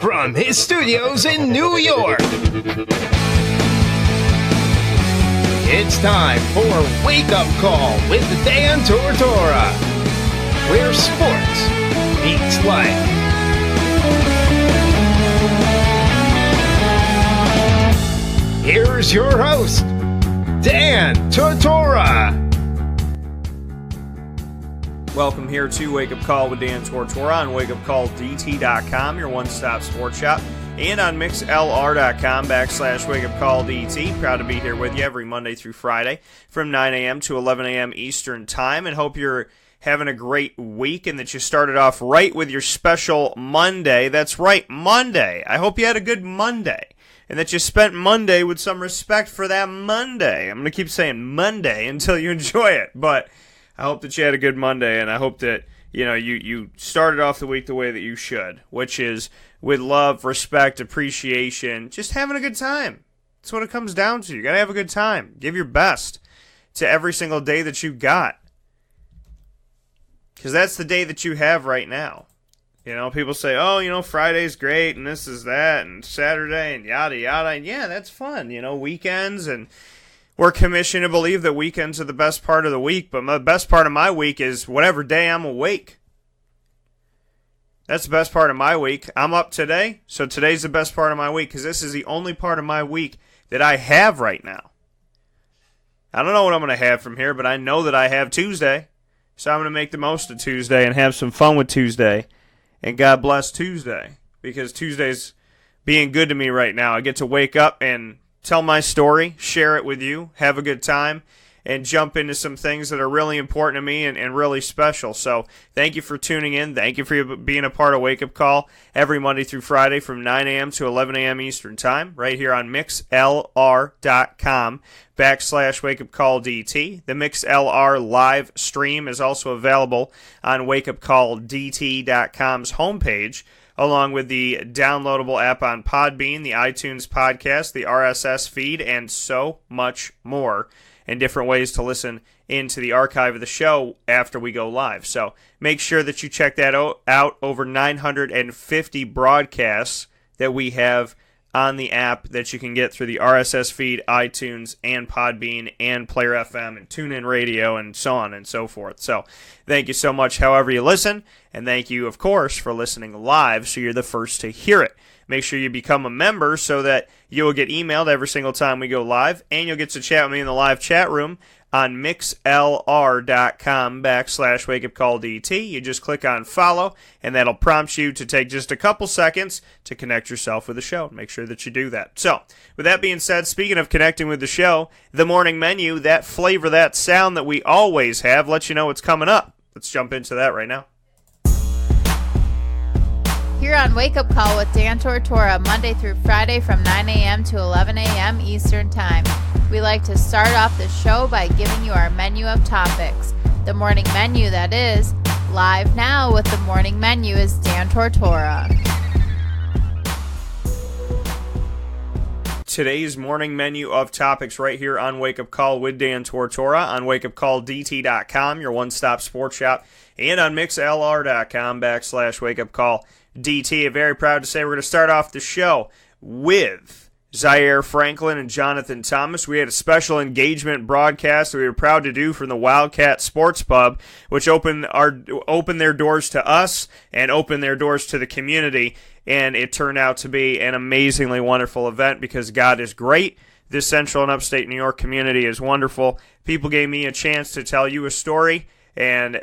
From his studios in New York, it's time for Wake Up Call with Dan Tortora, where sports meets life. Here's your host, Dan Tortora. Welcome here to Wake Up Call with Dan Tortora on wakeupcalldt.com, your one-stop sports shop, and on mixlr.com/wakeupcalldt. Proud to be here with you every Monday through Friday from 9 a.m. to 11 a.m. Eastern Time, and hope you're having a great week and that you started off right with your special Monday. That's right, Monday. I hope you had a good Monday and that you spent Monday with some respect for that Monday. I'm going to keep saying Monday until you enjoy it, but I hope that you had a good Monday, and I hope that you started off the week the way that you should, which is with love, respect, appreciation, just having a good time. That's what it comes down to. You got to have a good time. Give your best to every single day that you got, because that's the day that you have right now. People say, Friday's great, and this is that, and Saturday, and yada, yada. And yeah, that's fun, weekends, and we're commissioned to believe that weekends are the best part of the week, but the best part of my week is whatever day I'm awake. That's the best part of my week. I'm up today, so today's the best part of my week, because this is the only part of my week that I have right now. I don't know what I'm going to have from here, but I know that I have Tuesday, so I'm going to make the most of Tuesday and have some fun with Tuesday, and God bless Tuesday, because Tuesday's being good to me right now. I get to wake up and tell my story, share it with you, have a good time, and jump into some things that are really important to me and really special. So thank you for tuning in. Thank you for being a part of Wake Up Call every Monday through Friday from 9 a.m. to 11 a.m. Eastern Time, right here on mixlr.com/wakeupcalldt. The MixLR live stream is also available on wakeupcalldt.com's homepage, along with the downloadable app on Podbean, the iTunes podcast, the RSS feed, and so much more, and different ways to listen into the archive of the show after we go live. So make sure that you check that out. Over 950 broadcasts that we have on the app that you can get through the RSS feed, iTunes, and Podbean, and Player FM, and TuneIn Radio, and so on and so forth. So thank you so much however you listen, and thank you, of course, for listening live so you're the first to hear it. Make sure you become a member so that you will get emailed every single time we go live, and you'll get to chat with me in the live chat room on mixlr.com/wakeupcalldt. You just click on follow, and that'll prompt you to take just a couple seconds to connect yourself with the show. Make sure that you do that. So, with that being said, speaking of connecting with the show, the morning menu, that flavor, that sound that we always have, lets you know what's coming up. Let's jump into that right now. Here on Wake Up Call with Dan Tortora, Monday through Friday from 9 a.m. to 11 a.m. Eastern Time. We like to start off the show by giving you our menu of topics. The morning menu, that is. Live now with the morning menu is Dan Tortora. Today's morning menu of topics right here on Wake Up Call with Dan Tortora on wakeupcalldt.com, your one-stop sports shop, and on mixlr.com/wakeupcalldt. Very proud to say we're going to start off the show with Zaire Franklin and Jonathan Thomas. We had a special engagement broadcast that we were proud to do from the Wildcat Sports Pub, which opened their doors to us and opened their doors to the community, and it turned out to be an amazingly wonderful event because God is great. This central and upstate New York community is wonderful. People gave me a chance to tell you a story, and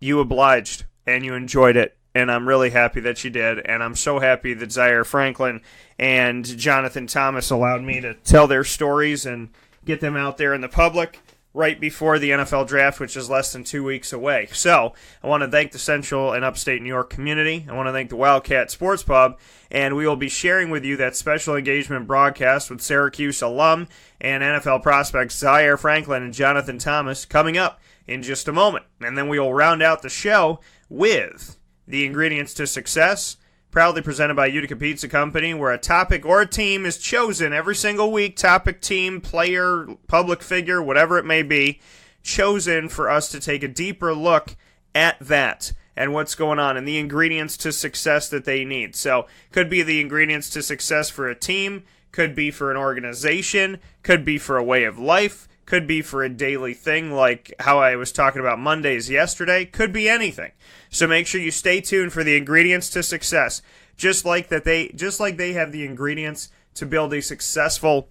you obliged, and you enjoyed it. And I'm really happy that you did, and I'm so happy that Zaire Franklin and Jonathan Thomas allowed me to tell their stories and get them out there in the public right before the NFL draft, which is less than 2 weeks away. So I want to thank the Central and Upstate New York community. I want to thank the Wildcat Sports Pub, and we will be sharing with you that special engagement broadcast with Syracuse alum and NFL prospects Zaire Franklin and Jonathan Thomas coming up in just a moment. And then we will round out the show with the ingredients to success, proudly presented by Utica Pizza Company, where a topic or a team is chosen every single week, topic, team, player, public figure, whatever it may be, chosen for us to take a deeper look at that and what's going on and the ingredients to success that they need. So could be the ingredients to success for a team, could be for an organization, could be for a way of life, could be for a daily thing like how I was talking about Mondays yesterday, could be anything. So make sure you stay tuned for the ingredients to success, just like they have the ingredients to build a successful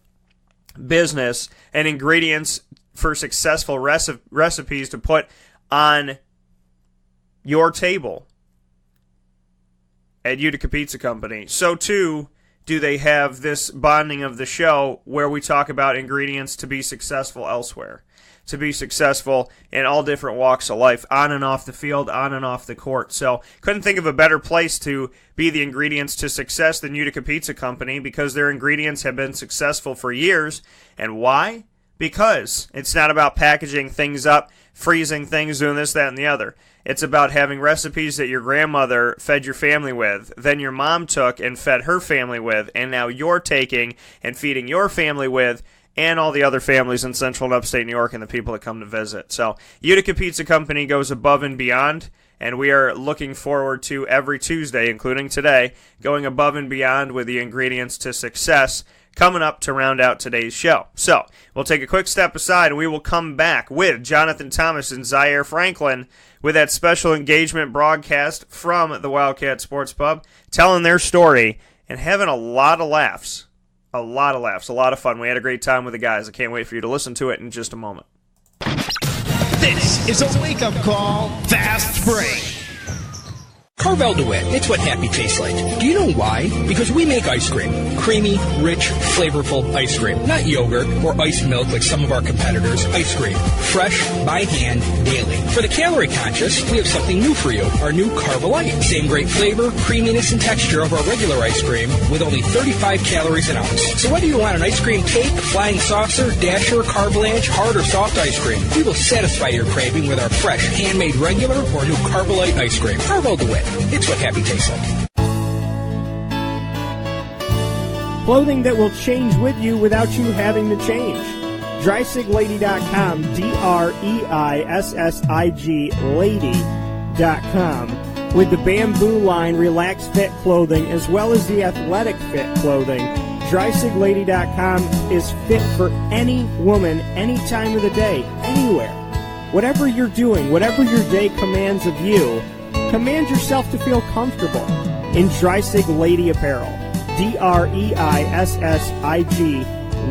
business and ingredients for successful recipes to put on your table at Utica Pizza Company. So too do they have this bonding of the show where we talk about ingredients to be successful elsewhere, to be successful in all different walks of life, on and off the field, on and off the court. So couldn't think of a better place to be the ingredients to success than Utica Pizza Company, because their ingredients have been successful for years. And why? Because it's not about packaging things up, freezing things, doing this, that, and the other. It's about having recipes that your grandmother fed your family with, then your mom took and fed her family with, and now you're taking and feeding your family with, and all the other families in central and upstate New York and the people that come to visit. So Utica Pizza Company goes above and beyond, and we are looking forward to every Tuesday, including today, going above and beyond with the ingredients to success coming up to round out today's show. So we'll take a quick step aside, and we will come back with Jonathan Thomas and Zaire Franklin with that special engagement broadcast from the Wildcat Sports Pub, telling their story and having a lot of laughs. A lot of fun. We had a great time with the guys. I can't wait for you to listen to it in just a moment. This is a wake-up call, fast break. Carvel DeWitt, it's what happy tastes like. Do you know why? Because we make ice cream. Creamy, rich, flavorful ice cream. Not yogurt or ice milk like some of our competitors. Ice cream. Fresh, by hand, daily. For the calorie conscious, we have something new for you. Our new Carvelite. Same great flavor, creaminess, and texture of our regular ice cream with only 35 calories an ounce. So whether you want an ice cream cake, flying saucer, dasher, carvalanche, hard or soft ice cream, we will satisfy your craving with our fresh, handmade regular or new Carvelite ice cream. Carvel DeWitt. It's what happy tastes like. Clothing that will change with you without you having to change. DreisigLady.com, DREISSIG Lady.com. With the Bamboo line Relax Fit clothing as well as the Athletic Fit clothing, DreisigLady.com is fit for any woman, any time of the day, anywhere. Whatever you're doing, whatever your day commands of you, command yourself to feel comfortable in Dreisig Lady Apparel. DREISSIG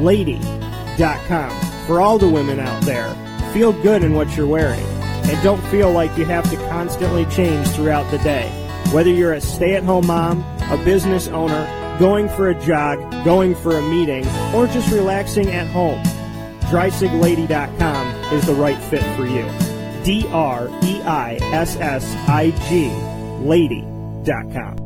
Lady.com. For all the women out there, feel good in what you're wearing. And don't feel like you have to constantly change throughout the day. Whether you're a stay-at-home mom, a business owner, going for a jog, going for a meeting, or just relaxing at home, DreisigLady.com is the right fit for you. DREISSIG Lady.com.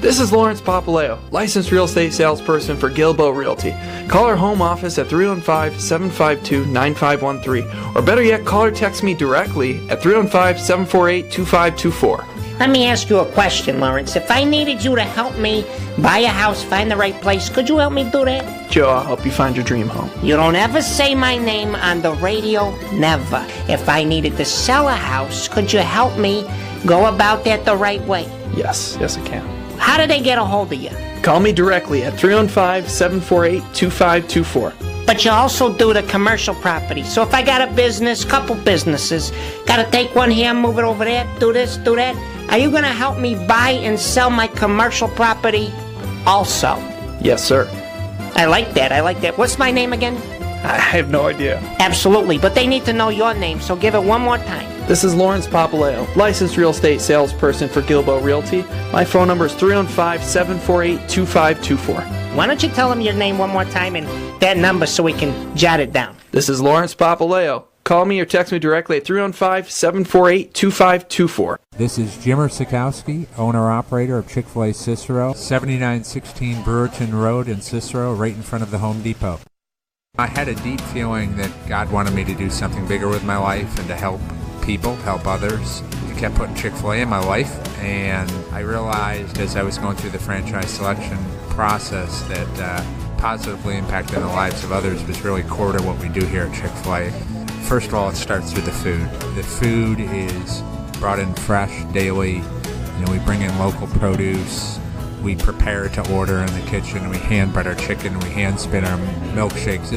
This is Lawrence Papaleo, licensed real estate salesperson for Gilbo Realty. Call our home office at 315-752-9513, or better yet, call or text me directly at 315-748-2524. Let me ask you a question, Lawrence. If I needed you to help me buy a house, find the right place, could you help me do that? Joe, I'll help you find your dream home. You don't ever say my name on the radio, never. If I needed to sell a house, could you help me go about that the right way? Yes, I can. How do they get a hold of you? Call me directly at 315-748-2524. But you also do the commercial property. So if I got a business, couple businesses, got to take one here, move it over there, do this, do that, are you going to help me buy and sell my commercial property also? Yes, sir. I like that. What's my name again? I have no idea. Absolutely, but they need to know your name, so give it one more time. This is Lawrence Papaleo, licensed real estate salesperson for Gilbo Realty. My phone number is 315-748-2524. Why don't you tell them your name one more time and that number so we can jot it down? This is Lawrence Papaleo. Call me or text me directly at 315-748-2524. This is Jimmer Sikowski, owner-operator of Chick-fil-A Cicero, 7916 Brewerton Road in Cicero, right in front of the Home Depot. I had a deep feeling that God wanted me to do something bigger with my life and to help people, help others. He kept putting Chick-fil-A in my life, and I realized as I was going through the franchise selection process that positively impacting the lives of others was really core to what we do here at Chick-fil-A. First of all, it starts with the food. The food is brought in fresh daily. We bring in local produce. We prepare to order in the kitchen. We hand bread our chicken. We hand spin our milkshakes.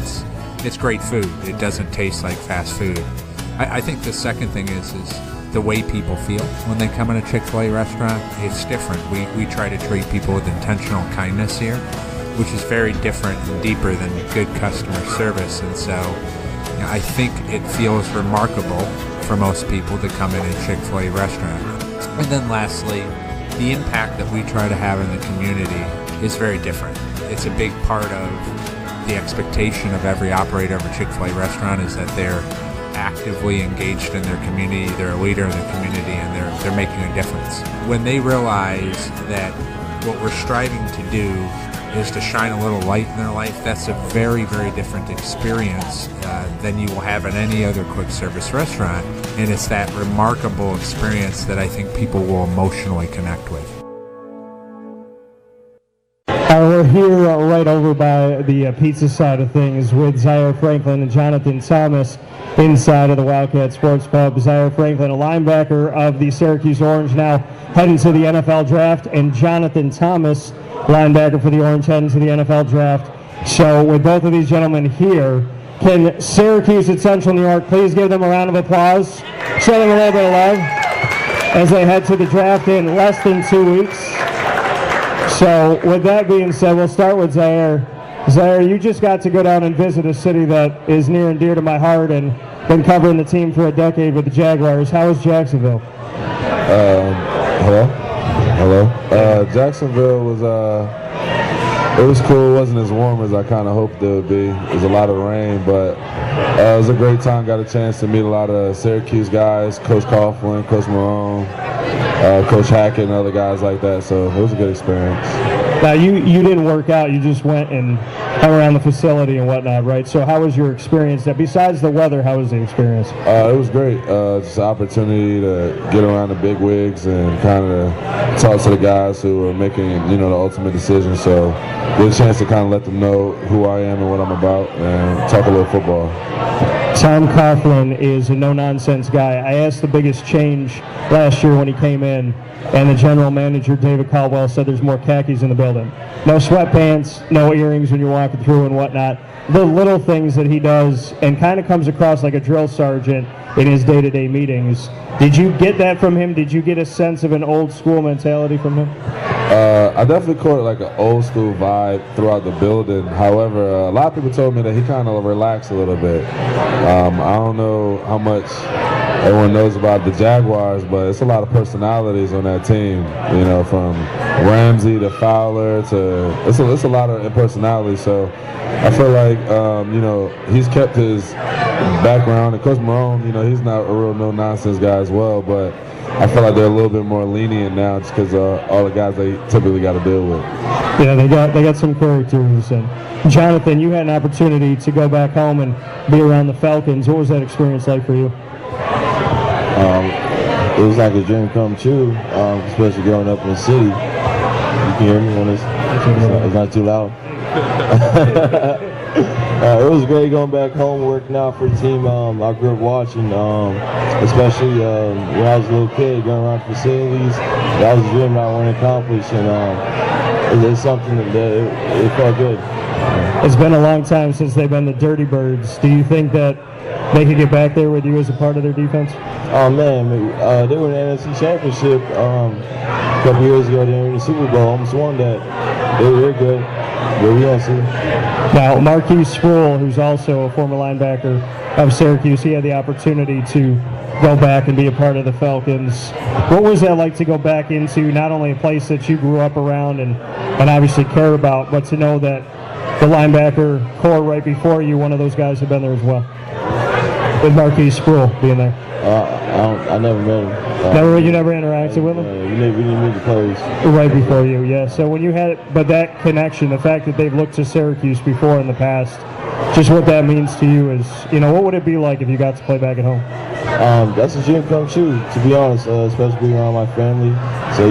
It's great food. It doesn't taste like fast food. I think the second thing is the way people feel when they come in a Chick-fil-A restaurant. It's different. We try to treat people with intentional kindness here, which is very different and deeper than good customer service. And so I think it feels remarkable for most people to come in a Chick-fil-A restaurant. And then lastly, the impact that we try to have in the community is very different. It's a big part of the expectation of every operator of a Chick-fil-A restaurant is that they're actively engaged in their community, they're a leader in the community, and they're making a difference. When they realize that what we're striving to do is to shine a little light in their life, that's a very, very different experience than you will have in any other quick service restaurant. And it's that remarkable experience that I think people will emotionally connect with. We're here right over by the pizza side of things with Zaire Franklin and Jonathan Thomas inside of the Wildcat Sports Pub. Zaire Franklin, a linebacker of the Syracuse Orange, now heading to the NFL draft, and Jonathan Thomas, linebacker for the Orange, heading to the NFL draft. So with both of these gentlemen here, can Syracuse at Central New York please give them a round of applause, show them a little bit of love as they head to the draft in less than 2 weeks. So with that being said, we'll start with Zaire. Zaire, you just got to go down and visit a city that is near and dear to my heart and been covering the team for a decade with the Jaguars. How was Jacksonville? Hello. Jacksonville was it was cool. It wasn't as warm as I kind of hoped it would be. It was a lot of rain, but it was a great time. Got a chance to meet a lot of Syracuse guys, Coach Coughlin, Coach Marone, Coach Hackett, and other guys like that. So it was a good experience. Now, you didn't work out. You just went and hung around the facility and whatnot, right? So how was your experience? Besides the weather, how was the experience? It was great. Just an opportunity to get around the big wigs and kind of talk to the guys who are making, the ultimate decision. So get a chance to kind of let them know who I am and what I'm about and talk a little football. Tom Coughlin is a no-nonsense guy. I asked the biggest change last year when he came in, and the general manager, David Caldwell, said there's more khakis in the building. No sweatpants, no earrings when you're walking through and whatnot. The little things that he does and kind of comes across like a drill sergeant in his day-to-day meetings. Did you get that from him? Did you get a sense of an old-school mentality from him? I definitely caught like an old-school vibe throughout the building. However, a lot of people told me that he kind of relaxed a little bit. I don't know how much everyone knows about the Jaguars, but it's a lot of personalities on that team. From Ramsey to Fowler to it's a lot of personalities. So I feel like he's kept his background. And Coach Marone, he's not a real no-nonsense guy as well, but I feel like they're a little bit more lenient now just because all the guys they typically got to deal with. Yeah, they got some characters. And Jonathan, you had an opportunity to go back home and be around the Falcons. What was that experience like for you? It was like a dream come true, especially growing up in the city. You can hear me when it's not too loud. It was great going back home, working out for the team I grew up watching, especially when I was a little kid, going around facilities. That was a dream that I wanted to accomplish, and it's something that it felt good. It's been a long time since they've been the Dirty Birds. Do you think that they could get back there with you as a part of their defense? Oh man, they were in the NFC Championship a couple years ago. They were in the Super Bowl, almost won that. They're good. But we don't see. Now, Marquise Sproul, who's also a former linebacker of Syracuse, he had the opportunity to go back and be a part of the Falcons. What was that like to go back into not only a place that you grew up around and obviously care about, but to know that the linebacker core right before you, one of those guys had been there as well? With Marquise Sproul being there. I never met him. You never interacted with him? We didn't meet the players. Right before you, yeah. So when you had, but that connection, the fact that they've looked to Syracuse before in the past, just what that means to you is, what would it be like if you got to play back at home? That's a dream come true, to be honest, especially being around my family. So,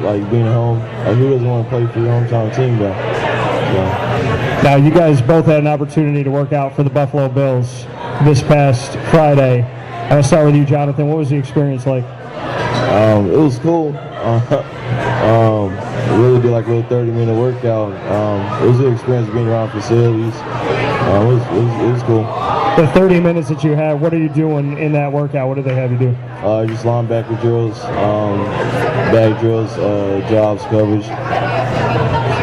like being at home, who doesn't want to play for your hometown team, though? Now, you guys both had an opportunity to work out for the Buffalo Bills this past Friday. I'll start with you, Jonathan. What was the experience like? It was cool. Really did like a little 30-minute workout. It was an experience being around facilities. It was cool. The 30 minutes that you had, what are you doing in that workout? What did they have you do? Just linebacker drills, bag drills, jobs, coverage.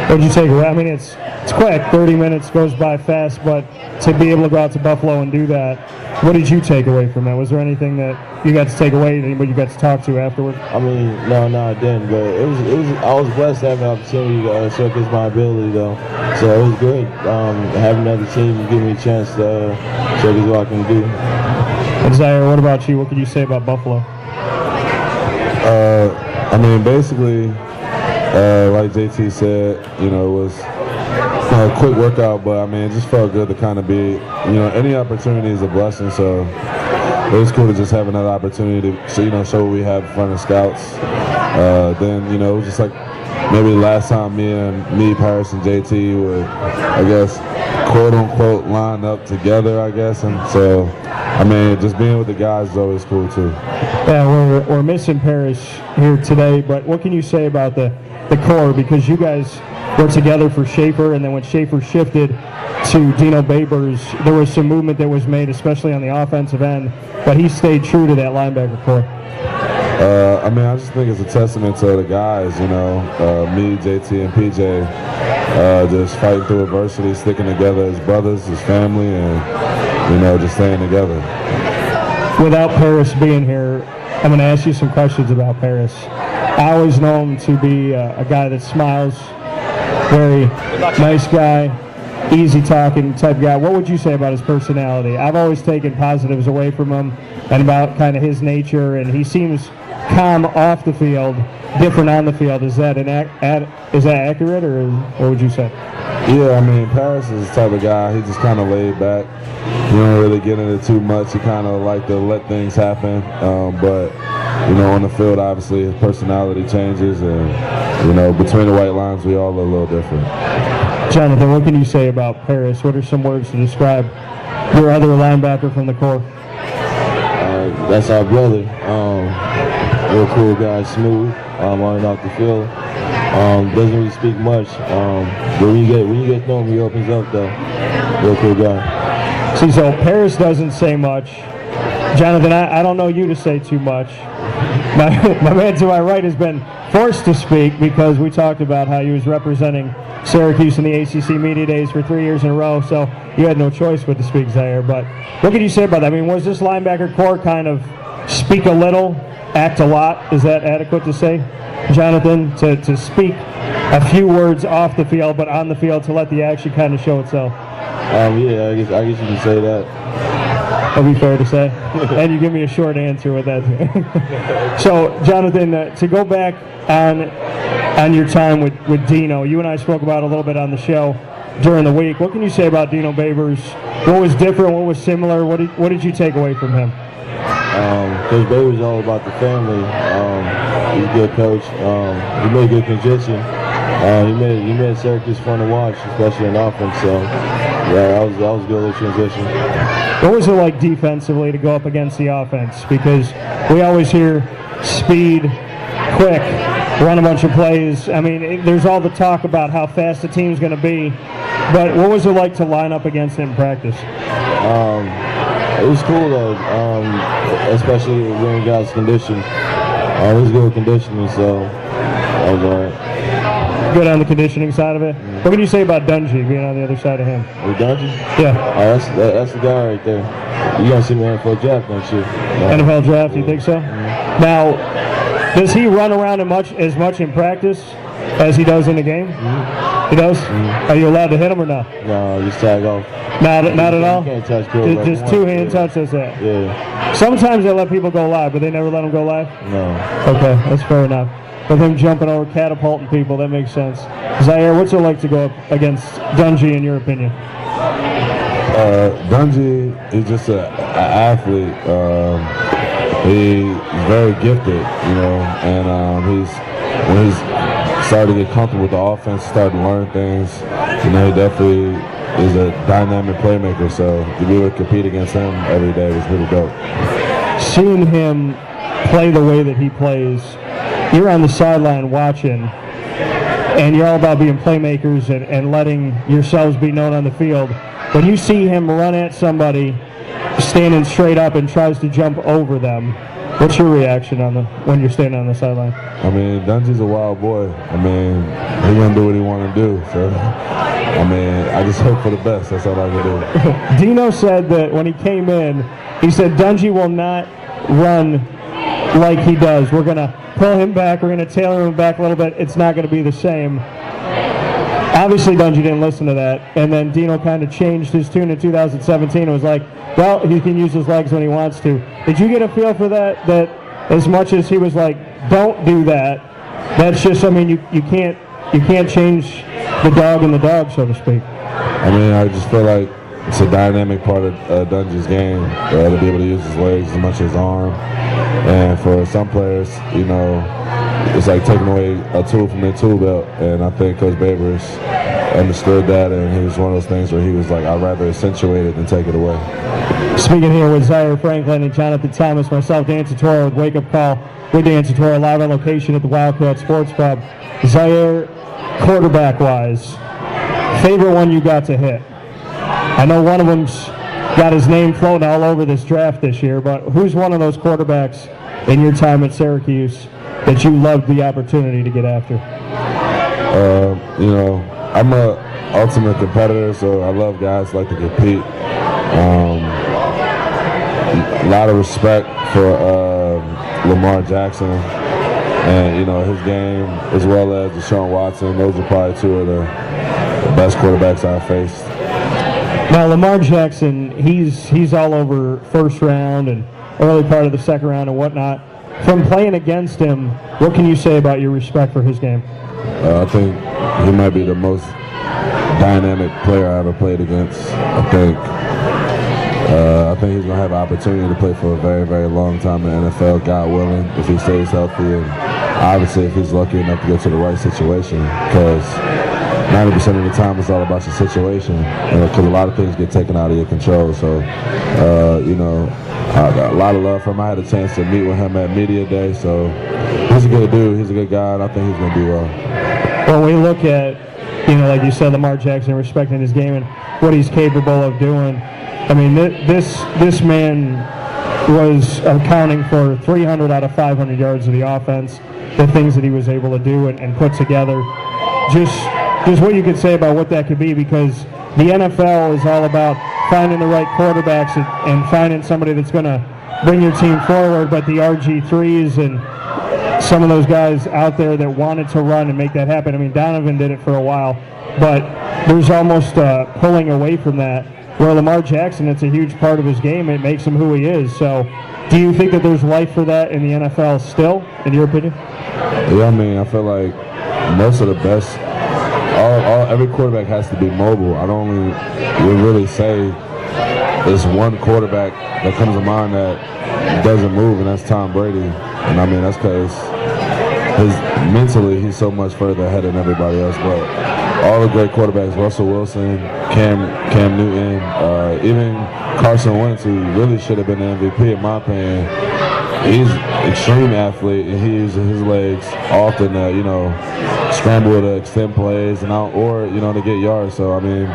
What did you take away? I mean, it's quick. 30 minutes goes by fast, but to be able to go out to Buffalo and do that, what did you take away from that? Was there anything that you got to take away? Anybody you got to talk to afterward? I mean, no, I didn't. But it was. I was blessed to have an opportunity to showcase my ability, though. So it was great having another team give me a chance to showcase what I can do. And Zaire, what about you? What can you say about Buffalo? I mean, basically, like JT said, it was a quick workout, but I mean, it just felt good to kind of be, any opportunity is a blessing. So it was cool to just have another opportunity to, show what we have in front of scouts. Then, it was just like maybe the last time me, Paris, and JT would, I guess, quote unquote, line up together, I guess. And so, I mean, just being with the guys is always cool too. Yeah, we're missing Paris here today, but what can you say about the core? Because you guys were together for Schaefer, and then when Schaefer shifted to Dino Babers, there was some movement that was made, especially on the offensive end, but he stayed true to that linebacker core. I mean, I just think it's a testament to the guys, me, JT, and PJ, just fighting through adversity, sticking together as brothers, as family, and, just staying together. Without Paris being here, I'm going to ask you some questions about Paris. I always know him to be a guy that smiles, very nice guy, easy talking type guy. What would you say about his personality? I've always taken positives away from him and about kind of his nature, and he seems calm off the field, different on the field. Is that accurate, or what would you say? Yeah, I mean, Paris is the type of guy, he's just kind of laid back. He don't really get into too much. He kind of like to let things happen. But, on the field, obviously, his personality changes. And, between the white lines, we all look a little different. Jonathan, what can you say about Paris? What are some words to describe your other linebacker from the core? That's our brother. Real cool guy, smooth, on and off the field. Doesn't really speak much. But when you get to know him, he opens up though. Real cool guy. See, so Paris doesn't say much. Jonathan, I don't know you to say too much. My man to my right has been forced to speak because we talked about how he was representing Syracuse in the ACC Media Days for 3 years in a row, so you had no choice but to speak, Zaire. But what can you say about that? I mean, was this linebacker core kind of speak a little, act a lot? Is that adequate to say, Jonathan, to speak a few words off the field, but on the field to let the action kind of show itself? Yeah, I guess you can say that. That'd be fair to say. And you give me a short answer with that. So, Jonathan, to go back on your time with Dino, you and I spoke about a little bit on the show during the week. What can you say about Dino Babers? What was different? What was similar? What did you take away from him? Coach Babers is all about the family. He's a good coach. He made good condition. He made Syracuse fun to watch, especially in offense. So, yeah, that was a good little transition. What was it like defensively to go up against the offense? Because we always hear speed, quick, run a bunch of plays. I mean, there's all the talk about how fast the team's going to be. But what was it like to line up against him in practice? It was cool, though, especially when we got his condition. It was good conditioning, so that was all right. Good on the conditioning side of it. Mm-hmm. What can you say about Dungy being on the other side of him? With Dungy? Yeah. That's the guy right there. You're going to see me in the NFL draft next year. NFL draft, you think so? Mm-hmm. Now, does he run around as much in practice as he does in the game? Mm-hmm. He does? Mm-hmm. Are you allowed to hit him or no? No, just tag off. Not at all? You can't touch just two-hand touch, that's it? Yeah. Sometimes they let people go live, but they never let them go live? No. Okay, that's fair enough. With him jumping over, catapulting people, that makes sense. Zaire, what's it like to go up against Dungy, in your opinion? Dungy is just an athlete. He's very gifted, and when he's started to get comfortable with the offense, started to learn things. He definitely is a dynamic playmaker, so to be able to compete against him every day was really dope. Seeing him play the way that he plays, you're on the sideline watching, and you're all about being playmakers and letting yourselves be known on the field. When you see him run at somebody standing straight up and tries to jump over them, what's your reaction when you're standing on the sideline? I mean, Dungy's a wild boy. I mean, he's going to do what he want to do. So, I mean, I just hope for the best. That's all I can do. Dino said that when he came in, he said Dungy will not run like he does. We're going to pull him back. We're going to tailor him back a little bit. It's not going to be the same. Obviously, Dungy didn't listen to that. And then Dino kind of changed his tune in 2017. It was like, well, he can use his legs when he wants to. Did you get a feel for that? That as much as he was like, don't do that, that's just, I mean, you can't change the dog and the dog, so to speak. I mean, I just feel like it's a dynamic part of Dungy's game to be able to use his legs as much as his arm. And for some players, it's like taking away a tool from their tool belt. And I think Coach Babers understood that, and he was one of those things where he was like, I'd rather accentuate it than take it away. Speaking here with Zaire Franklin and Jonathan Thomas, myself, Dan Tortora with Wake Up Call with Dan Tortora, live on location at the Wildcat Sports Pub. Zaire, quarterback-wise, favorite one you got to hit? I know one of them's got his name floating all over this draft this year, but who's one of those quarterbacks in your time at Syracuse that you loved the opportunity to get after? I'm a ultimate competitor, so I love guys like to compete. A lot of respect for Lamar Jackson and his game, as well as Deshaun Watson. Those are probably two of the best quarterbacks I've faced. Now Lamar Jackson, he's all over first round and early part of the second round and whatnot. From playing against him, what can you say about your respect for his game? I think he might be the most dynamic player I ever played against. I think he's going to have an opportunity to play for a very, very long time in the NFL, God willing, if he stays healthy, and obviously if he's lucky enough to get to the right situation, because 90% of the time it's all about your situation, because a lot of things get taken out of your control. So, I got a lot of love for him. I had a chance to meet with him at Media Day, so he's a good dude. He's a good guy, and I think he's going to do well. When we look at, like you said, Lamar Jackson, respecting his game and what he's capable of doing, I mean, this man was accounting for 300 out of 500 yards of the offense, the things that he was able to do and put together. Just what you could say about what that could be, because the NFL is all about finding the right quarterbacks and finding somebody that's going to bring your team forward, but the RG3s and some of those guys out there that wanted to run and make that happen. I mean, Donovan did it for a while, but there's almost pulling away from that. Where Lamar Jackson, it's a huge part of his game. It makes him who he is. So do you think that there's life for that in the NFL still, in your opinion? Yeah, I mean, I feel like most of the best, every quarterback has to be mobile. I don't really say there's one quarterback that comes to mind that doesn't move, and that's Tom Brady. And I mean, that's because mentally he's so much further ahead than everybody else. But all the great quarterbacks, Russell Wilson, Cam Newton, even Carson Wentz, who really should have been the MVP in my opinion, he's an extreme athlete, and he uses his legs often to, scramble to extend plays or to get yards. So, I mean,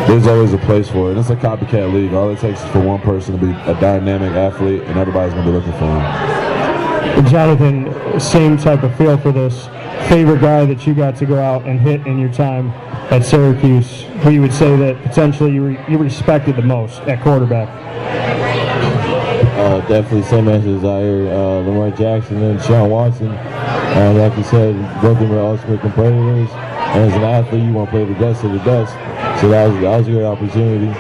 there's always a place for it. It's a copycat league. All it takes is for one person to be a dynamic athlete, and everybody's going to be looking for him. Jonathan, same type of feel for this. Favorite guy that you got to go out and hit in your time at Syracuse, who you would say that potentially you respected the most at quarterback? Definitely same as Zaire, Lamar Jackson and Deshaun Watson. Like you said, both of them are ultimate competitors. And as an athlete, you want to play the best of the best. So that was a great opportunity.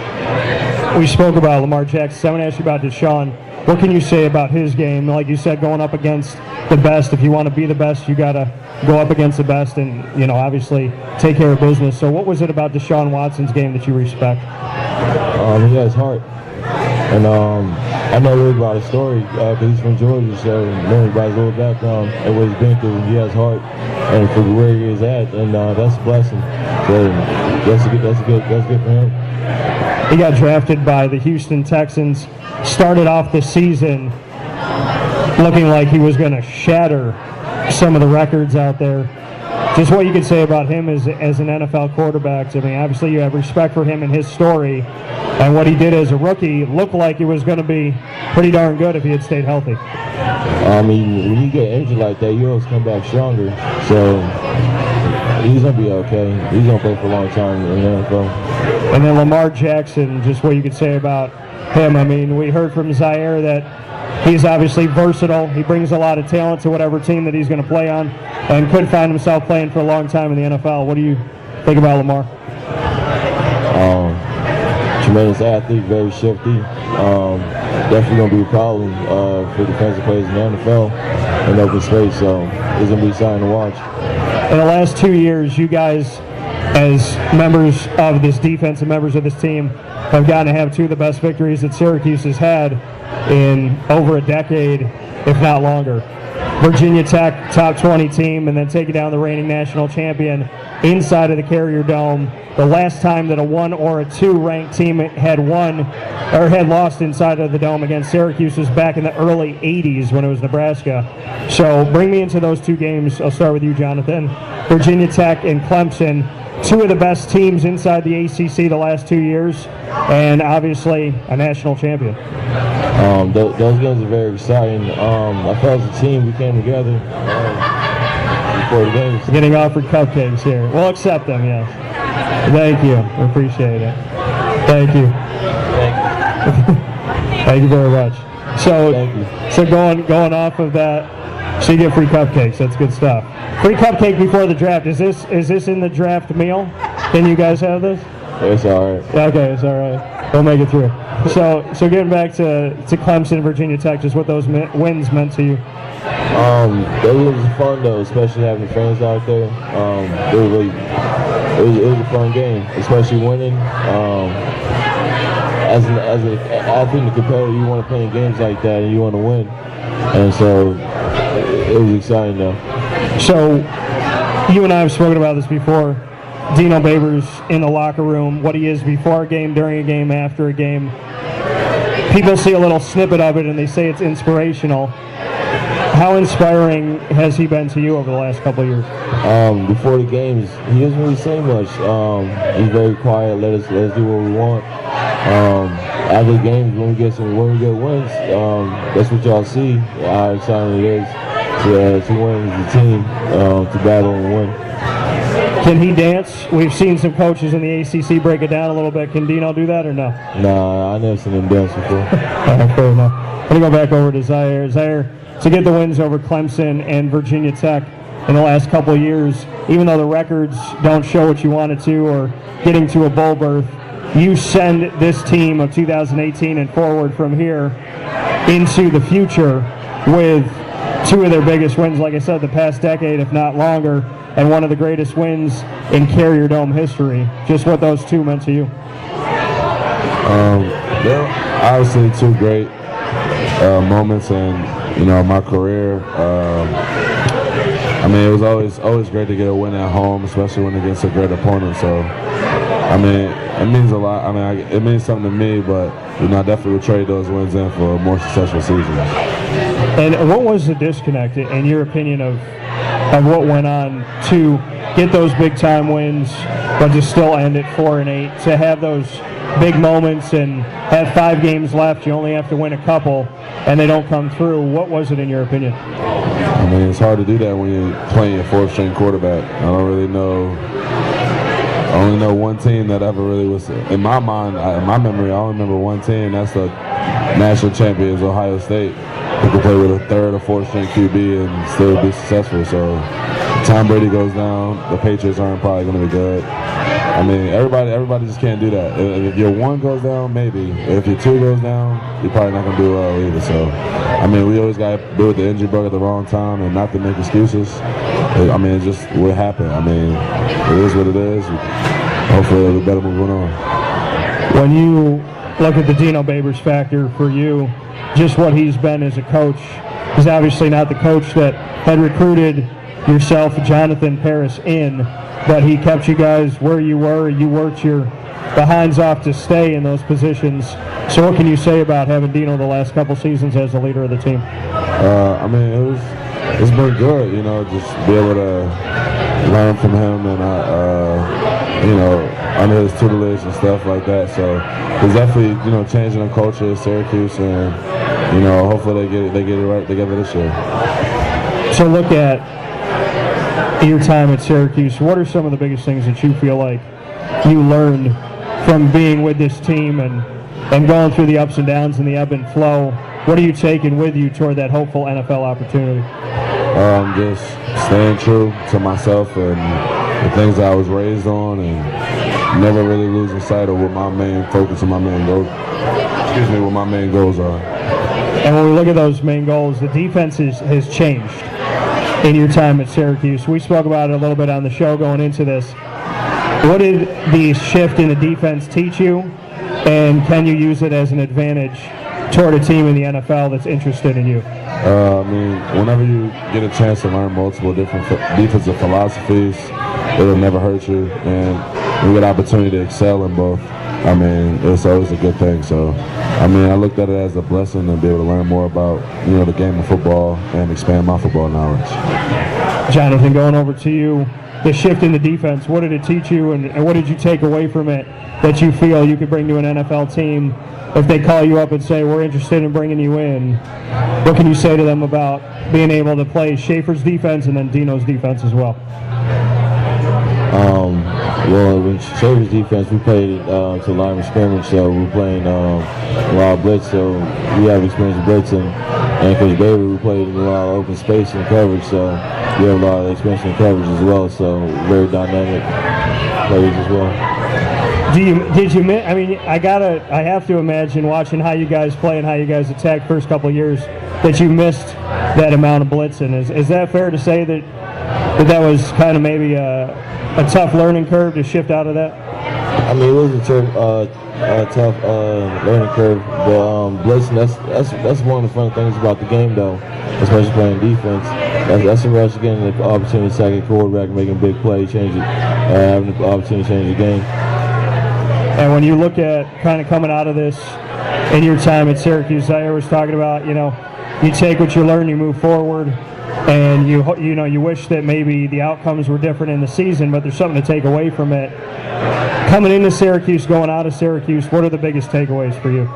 We spoke about Lamar Jackson. So I'm going to ask you about Deshaun. What can you say about his game? Like you said, going up against the best. If you want to be the best, you got to go up against the best and, obviously take care of business. So what was it about Deshaun Watson's game that you respect? He has heart. And I know a little about his story because he's from Georgia, so knowing about his little background and what he's been through, he has heart, and for where he is at, and that's a blessing. So that's good for him. He got drafted by the Houston Texans. Started off the season looking like he was going to shatter some of the records out there. Just what you could say about him as an NFL quarterback. I mean, obviously you have respect for him and his story, and what he did as a rookie looked like it was going to be pretty darn good if he had stayed healthy. I mean, when you get injured like that, you always come back stronger. So he's going to be okay. He's going to play for a long time in the NFL. And then Lamar Jackson, just what you could say about him. I mean, we heard from Zaire that he's obviously versatile. He brings a lot of talent to whatever team that he's going to play on, and could find himself playing for a long time in the NFL. What do you think about Lamar? Tremendous athlete, very shifty. Definitely going to be a problem for defensive players in the NFL in open space, so it's going to be exciting to watch. In the last 2 years, you guys, as members of this defense and members of this team, have gotten to have two of the best victories that Syracuse has had in over a decade, if not longer. Virginia Tech, top 20 team, and then taking down the reigning national champion inside of the Carrier Dome. The last time that a 1 or a 2 ranked team had won or had lost inside of the Dome against Syracuse was back in the early 80s when it was Nebraska. So bring me into those two games. I'll start with you, Jonathan. Virginia Tech and Clemson, two of the best teams inside the ACC the last 2 years, and obviously a national champion. Those games are very exciting. I felt as a team we came together before the games. Getting offered cupcakes here. We'll accept them, yes. Thank you. We appreciate it. Thank you. Thank you very much. So going off of that, so you get free cupcakes. That's good stuff. Free cupcake before the draft. Is this in the draft meal? Can you guys have this? It's all right. Okay, it's all right. We'll make it through. So getting back to Clemson, Virginia Tech, just what those wins meant to you. It was fun though, especially having fans out there. It was a fun game, especially winning. As an athlete and a competitor, you want to play in games like that and you want to win. And so it was exciting though. So you and I have spoken about this before. Dino Babers in the locker room, what he is before a game, during a game, after a game. People see a little snippet of it and they say it's inspirational. How inspiring has he been to you over the last couple of years? Before the games, he doesn't really say much. He's very quiet. Let us do what we want. After the games, when we get wins, that's what y'all see. How exciting it is to win as a team, to battle and win. Can he dance? We've seen some coaches in the ACC break it down a little bit. Can Dino do that or no? Nah, I never seen him dance before. Fair enough. I'm going to go back over to Zaire. Zaire, to get the wins over Clemson and Virginia Tech in the last couple of years, even though the records don't show what you wanted to or getting to a bowl berth, you send this team of 2018 and forward from here into the future with two of their biggest wins, like I said, the past decade, if not longer, and one of the greatest wins in Carrier Dome history. Just what those two meant to you. They're obviously two great moments in my career. I mean, it was always great to get a win at home, especially when against a great opponent. So, I mean, it means a lot. I mean, it means something to me, but I definitely would trade those wins in for more successful seasons. And what was the disconnect, in your opinion, of what went on to get those big-time wins, but to still end it 4-8, to have those big moments and have 5 games left, you only have to win a couple, and they don't come through? What was it, in your opinion? I mean, it's hard to do that when you're playing a 4th-string quarterback. I don't really know. I only know one team that ever really was, in my mind, in my memory, I only remember one team. That's the national champions, Ohio State, who could play with a 3rd or 4th string QB and still be successful. So if Tom Brady goes down, the Patriots aren't probably going to be good. I mean, everybody just can't do that. If your 1 goes down, maybe. If your 2 goes down, you're probably not going to do well either. So, I mean, we always got to deal with the injury bug at the wrong time and not to make excuses. I mean, it's just what happened. I mean, it is what it is. Hopefully it'll be better moving on. When you look at the Dino Babers factor for you, just what he's been as a coach. He's obviously not the coach that had recruited yourself, Jonathan Paris, in, but he kept you guys where you were. You worked your behinds off to stay in those positions. So what can you say about having Dino the last couple seasons as the leader of the team? I mean, it's been good, you know, just be able to learn from him and, you know, under his tutelage and stuff like that. So it's definitely, you know, changing the culture at Syracuse, and, you know, hopefully they get it right together this year. So look at your time at Syracuse. What are some of the biggest things that you feel like you learned from being with this team and going through the ups and downs and the ebb and flow? What are you taking with you toward that hopeful NFL opportunity? Just staying true to myself and the things that I was raised on, and never really losing sight of what my main focus and my main goals, what my main goals are. And when we look at those main goals, the defense has changed in your time at Syracuse. We spoke about it a little bit on the show going into this. What did the shift in the defense teach you, and can you use it as an advantage toward a team in the NFL that's interested in you? I mean, whenever you get a chance to learn multiple different defensive philosophies, it'll never hurt you, and you get an opportunity to excel in both. I mean, it's always a good thing. So, I mean, I looked at it as a blessing to be able to learn more about, you know, the game of football and expand my football knowledge. Jonathan, going over to you, the shift in the defense, what did it teach you, and what did you take away from it that you feel you could bring to an NFL team if they call you up and say, we're interested in bringing you in? What can you say to them about being able to play Schaefer's defense and then Dino's defense as well? Well, with Schaefer's defense, we played to line of scrimmage, so we're playing a lot of blitz, so we have experience with blitzing. And Coach Baby, we played in a lot of open space and coverage, so we have a lot of experience in coverage as well, so very dynamic players as well. I mean, I have to imagine watching how you guys play and how you guys attack first couple of years that you missed that amount of blitzing. Is that fair to say that was kind of maybe a tough learning curve to shift out of that? I mean, it was a tough learning curve, but blitzing, that's one of the fun things about the game, though, especially playing defense. That's a rush, getting the opportunity to sack a quarterback, making a big play, having the opportunity to change the game. And when you look at kind of coming out of this in your time at Syracuse, Zaire was talking about, you know, you take what you learn, you move forward, and you wish that maybe the outcomes were different in the season, but there's something to take away from it. Coming into Syracuse, going out of Syracuse, what are the biggest takeaways for you?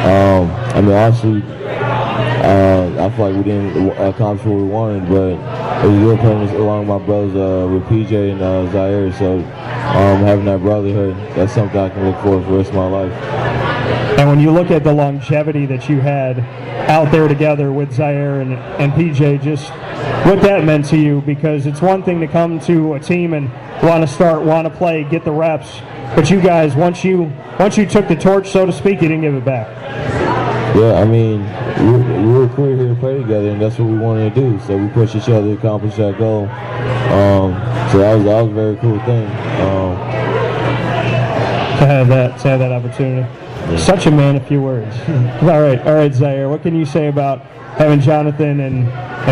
I mean, honestly, I feel like we didn't accomplish what we wanted, but it was good playing along with my brothers with PJ and Zaire, so having that brotherhood, that's something I can look forward to for the rest of my life. And when you look at the longevity that you had out there together with Zaire and PJ, just what that meant to you, because it's one thing to come to a team and want to start, want to play, get the reps, but you guys, once you took the torch, so to speak, you didn't give it back. Yeah, I mean, we were clear here to play together, and that's what we wanted to do. So we pushed each other to accomplish that goal. So that was a very cool thing. To have that opportunity. Yeah. Such a man of few words. All right, Zaire. What can you say about having Jonathan and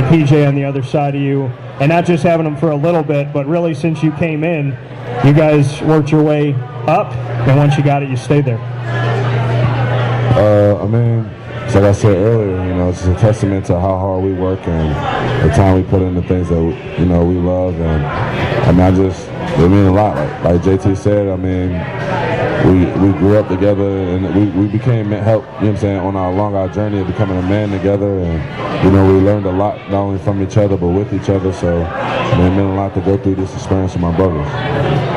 PJ on the other side of you, and not just having them for a little bit, but really since you came in, you guys worked your way up, and once you got it, you stayed there. I mean, like I said earlier, you know, it's just a testament to how hard we work and the time we put into things that we love, and I mean, it mean a lot. Like JT said, I mean, we grew up together and we became help. You know what I'm saying, on our journey of becoming a man together, and you know, we learned a lot not only from each other but with each other. So I mean, it meant a lot to go through this experience with my brothers.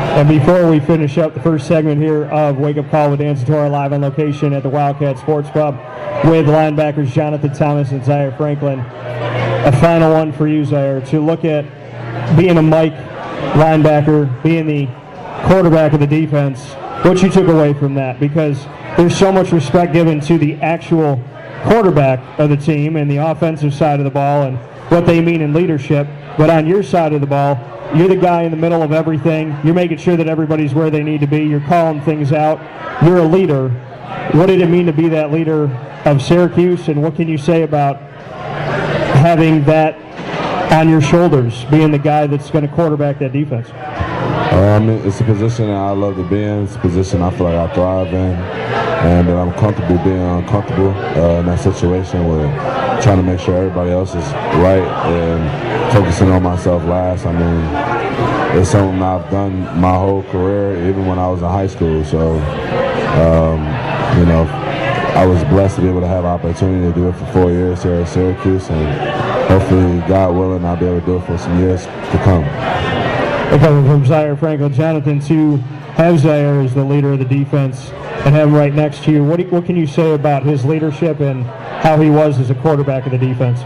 And before we finish up the first segment here of Wake Up Call with Dan Tortora, live on location at the Wildcat Sports Club with linebackers Jonathan Thomas and Zaire Franklin, a final one for you, Zaire, to look at being a Mike linebacker, being the quarterback of the defense, what you took away from that, because there's so much respect given to the actual quarterback of the team and the offensive side of the ball and what they mean in leadership. But on your side of the ball, you're the guy in the middle of everything. You're making sure that everybody's where they need to be. You're calling things out. You're a leader. What did it mean to be that leader of Syracuse, and what can you say about having that on your shoulders, being the guy that's going to quarterback that defense? It's a position that I love to be in. It's a position I feel like I thrive in, and that I'm comfortable being uncomfortable in that situation where trying to make sure everybody else is right and focusing on myself last. I mean, it's something I've done my whole career, even when I was in high school. So, you know, I was blessed to be able to have an opportunity to do it for 4 years here at Syracuse, and hopefully, God willing, I'll be able to do it for some years to come. Coming from Zaire Franklin, Jonathan, to have Zaire as the leader of the defense and have him right next to you, what can you say about his leadership and how he was as a quarterback of the defense?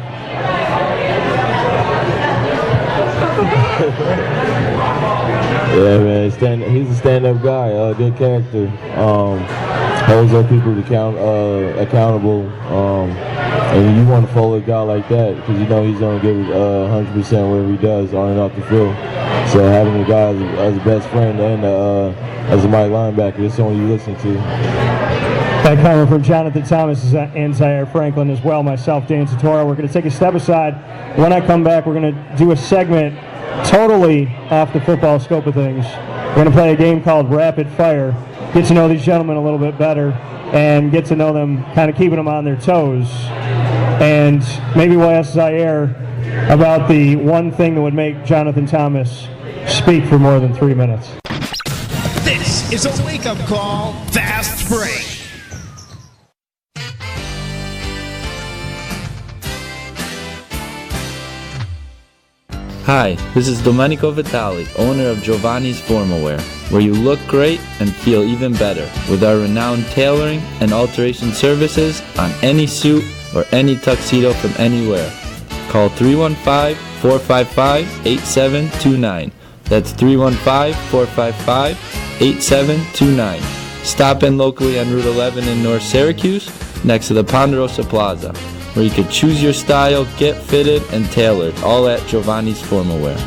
Yeah, man, he's a stand-up guy, good character. Holds other people accountable, and you want to follow a guy like that because you know he's going to give 100% whatever he does on and off the field. So having a guy as a best friend and as a mic linebacker, it's someone you listen to. That coming from Jonathan Thomas and Zaire Franklin as well, myself, Dan Tortora. We're going to take a step aside. When I come back, we're going to do a segment totally off the football scope of things. We're going to play a game called Rapid Fire, get to know these gentlemen a little bit better, and get to know them, kind of keeping them on their toes. And maybe we'll ask Zaire about the one thing that would make Jonathan Thomas speak for more than 3 minutes. This is a wake-up call, Fast Break. Hi, this is Domenico Vitali, owner of Giovanni's Formal Wear, where you look great and feel even better with our renowned tailoring and alteration services on any suit or any tuxedo from anywhere. Call 315-455-8729. That's 315-455-8729. Stop in locally on Route 11 in North Syracuse, next to the Ponderosa Plaza, where you can choose your style, get fitted, and tailored, all at Giovanni's Formal Wear.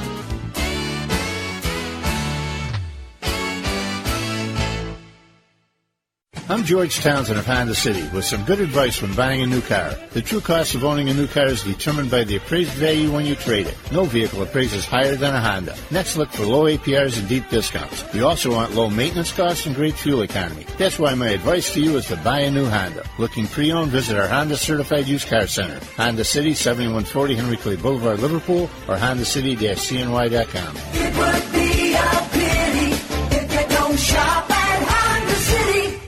I'm George Townsend of Honda City with some good advice when buying a new car. The true cost of owning a new car is determined by the appraised value when you trade it. No vehicle appraises higher than a Honda. Next, look for low APRs and deep discounts. You also want low maintenance costs and great fuel economy. That's why my advice to you is to buy a new Honda. Looking pre-owned, visit our Honda Certified Used Car Center. Honda City, 7140 Henry Clay Boulevard, Liverpool, or HondaCity-CNY.com. It would be a pity if you don't shop at Honda City.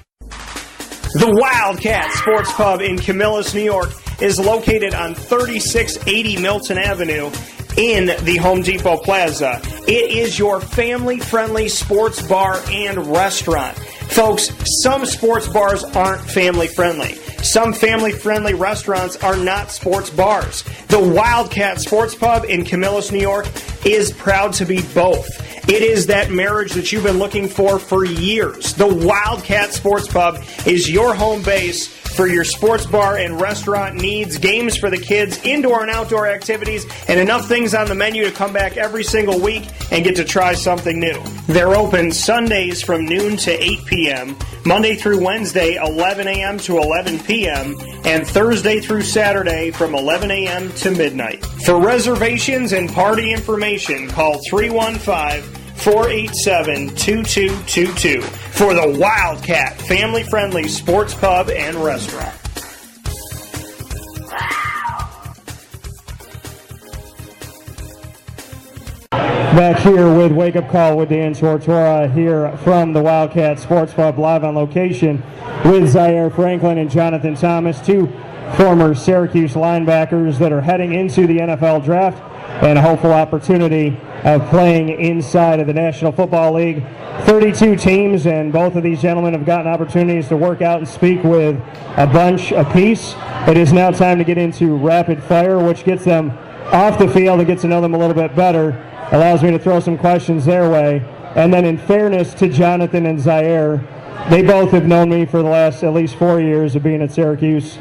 The Wildcat Sports Pub in Camillus, New York is located on 3680 Milton Avenue in the Home Depot Plaza. It is your family-friendly sports bar and restaurant. Folks, some sports bars aren't family-friendly. Some family-friendly restaurants are not sports bars. The Wildcat Sports Pub in Camillus, New York is proud to be both. It is that marriage that you've been looking for years. The Wildcat Sports Pub is your home base for your sports bar and restaurant needs, games for the kids, indoor and outdoor activities, and enough things on the menu to come back every single week and get to try something new. They're open Sundays from noon to 8 p.m., Monday through Wednesday, 11 a.m. to 11 p.m., and Thursday through Saturday from 11 a.m. to midnight. For reservations and party information, call 315-487-2222 for the Wildcat family-friendly sports pub and restaurant. Back here with Wake Up Call with Dan Tortora here from the Wildcat Sports Pub, live on location with Zaire Franklin and Jonathan Thomas, two former Syracuse linebackers that are heading into the NFL draft and a hopeful opportunity of playing inside of the National Football League. 32 teams, and both of these gentlemen have gotten opportunities to work out and speak with a bunch apiece. It is now time to get into rapid fire, which gets them off the field and gets to know them a little bit better. Allows me to throw some questions their way. And then in fairness to Jonathan and Zaire, they both have known me for the last at least 4 years of being at Syracuse.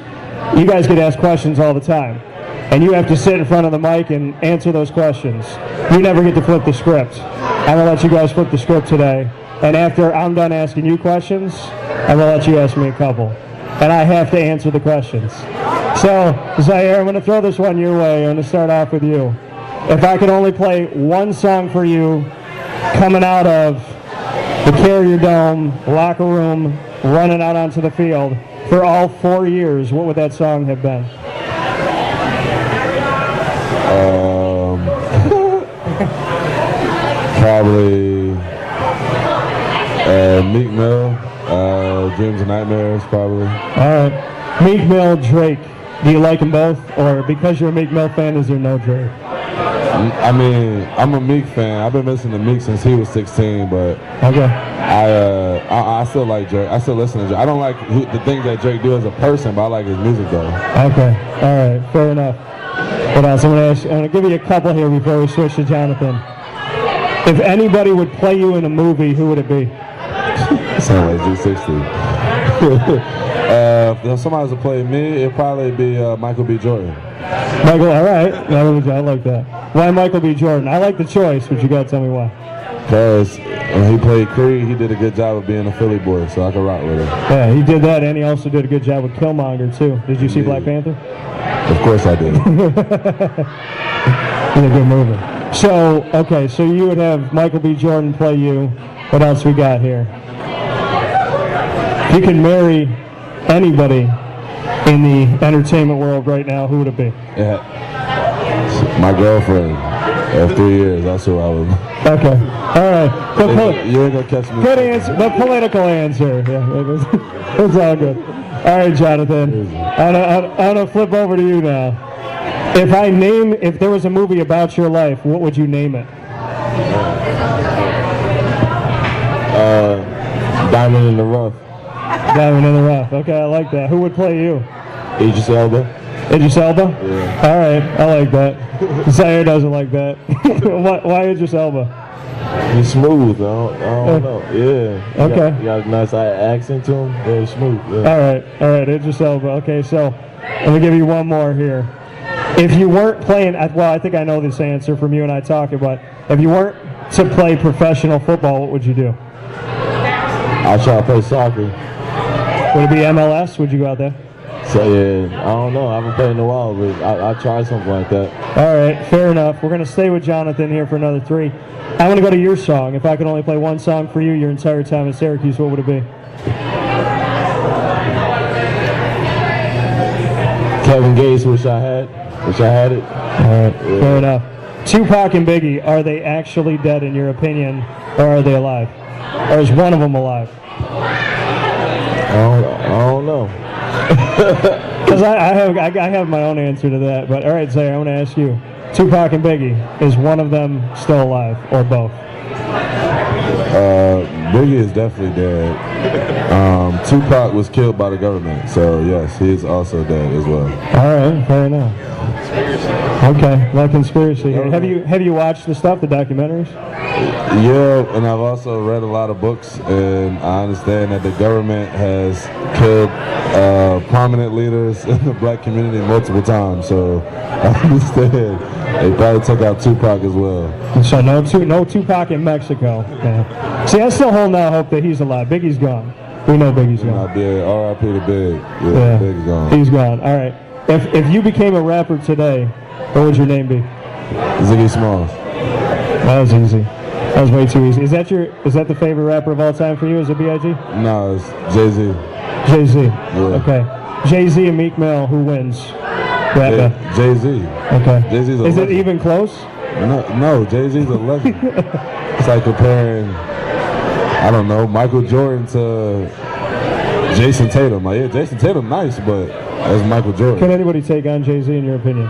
you guys get asked questions all the time. And you have to sit in front of the mic and answer those questions. You never get to flip the script. I'm going to let you guys flip the script today. And after I'm done asking you questions, I'm going to let you ask me a couple. And I have to answer the questions. So, Zaire, I'm going to throw this one your way. I'm going to start off with you. If I could only play one song for you coming out of the Carrier Dome, locker room, running out onto the field for all 4 years, what would that song have been? Probably Meek Mill, Dreams and Nightmares, probably. All right. Meek Mill, Drake. Do you like them both? Or because you're a Meek Mill fan, is there no Drake? I mean, I'm a Meek fan. I've been listening to Meek since he was 16, but okay. I still like Drake. I still listen to Drake. I don't like the things that Drake do as a person, but I like his music though. Okay. All right. Fair enough. What else? I'm going to give you a couple here before we switch to Jonathan. If anybody would play you in a movie, who would it be? Sound like G60. If somebody was to play me, it'd probably be Michael B. Jordan. Michael, all right. I like that. Why Michael B. Jordan? I like the choice, but you got to tell me why. Because when he played Creed, he did a good job of being a Philly boy, so I could rock with him. Yeah, he did that, and he also did a good job with Killmonger, too. Did you see Black Panther? Of course I did. He's a good movie. So, okay, so you would have Michael B. Jordan play you. What else we got here? If you could marry anybody in the entertainment world right now, who would it be? Yeah. My girlfriend. After 3 years, that's who I would. Okay. All right. You ain't gonna catch me. Good answer. The political answer. Yeah, it's all good. All right, Jonathan. I'm gonna flip over to you now. If there was a movie about your life, what would you name it? Diamond in the Rough. Diamond in the Rough. Okay, I like that. Who would play you? Idris Elba. Idris Elba? Yeah. All right, I like that. Zaire doesn't like that. Why Idris Elba? He's smooth. I don't know. Yeah. Okay. You got a nice accent to him. Yeah, he's smooth. Yeah. All right, Idris Elba. Okay, so let me give you one more here. If you weren't playing, well, I think I know this answer from you and I talking, but if you weren't to play professional football, what would you do? I'll try to play soccer. Would it be MLS? Would you go out there? So, yeah, I don't know. I haven't played in a while, but I'll try something like that. All right, fair enough. We're going to stay with Jonathan here for another 3. I want to go to your song. If I could only play one song for you your entire time in Syracuse, what would it be? Kevin Gates, Wish I Had it. All right, fair enough. Tupac and Biggie, are they actually dead in your opinion, or are they alive? Or is one of them alive? I don't know. Because I have my own answer to that. But all right, Zaire, I want to ask you. Tupac and Biggie, is one of them still alive, or both? Biggie is definitely dead. Tupac was killed by the government, so yes, he is also dead as well. All right, fair enough. Okay, well, conspiracy here. Have you watched the stuff, the documentaries? Yeah, and I've also read a lot of books, and I understand that the government has killed prominent leaders in the black community multiple times, so I understand they probably took out Tupac as well. So no Tupac in Mexico. Okay. See, I still hold out hope that he's alive. Biggie's gone. We know Biggie's gone. R.I.P. to Big. Yeah, Big's gone. He's gone. All right. If you became a rapper today, what would your name be? Ziggy Smalls. That was easy. That was way too easy. Is that the favorite rapper of all time for you? Is it B.I.G.? No, it's Jay-Z. Jay-Z. Yeah. Okay. Jay-Z and Meek Mill, who wins? Jay-Z. Okay. Jay-Z's a Is legend. it even close? No, Jay-Z's a legend. It's like comparing, I don't know, Michael Jordan to Jason Tatum. Like, yeah, Jason Tatum nice, but that's Michael Jordan. Can anybody take on Jay-Z in your opinion?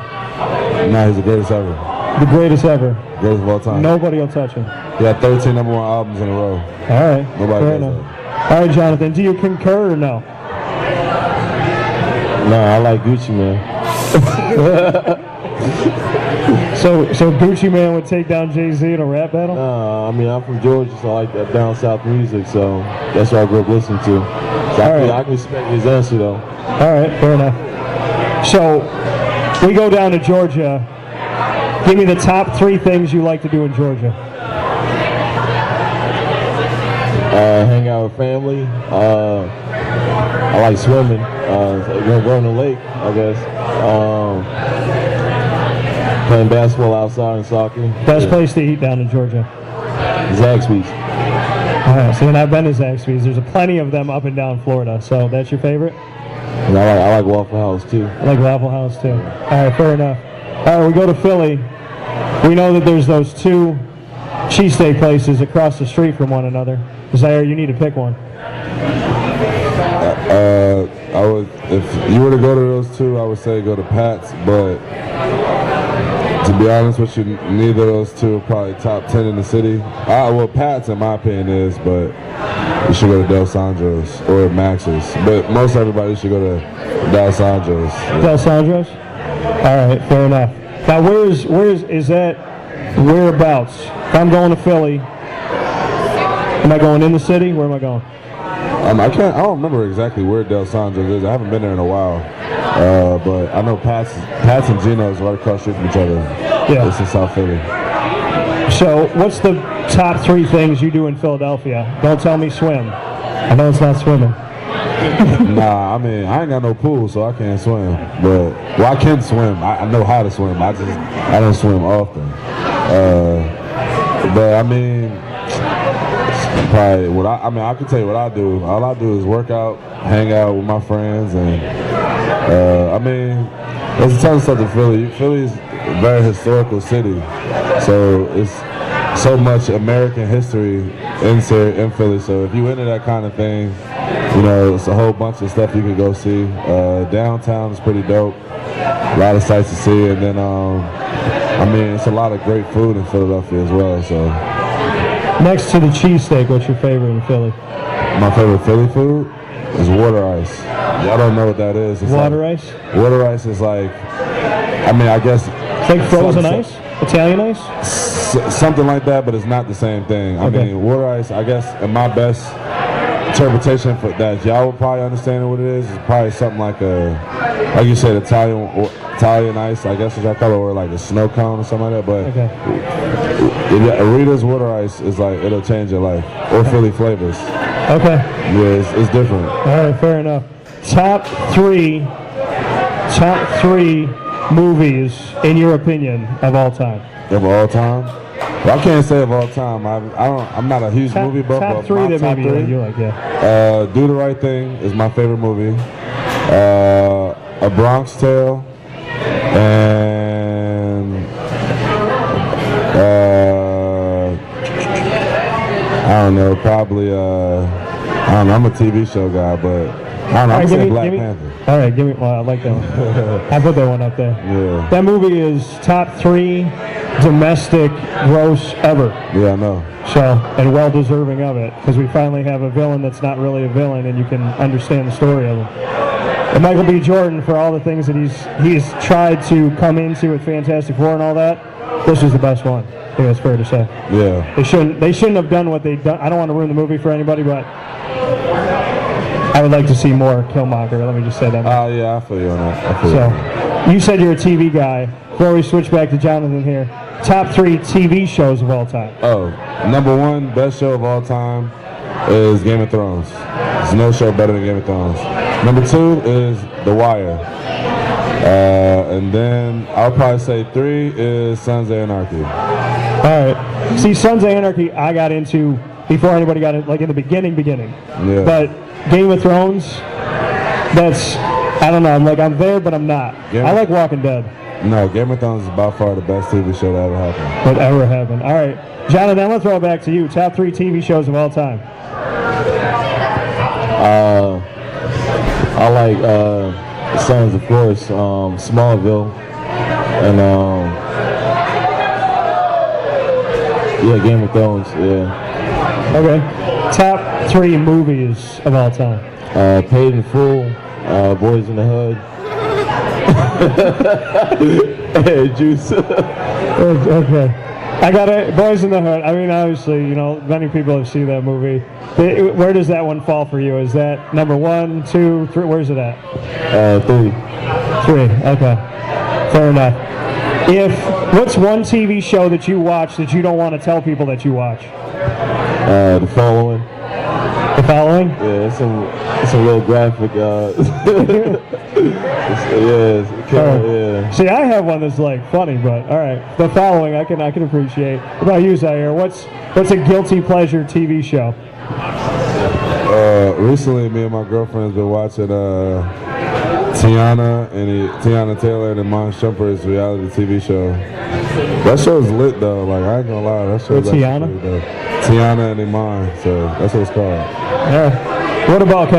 Nah, he's the greatest ever. The greatest ever. Greatest of all time. Nobody will touch him. He had 13 number 1 albums in a row. All right. Nobody Fair does enough. that. All right, Jonathan, do you concur or no? No, I like Gucci Man. So Gucci Man would take down Jay-Z in a rap battle? No, I mean, I'm from Georgia, so I like that down south music, so that's what I grew up listening to. So I can respect his answer, though. All right, fair enough. So, we go down to Georgia. Give me the top 3 things you like to do in Georgia. Hang out with family. I like swimming. Going to the lake, I guess. Playing basketball outside and soccer. Best place to eat down in Georgia? Zaxby's. All right, so then I've been to Zaxby's. There's plenty of them up and down Florida. So that's your favorite? And I like Waffle House too. I like Waffle House too. All right, fair enough. All right, we go to Philly. We know that there's those 2 cheesesteak places across the street from one another. Zaire, you need to pick one. I would, if you were to go to those 2, I would say go to Pat's, but to be honest with you, neither of those 2 are probably top 10 in the city. Well, Pat's in my opinion is, but you should go to Del Sandro's or Max's. But most everybody should go to Del Sandro's. Yeah. Del Sandro's? All right, fair enough. Now, is that whereabouts? If I'm going to Philly, am I going in the city? Where am I going? I don't remember exactly where Del Sandro's is. I haven't been there in a while. But I know Pat's and Gino's right across the street from each other. Yeah. It's in South Philly. So, what's the top 3 things you do in Philadelphia? Don't tell me swim. I know it's not swimming. Nah, I mean, I ain't got no pool, so I can't swim. But, well, I can swim. I know how to swim. I don't swim often. But, I mean, probably I can tell you what I do. All I do is work out, hang out with my friends, and I mean, there's a ton of stuff in Philly. Philly's a very historical city, so it's so much American history in Philly. So if you into that kind of thing, you know, it's a whole bunch of stuff you could go see. Downtown is pretty dope. A lot of sights to see, and then I mean, it's a lot of great food in Philadelphia as well. So. Next to the cheesesteak, what's your favorite in Philly? My favorite Philly food is water ice. Y'all don't know what that is. It's water ice? Water ice is like, I mean, I guess... It's like frozen ice? Italian ice? Something like that, but it's not the same thing. I mean, water ice, I guess, in my best interpretation for that, y'all would probably understand what it is probably something like like you said, Italian ice, I guess what y'all call it, or like a snow cone or something like that. But Rita's water ice is like, it'll change your life. Or Philly flavors. Okay. Yeah, it's different. All right, fair enough. Top three movies, in your opinion, of all time. Of all time? Well, I can't say of all time. I'm not a huge movie buff. Top 3 that maybe you like, yeah. Do the Right Thing is my favorite movie. A Bronx Tale, and I don't know, probably I don't know, I'm a TV show guy, but I don't know, I'm gonna say Black Panther. All right, well, I like that one. I put that one up there. Yeah. That movie is top 3 domestic gross ever. Yeah, I know. So, and well deserving of it, because we finally have a villain that's not really a villain, and you can understand the story of him. And Michael B. Jordan, for all the things that he's tried to come into with Fantastic Four and all that, this was the best one. I think that's fair to say. Yeah. They shouldn't have done what they've done. I don't want to ruin the movie for anybody, but I would like to see more Killmonger. Let me just say that. Yeah, I feel you on that. You said you're a TV guy. Before we switch back to Jonathan here, top 3 TV shows of all time. Oh, number 1 best show of all time is Game of Thrones. There's no show better than Game of Thrones. Number 2 is The Wire. And then I'll probably say 3 is Sons of Anarchy. All right. See, Sons of Anarchy I got into before anybody got it, like in the beginning. Yeah. But Game of Thrones, I don't know, I'm there, but I'm not. I like Walking Dead. No, Game of Thrones is by far the best TV show that ever happened. That ever happened. All right. Jonathan, I'm going to throw it back to you. Top 3 TV shows of all time. I like Sons, of course, Smallville, and Game of Thrones, yeah. Okay. Top 3 movies of all time. Paid in Full, Boys in the Hood. Hey, Juice. Okay. I got it. Boys in the Hood. I mean, obviously, many people have seen that movie. Where does that one fall for you? Is that number 1, 2, 3? Where's it at? 3. 3. Okay. Fair enough. What's one TV show that you watch that you don't want to tell people that you watch? The Following. The Following? Yeah, it's a little graphic. Yeah. See, I have one that's like funny, but all right. The Following, I can appreciate. What about you, Zaire? What's a guilty pleasure TV show? Recently, me and my girlfriend's been watching Tiana Taylor and Iman Shumpert's reality TV show. That show's lit though. Like I ain't gonna lie, that show's Tiana? Lit, Tiana and Iman. So that's what it's called. Yeah. What about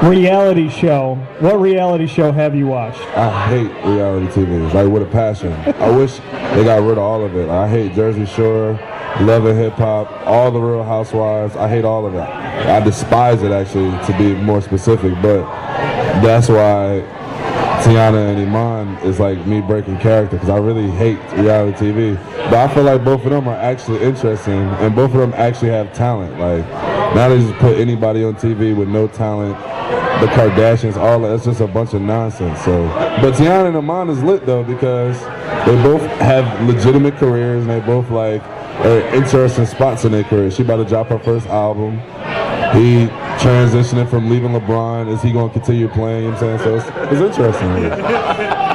reality show? What reality show have you watched? I hate reality TV, like with a passion. I wish they got rid of all of it. I hate Jersey Shore, Love and Hip Hop, all the Real Housewives. I hate all of that. I despise it actually, to be more specific, but that's why Tiana and Iman is like me breaking character, because I really hate reality TV. But I feel like both of them are actually interesting, and both of them actually have talent. Like now they just put anybody on TV with no talent. The Kardashians, all that's just a bunch of nonsense. So, but Tiana and Iman is lit though, because they both have legitimate careers and they both like are interesting spots in their career. She about to drop her first album. He transitioning from leaving LeBron. Is he going to continue playing? You know what I'm saying? So it's interesting.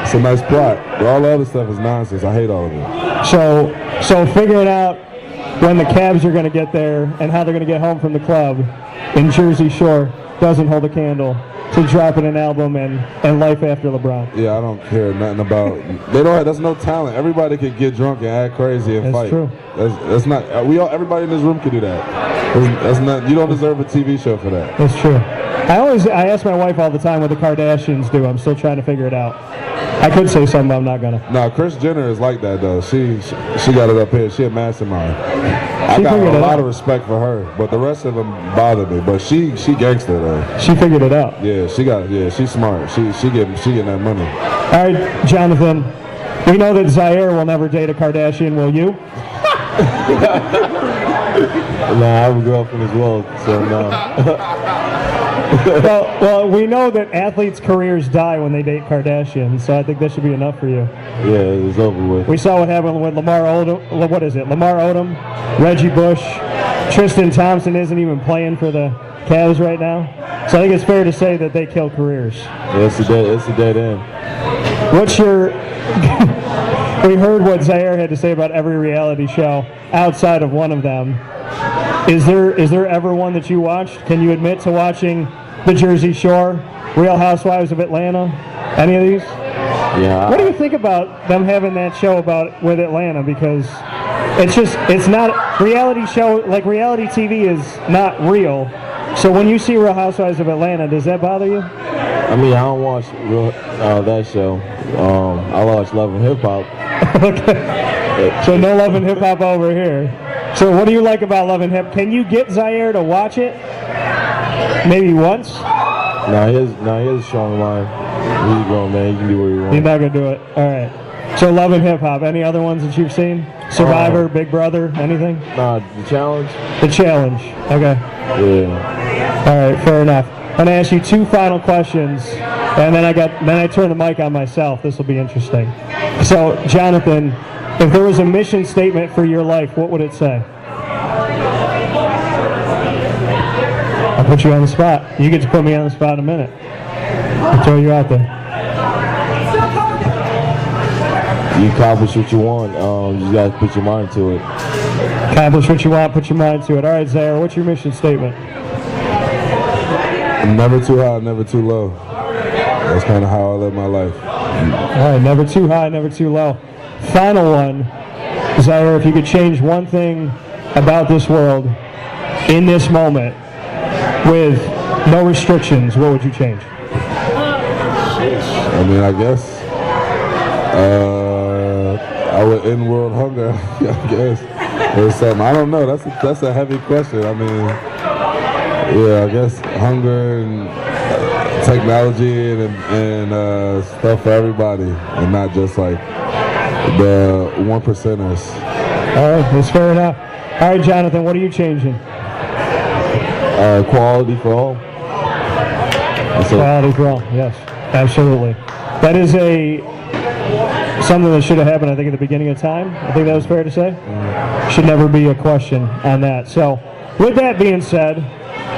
It's a nice plot. But all the other stuff is nonsense. I hate all of it. So figuring out when the Cavs are going to get there and how they're going to get home from the club in Jersey Shore doesn't hold a candle to dropping an album and life after LeBron. Yeah, I don't care nothing about. They don't. There's no talent. Everybody can get drunk and act crazy and fight. True. That's not. Everybody in this room can do that. That's not. You don't deserve a TV show for that. That's true. I ask my wife all the time what the Kardashians do. I'm still trying to figure it out. I could say something, but I'm not gonna. No, Kris Jenner is like that though. She got it up here. She a mastermind. I got a lot of respect for her, but the rest of them bother me. But she gangster though. She figured it out. Yeah, she's smart. She getting that money. All right, Jonathan. We know that Zaire will never date a Kardashian. Will you? Nah, I have a girlfriend as well, so no. well, we know that athletes' careers die when they date Kardashians, so I think that should be enough for you. Yeah, it's over with. We saw what happened with Lamar Odom. What is it? Lamar Odom, Reggie Bush, Tristan Thompson isn't even playing for the Cavs right now. So I think it's fair to say that they kill careers. Yeah, it's a dead end. What's your... We heard what Zaire had to say about every reality show outside of one of them. Is there ever one that you watched? Can you admit to watching The Jersey Shore, Real Housewives of Atlanta, any of these? Yeah. What do you think about them having that show with Atlanta? Because it's not reality show, like reality TV is not real. So when you see Real Housewives of Atlanta, does that bother you? I mean, I don't watch that show. I watch Love and Hip Hop. Okay. So no Love and Hip Hop over here. So what do you like about Love and Hip? Can you get Zaire to watch it? Maybe once? No, he has a strong mind. He's a grown man. He can do what he wants. He's not going to do it. All right. So Love and Hip Hop. Any other ones that you've seen? Survivor, Big Brother, anything? Nah, The Challenge. The Challenge. Okay. Yeah. All right, fair enough. I'm going to ask you two final questions, and then I turn the mic on myself. This will be interesting. So, Jonathan, if there was a mission statement for your life, what would it say? I'll put you on the spot. You get to put me on the spot in a minute. I'll throw you out there. You accomplish what you want. You just got to put your mind to it. Accomplish what you want, put your mind to it. All right, Zaire, what's your mission statement? Never too high, never too low. That's kind of how I live my life. All right, never too high, never too low. Final one, Zaire, if you could change one thing about this world in this moment with no restrictions, what would you change? I mean, I guess I would end world hunger, I guess, or something. I don't know. That's a heavy question. I mean, yeah, I guess hunger and technology and stuff for everybody, and not just like the 1%ers. All right, that's fair enough. All right, Jonathan, what are you changing? Quality for all. Quality for all, yes, absolutely. That is something that should have happened, I think, at the beginning of time. I think that was fair to say. Should never be a question on that. So, with that being said,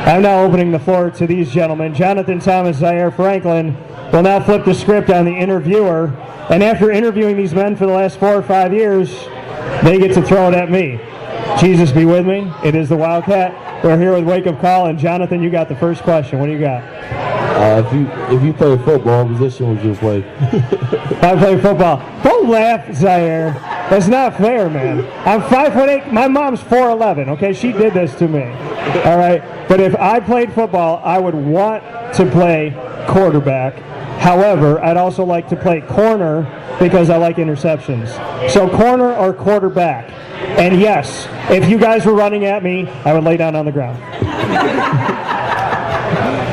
I'm now opening the floor to these gentlemen. Jonathan Thomas, Zaire Franklin will now flip the script on the interviewer. And after interviewing these men for the last 4 or 5 years, they get to throw it at me. Jesus be with me. It is the Wildcat. We're here with Wake Up Call. And Jonathan, you got the first question. What do you got? If you play football, what position would you play? I play football. Don't laugh, Zaire. That's not fair, man. I'm 5'8". My mom's 4'11". Okay, she did this to me. All right, but if I played football, I would want to play quarterback. However, I'd also like to play corner because I like interceptions. So corner or quarterback. And yes, if you guys were running at me, I would lay down on the ground.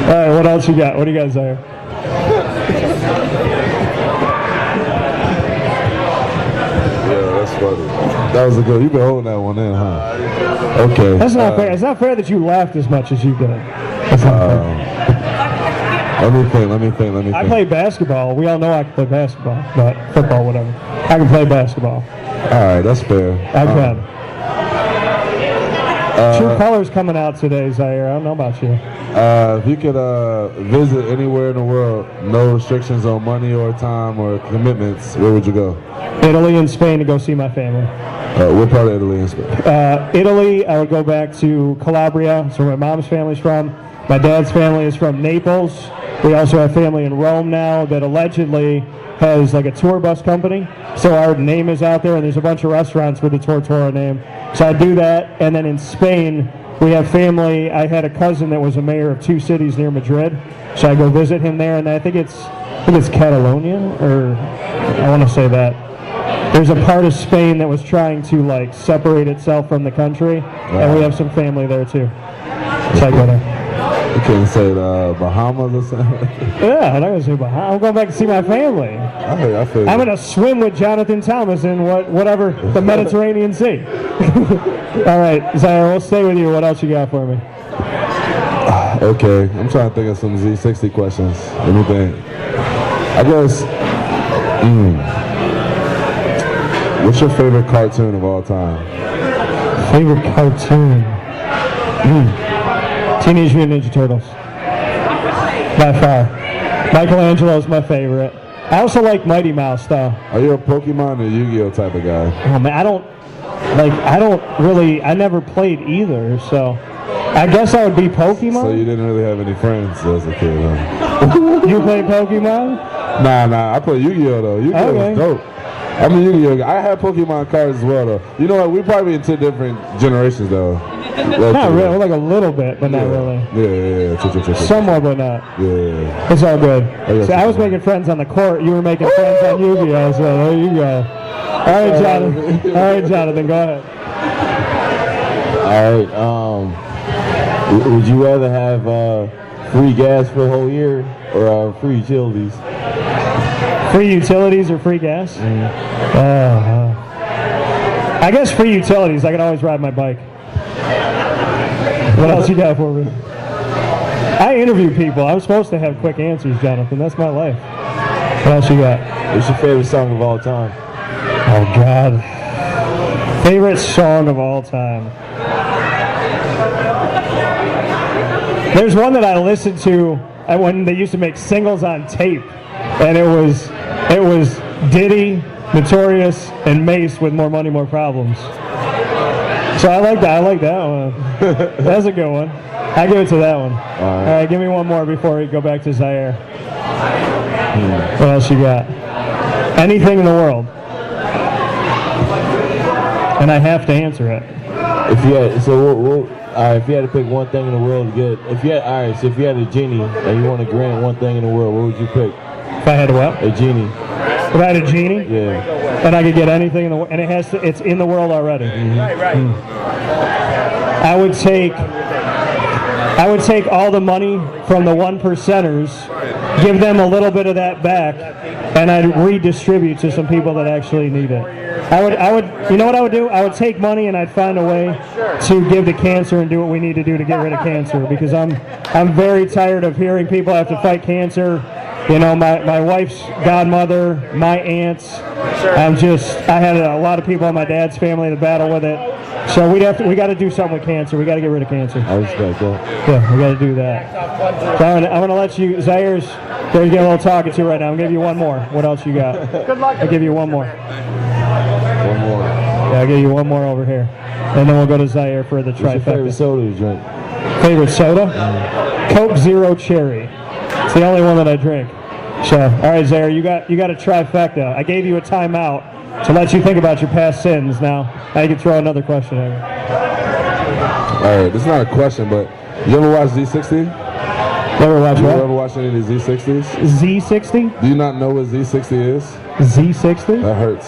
All right, what else you got? What do you got, Zaire? Yeah, that's funny. That was a good. You've been holding that one in, huh? Okay. That's not fair. It's not fair that you laughed as much as you did. That's not fair. Let me think. I play basketball. We all know I can play basketball, but football, whatever. I can play basketball. All right, that's fair. I can. True colors coming out today, Zaire. I don't know about you. If you could visit anywhere in the world, no restrictions on money or time or commitments, where would you go? Italy and Spain to go see my family. What part of Italy and Spain? Italy, I would go back to Calabria. That's where my mom's family's from. My dad's family is from Naples. We also have family in Rome now that allegedly has like a tour bus company. So our name is out there, and there's a bunch of restaurants with the Tortora name. So I do that. And then in Spain, we have family. I had a cousin that was a mayor of 2 cities near Madrid. So I go visit him there, and I think it's Catalonia, or I want to say that. There's a part of Spain that was trying to like separate itself from the country, and we have some family there too. So I go there. You couldn't say the Bahamas or something? Yeah, I'm not going to say Bahamas. I'm going back to see my family. I feel I'm going to swim with Jonathan Thomas in whatever the Mediterranean Sea. All right, Zaire, we'll stay with you. What else you got for me? Okay, I'm trying to think of some Z60 questions. Let me think. I guess, what's your favorite cartoon of all time? Favorite cartoon? Teenage Mutant Ninja Turtles. By far. Michelangelo's my favorite. I also like Mighty Mouse, though. Are you a Pokemon or Yu-Gi-Oh type of guy? Oh, man, I never played either, so I guess I would be Pokemon. So you didn't really have any friends as a kid, huh? You played Pokemon? Nah, I play Yu-Gi-Oh though. Yu-Gi-Oh is dope. I'm a Yu-Gi-Oh guy. I have Pokemon cards as well, though. You know what? We probably in 2 different generations, though. Not really. Like a little bit, but not really. Yeah. Somewhat, but not. Yeah. It's all good. So I was making friends on the court. You were making friends on Yu-Gi-Oh, so there you go. All right, Jonathan, go ahead. All right. Would you rather have free gas for the whole year or free utilities? Free utilities or free gas? I guess free utilities. I can always ride my bike. What else you got for me? I interview people. I'm supposed to have quick answers, Jonathan. That's my life. What else you got? What's your favorite song of all time? Oh, God. Favorite song of all time. There's one that I listened to when they used to make singles on tape, and it was Diddy, Notorious, and Mace with More Money, More Problems. So I like that one. That's a good one. I give it to that one. All right, give me one more before we go back to Zaire. What else you got? Anything in the world. And I have to answer it. If you had to pick one thing in the world to get, if you had a genie and you want to grant one thing in the world, what would you pick? If I had a what? A genie. If I had a genie? Yeah. And I could get anything in the world, and it's in the world already. Right. I would take all the money from the 1%ers, give them a little bit of that back, and I'd redistribute to some people that actually need it. I would, you know what I would do? I would take money and I'd find a way to give to cancer and do what we need to do to get rid of cancer, because I'm very tired of hearing people have to fight cancer You know, my wife's godmother, my aunts. I had a lot of people in my dad's family to battle with it. So we got to do something with cancer. We got to get rid of cancer. I respect that. Yeah, we got to do that. So I'm going to let you, Zaire's going to get a little talking to right now. I'm going to give you one more. What else you got? Good luck. I'll give you one more. One more. Yeah, I'll give you one more over here. And then we'll go to Zaire for the trifecta. What's your favorite soda to drink? Favorite soda? Coke Zero Cherry. It's the only one that I drink. So, all right, Zaire, you got a trifecta. I gave you a timeout to let you think about your past sins. Now you can throw another question at me. All right, this is not a question, but you ever watch Z60? Never watched what? You ever watch any of the Z60s? Z60? Do you not know what Z60 is? Z60? That hurts.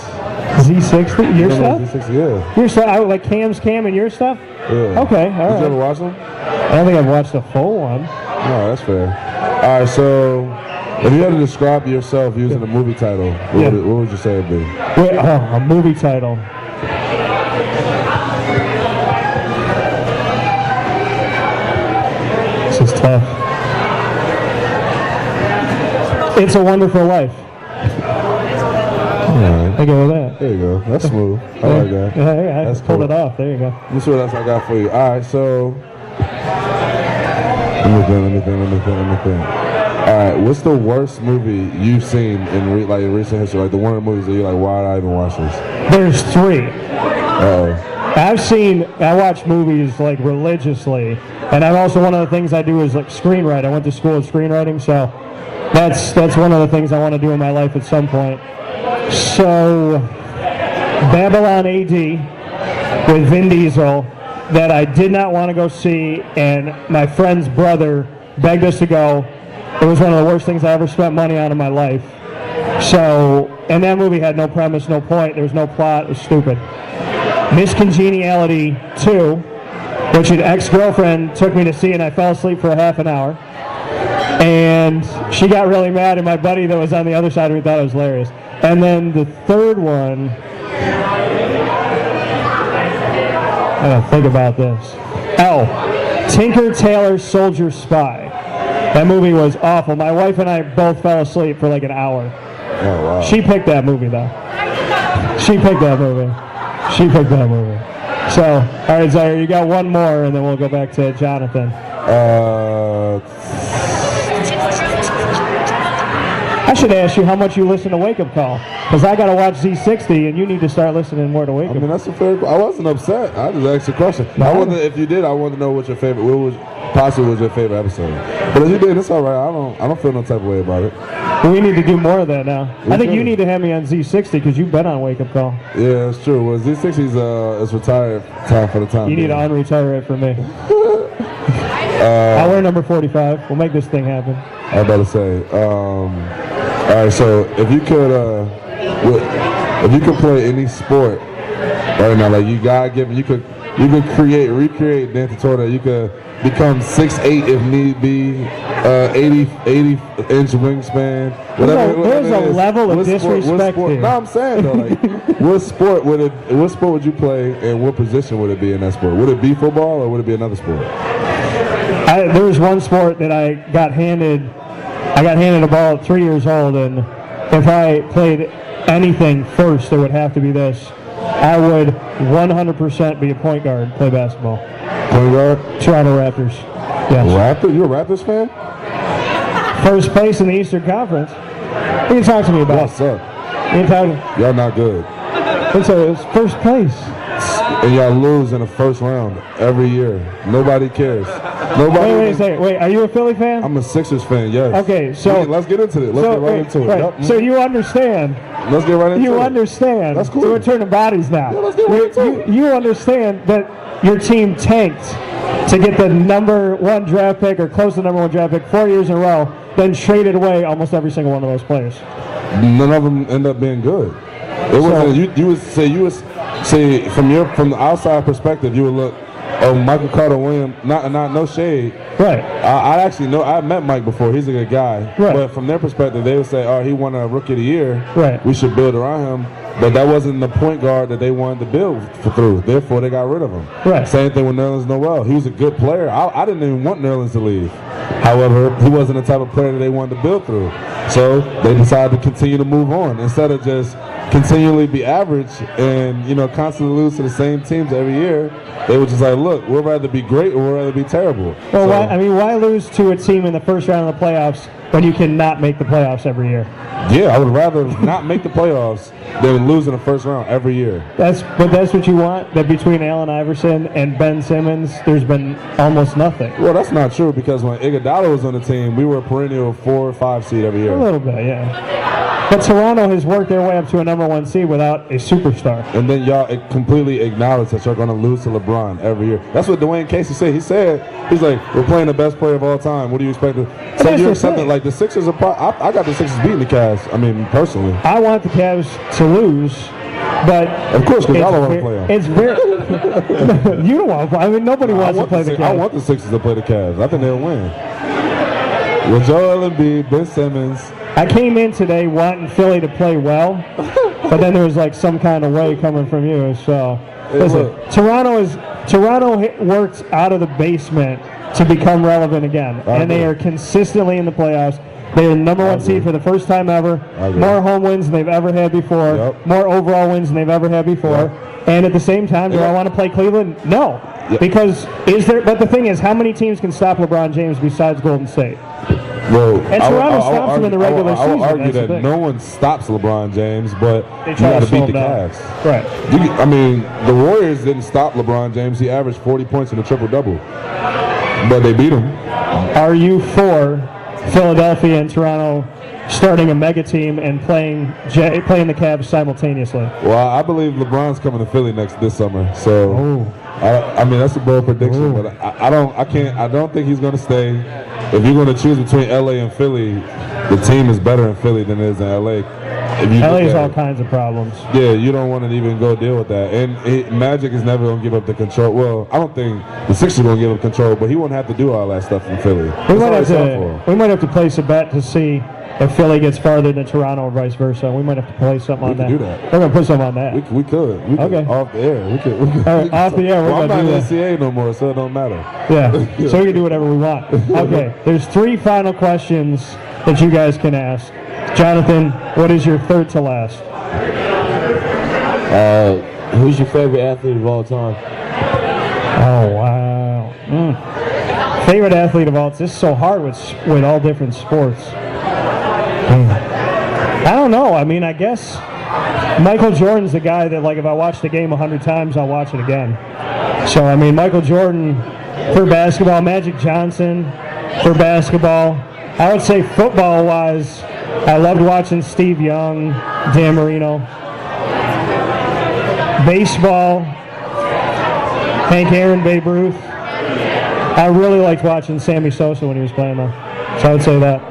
Z60? Your stuff? Z60, yeah. Your stuff? Like Cam's Cam and your stuff? Yeah. Okay, all right. Did you ever watch them? I don't think I've watched a full one. No, that's fair. All right, so if you had to describe yourself using a movie title, what would you say it'd be? Wait, a movie title. This is tough. It's a Wonderful Life. Right. I go with that. There you go. That's smooth. I like that. Yeah, I That's pulled cool. it off. There you go. Let me see what else I got for you. All right, so let me think. All right, what's the worst movie you've seen in recent history? Like the one of the movies that you're like, why did I even watch this? There's 3. Uh-oh. I watch movies like religiously, and I'm also, one of the things I do is like screenwrite. I went to school of screenwriting, so that's one of the things I want to do in my life at some point. So, Babylon AD with Vin Diesel that I did not want to go see, and my friend's brother begged us to go. It was one of the worst things I ever spent money on in my life. So, and that movie had no premise, no point, there was no plot, it was stupid. Miss Congeniality 2, which an ex-girlfriend took me to see, and I fell asleep for a half an hour. And she got really mad, and my buddy that was on the other side of me thought it was hilarious. And then the third one, I gotta think about this. Tinker Tailor Soldier Spy. That movie was awful. My wife and I both fell asleep for like an hour. Oh, wow. She picked that movie, though. She picked that movie. So, all right, Zaire, you got one more, and then we'll go back to Jonathan. I should ask you how much you listen to Wake Up Call, because I got to watch Z60, and you need to start listening more to Wake Up. I mean, that's a fair. I wasn't upset. I just asked a question. No. I wonder if you did. I wanted to know what your favorite. What was possibly was your favorite episode? But if you did, it's all right. I don't feel no type of way about it. We need to do more of that now. I think you need to have me on Z60 because you've been on Wake Up Call. Yeah, that's true. Well, Z60's is retired time for the time. You need to unretire it for me. I'll wear number 45. We'll make this thing happen. I was about to say. All right, so if you could play any sport right now, like you God given, you could recreate Dan Tortora. You could become 6'8" if need be, 80-inch wingspan. Whatever. There's a level of disrespect here. No, I'm saying though, like, what sport would you play, and what position would it be in that sport? Would it be football, or would it be another sport? There was one sport that I got handed a ball at 3 years old, and if I played anything first, it would have to be this. I would 100% be a point guard, play basketball. Point guard? Toronto Raptors. Yes. Raptor? You a Raptors fan? First place in the Eastern Conference. What are you talking to me about? What's up? Y'all not good. It's first place. And y'all lose in the first round every year. Nobody cares. Wait a second. Wait, are you a Philly fan? I'm a Sixers fan, yes. Okay, so... let's get into it. Let's get right into it. Right. Yep. So you understand... Let's get right into it. You understand... That's cool. So we're turning bodies now. Yeah, let's get right into it. You understand that your team tanked to get the number 1 draft pick, or close to the number 1 draft pick, 4 years in a row, then traded away almost every single one of those players. None of them end up being good. It wasn't. You would say from the outside perspective, you would look. Oh, Michael Carter Williams, not no shade. Right. I actually know. I met Mike before. He's a good guy. Right. But from their perspective, they would say, "Oh, he won a Rookie of the Year. Right. We should build around him." But that wasn't the point guard that they wanted to build through. Therefore, they got rid of him. Right. Same thing with Nerlens Noel. He was a good player. I didn't even want Nerlens to leave. However, he wasn't the type of player that they wanted to build through. So they decided to continue to move on instead of just continually be average and, constantly lose to the same teams every year. They were just like, look, we'd rather be great or we'd rather be terrible. Well, why lose to a team in the first round of the playoffs when you cannot make the playoffs every year? Yeah, I would rather not make the playoffs than lose in the first round every year. That's what you want? That between Allen Iverson and Ben Simmons, there's been almost nothing. Well, that's not true because when Iguodala was on the team, we were a perennial 4 or 5 seed every year. A little bit, yeah. But Toronto has worked their way up to a number 1 seed without a superstar. And then y'all completely acknowledge that you're going to lose to LeBron every year. That's what Dwayne Casey said. He's like, we're playing the best player of all time. What do you expect? So you're something like the Sixers are. I got the Sixers beating the Cavs. I mean, personally. I want the Cavs to lose, but of course, because y'all don't want to play them. It's very. You don't want to play. I mean, nobody wants to play the Cavs. I want the Sixers to play the Cavs. I think they'll win. With Joel Embiid, Ben Simmons. I came in today wanting Philly to play well, but then there was like some kind of way coming from you. So, listen, Toronto worked out of the basement to become relevant again, and they are consistently in the playoffs. They are the number 1 seed for the first time ever. More home wins than they've ever had before. Yep. More overall wins than they've ever had before. Yep. And at the same time, do I want to play Cleveland? No. Yep. Because but the thing is, how many teams can stop LeBron James besides Golden State? Well, and Toronto stops him in the regular season. I would argue that no one stops LeBron James, but you got to beat the Cavs. Right. I mean, the Warriors didn't stop LeBron James. He averaged 40 points in a triple-double. But they beat him. Are you for Philadelphia and Toronto starting a mega team and playing the Cavs simultaneously? Well, I believe LeBron's coming to Philly this summer. So, I mean, that's a bold prediction, but I don't think he's going to stay. If you're going to choose between LA and Philly, the team is better in Philly than it is in LA. LA has all kinds of problems. Yeah, you don't want to even go deal with that. And Magic is never going to give up the control. Well, I don't think the Sixers are going to give up control, but he won't have to do all that stuff in Philly. We might have to place a bet to see if Philly gets farther than Toronto or vice versa. We might have to play something on that. We could do that. We're going to put something on that. We could. Okay. Off the air. We could. All right, off the air. I'm not in the NCAA no more, so it don't matter. Yeah. So we can do whatever we want. Okay. There's 3 final questions that you guys can ask. Jonathan, what is your third to last? Who's your favorite athlete of all time? Oh, wow. Favorite athlete of all time. This is so hard with all different sports. I don't know. I mean, I guess Michael Jordan's the guy that, like, if I watch the game 100 times, I'll watch it again. So, I mean, Michael Jordan for basketball, Magic Johnson for basketball. I would say football-wise, I loved watching Steve Young, Dan Marino. Baseball, Hank Aaron, Babe Ruth. I really liked watching Sammy Sosa when he was playing, though. So I would say that.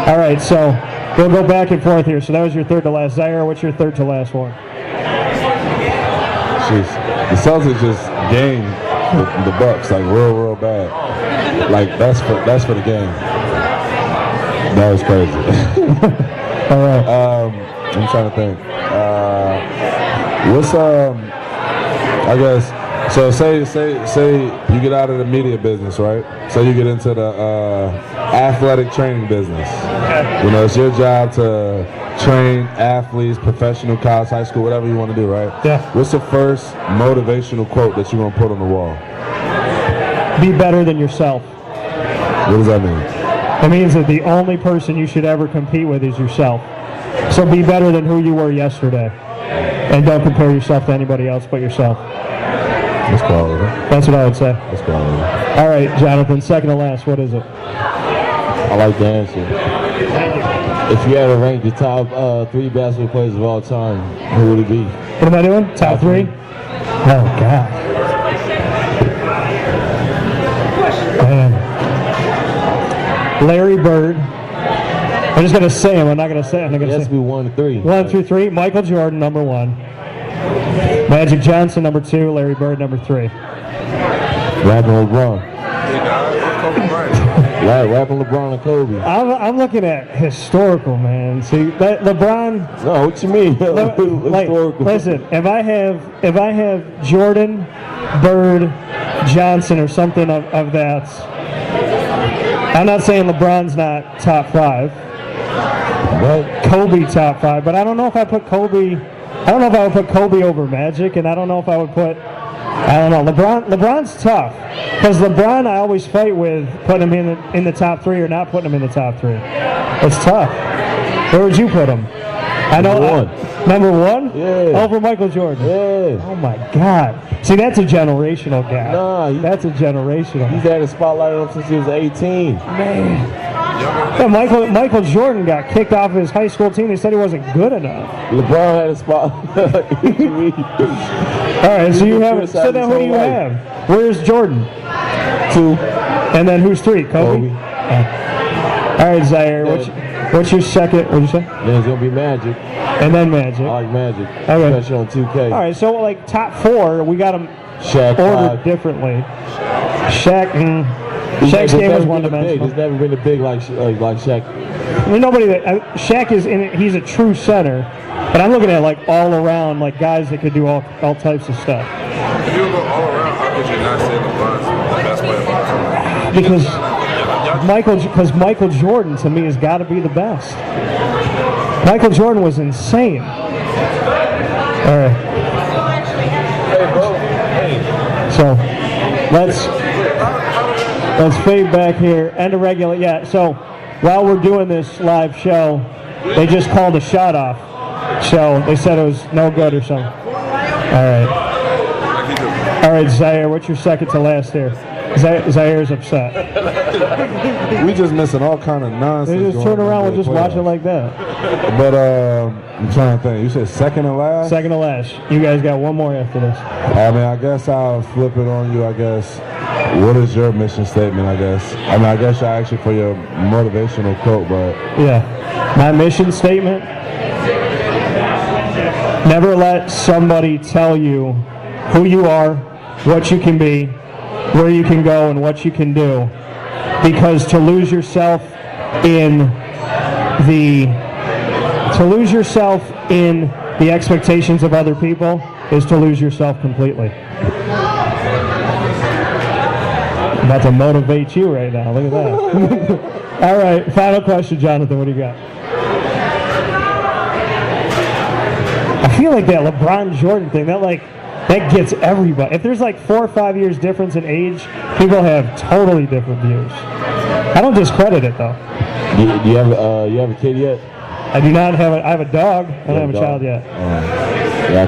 All right, so we'll go back and forth here. So that was your third to last. Zaire, what's your third to last one? Jeez. The Celtics just gained the Bucks, like, real bad. Like, that's for the game. That was crazy. All right. I'm trying to think. I guess, so say you get out of the media business, right? So you get into the athletic training business. Okay. You know, it's your job to train athletes, professional, college, high school, whatever you want to do, right? Yeah. What's the first motivational quote that you're going to put on the wall? Be better than yourself. What does that mean? It means that the only person you should ever compete with is yourself. So be better than who you were yesterday. And don't compare yourself to anybody else but yourself. That's quality. That's what I would say. That's quality. All right, Jonathan, second to last, what is it? I like the answer. If you had to rank the top 3 basketball players of all time, who would it be? What am I doing? Top 3? Oh, God. Man. Larry Bird. I'm just going to say him. I'm not going to say him. It has to be 1 to 3. 1 through 3. Michael Jordan, number 1. Magic Johnson, number 2. Larry Bird, number 3. Rapping LeBron. Rapping LeBron and Kobe. I'm looking at historical, man. See, that LeBron. No, what you mean? Historical. Listen, if I have Jordan, Bird, Johnson, or something of that, I'm not saying LeBron's not top 5. Kobe top 5, but I don't know if I put Kobe. I don't know if I would put Kobe over Magic, and I don't know if I would put. I don't know. LeBron's tough because LeBron I always fight with putting him in the top 3 or not putting him in the top 3. It's tough. Where would you put him? I know. Number 1? Yeah. Over Michael Jordan. Yeah. Oh my God. See, that's a generational gap. Nah, that's a generational. He's had a spotlight on him since he was 18. Man. Yeah, Michael Jordan got kicked off of his high school team. They said he wasn't good enough. LeBron had a spotlight each week. All right, so you have. So then, who do you have? Where's Jordan? 2. And then who's 3? Kobe. All right, Zaire. What's your second? What did you say? Then it's gonna be Magic. And then Magic. I like Magic, okay. Especially on 2K. All right, so like top 4, we got them Shaq ordered differently. Shaq's game was one-dimensional. There's never been a big like Shaq. I mean, nobody that Shaq is in it. He's a true center, but I'm looking at like all around, like guys that could do all types of stuff. If you go all around, how could you not say LeBron's the best player of all time? Because Michael Jordan to me has got to be the best. Michael Jordan was insane. All right. So let's fade back here. End of regular. Yeah. So while we're doing this live show, they just called a shot off. So they said it was no good or something. All right, Zaire. What's your second to last here? Zaire's upset. We just missing all kind of nonsense. They just turn around and just watch it like that. But I'm trying to think. You said second to last? Second to last. You guys got one more after this. I mean, I guess I'll flip it on you, I guess. What is your mission statement, I guess? I mean, I guess I asked you for your motivational quote, but... Yeah. My mission statement? Never let somebody tell you who you are, what you can be, where you can go, and what you can do. Because to lose yourself in the expectations of other people is to lose yourself completely. I'm about to motivate you right now. Look at that. All right, final question, Jonathan. What do you got? I feel like that LeBron Jordan thing, that gets everybody. If there's like 4 or 5 years difference in age, people have totally different views. I don't discredit it though. Do you have a kid yet? I do not have I have a dog. I don't have a child yet. Yeah,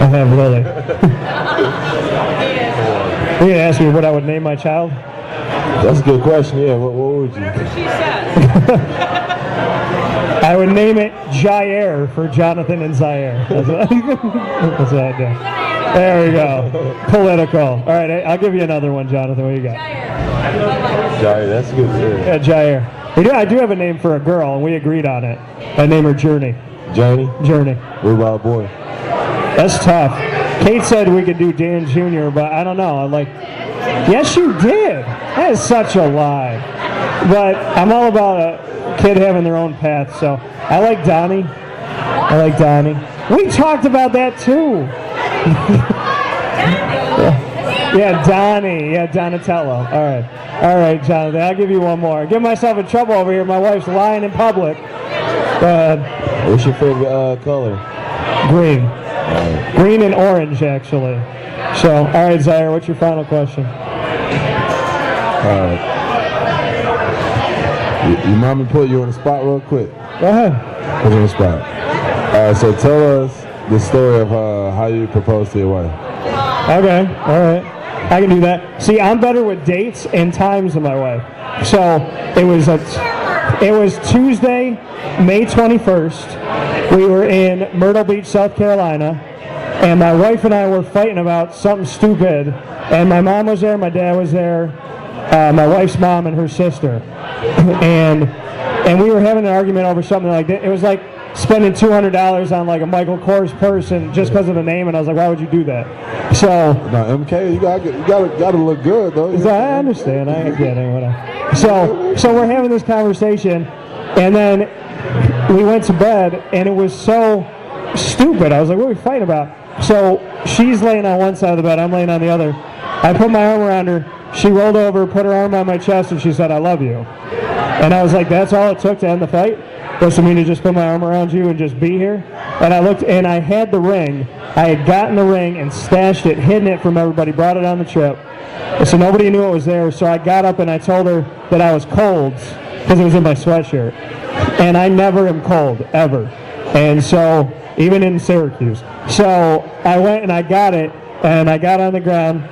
I have Lily. You're gonna ask me what I would name my child? That's a good question. Yeah, what would you? She said. I would name it Jaire for Jonathan and Zaire. That's what I do. There we go. Political. All right, I'll give you another one, Jonathan. What do you got? Jaire, that's good. Yeah, Jaire. I do have a name for a girl, and we agreed on it. I name her Journey. Journey? Journey. What about a boy? That's tough. Kate said we could do Dan Jr., but I don't know. I'm like, yes, you did. That is such a lie. But I'm all about a kid having their own path, so I like Donnie. We talked about that too. Yeah, Donnie. Yeah, Donatello. All right, Jonathan. I'll give you one more. Get myself in trouble over here. My wife's lying in public. Go ahead. What's your favorite color? Green. Green and orange, actually. So, all right, Zaire, what's your final question? You mind me put you on the spot real quick? Go ahead. Put you on the spot. So tell us the story of how you proposed to your wife. Okay, all right. I can do that. See, I'm better with dates and times than my wife. So it was Tuesday, May 21st. We were in Myrtle Beach, South Carolina, and my wife and I were fighting about something stupid. And my mom was there, my dad was there, my wife's mom and her sister, and we were having an argument over something like that. It was like spending $200 on like a Michael Kors purse and just because of the name, and I was like, why would you do that? So now, MK, you gotta look good though. I understand. I get it. Whatever. So we're having this conversation, and then we went to bed, and it was so stupid. I was like, what are we fighting about? So she's laying on one side of the bed, I'm laying on the other, I put my arm around her. She rolled over, put her arm on my chest, and she said, "I love you." And I was like, that's all it took to end the fight? Was for me to just put my arm around you and just be here? And I looked, and I had the ring. I had gotten the ring and stashed it, hidden it from everybody, brought it on the trip. So nobody knew it was there. So I got up and I told her that I was cold because it was in my sweatshirt. And I never am cold, ever. And so, even in Syracuse. So I went and I got it, and I got on the ground,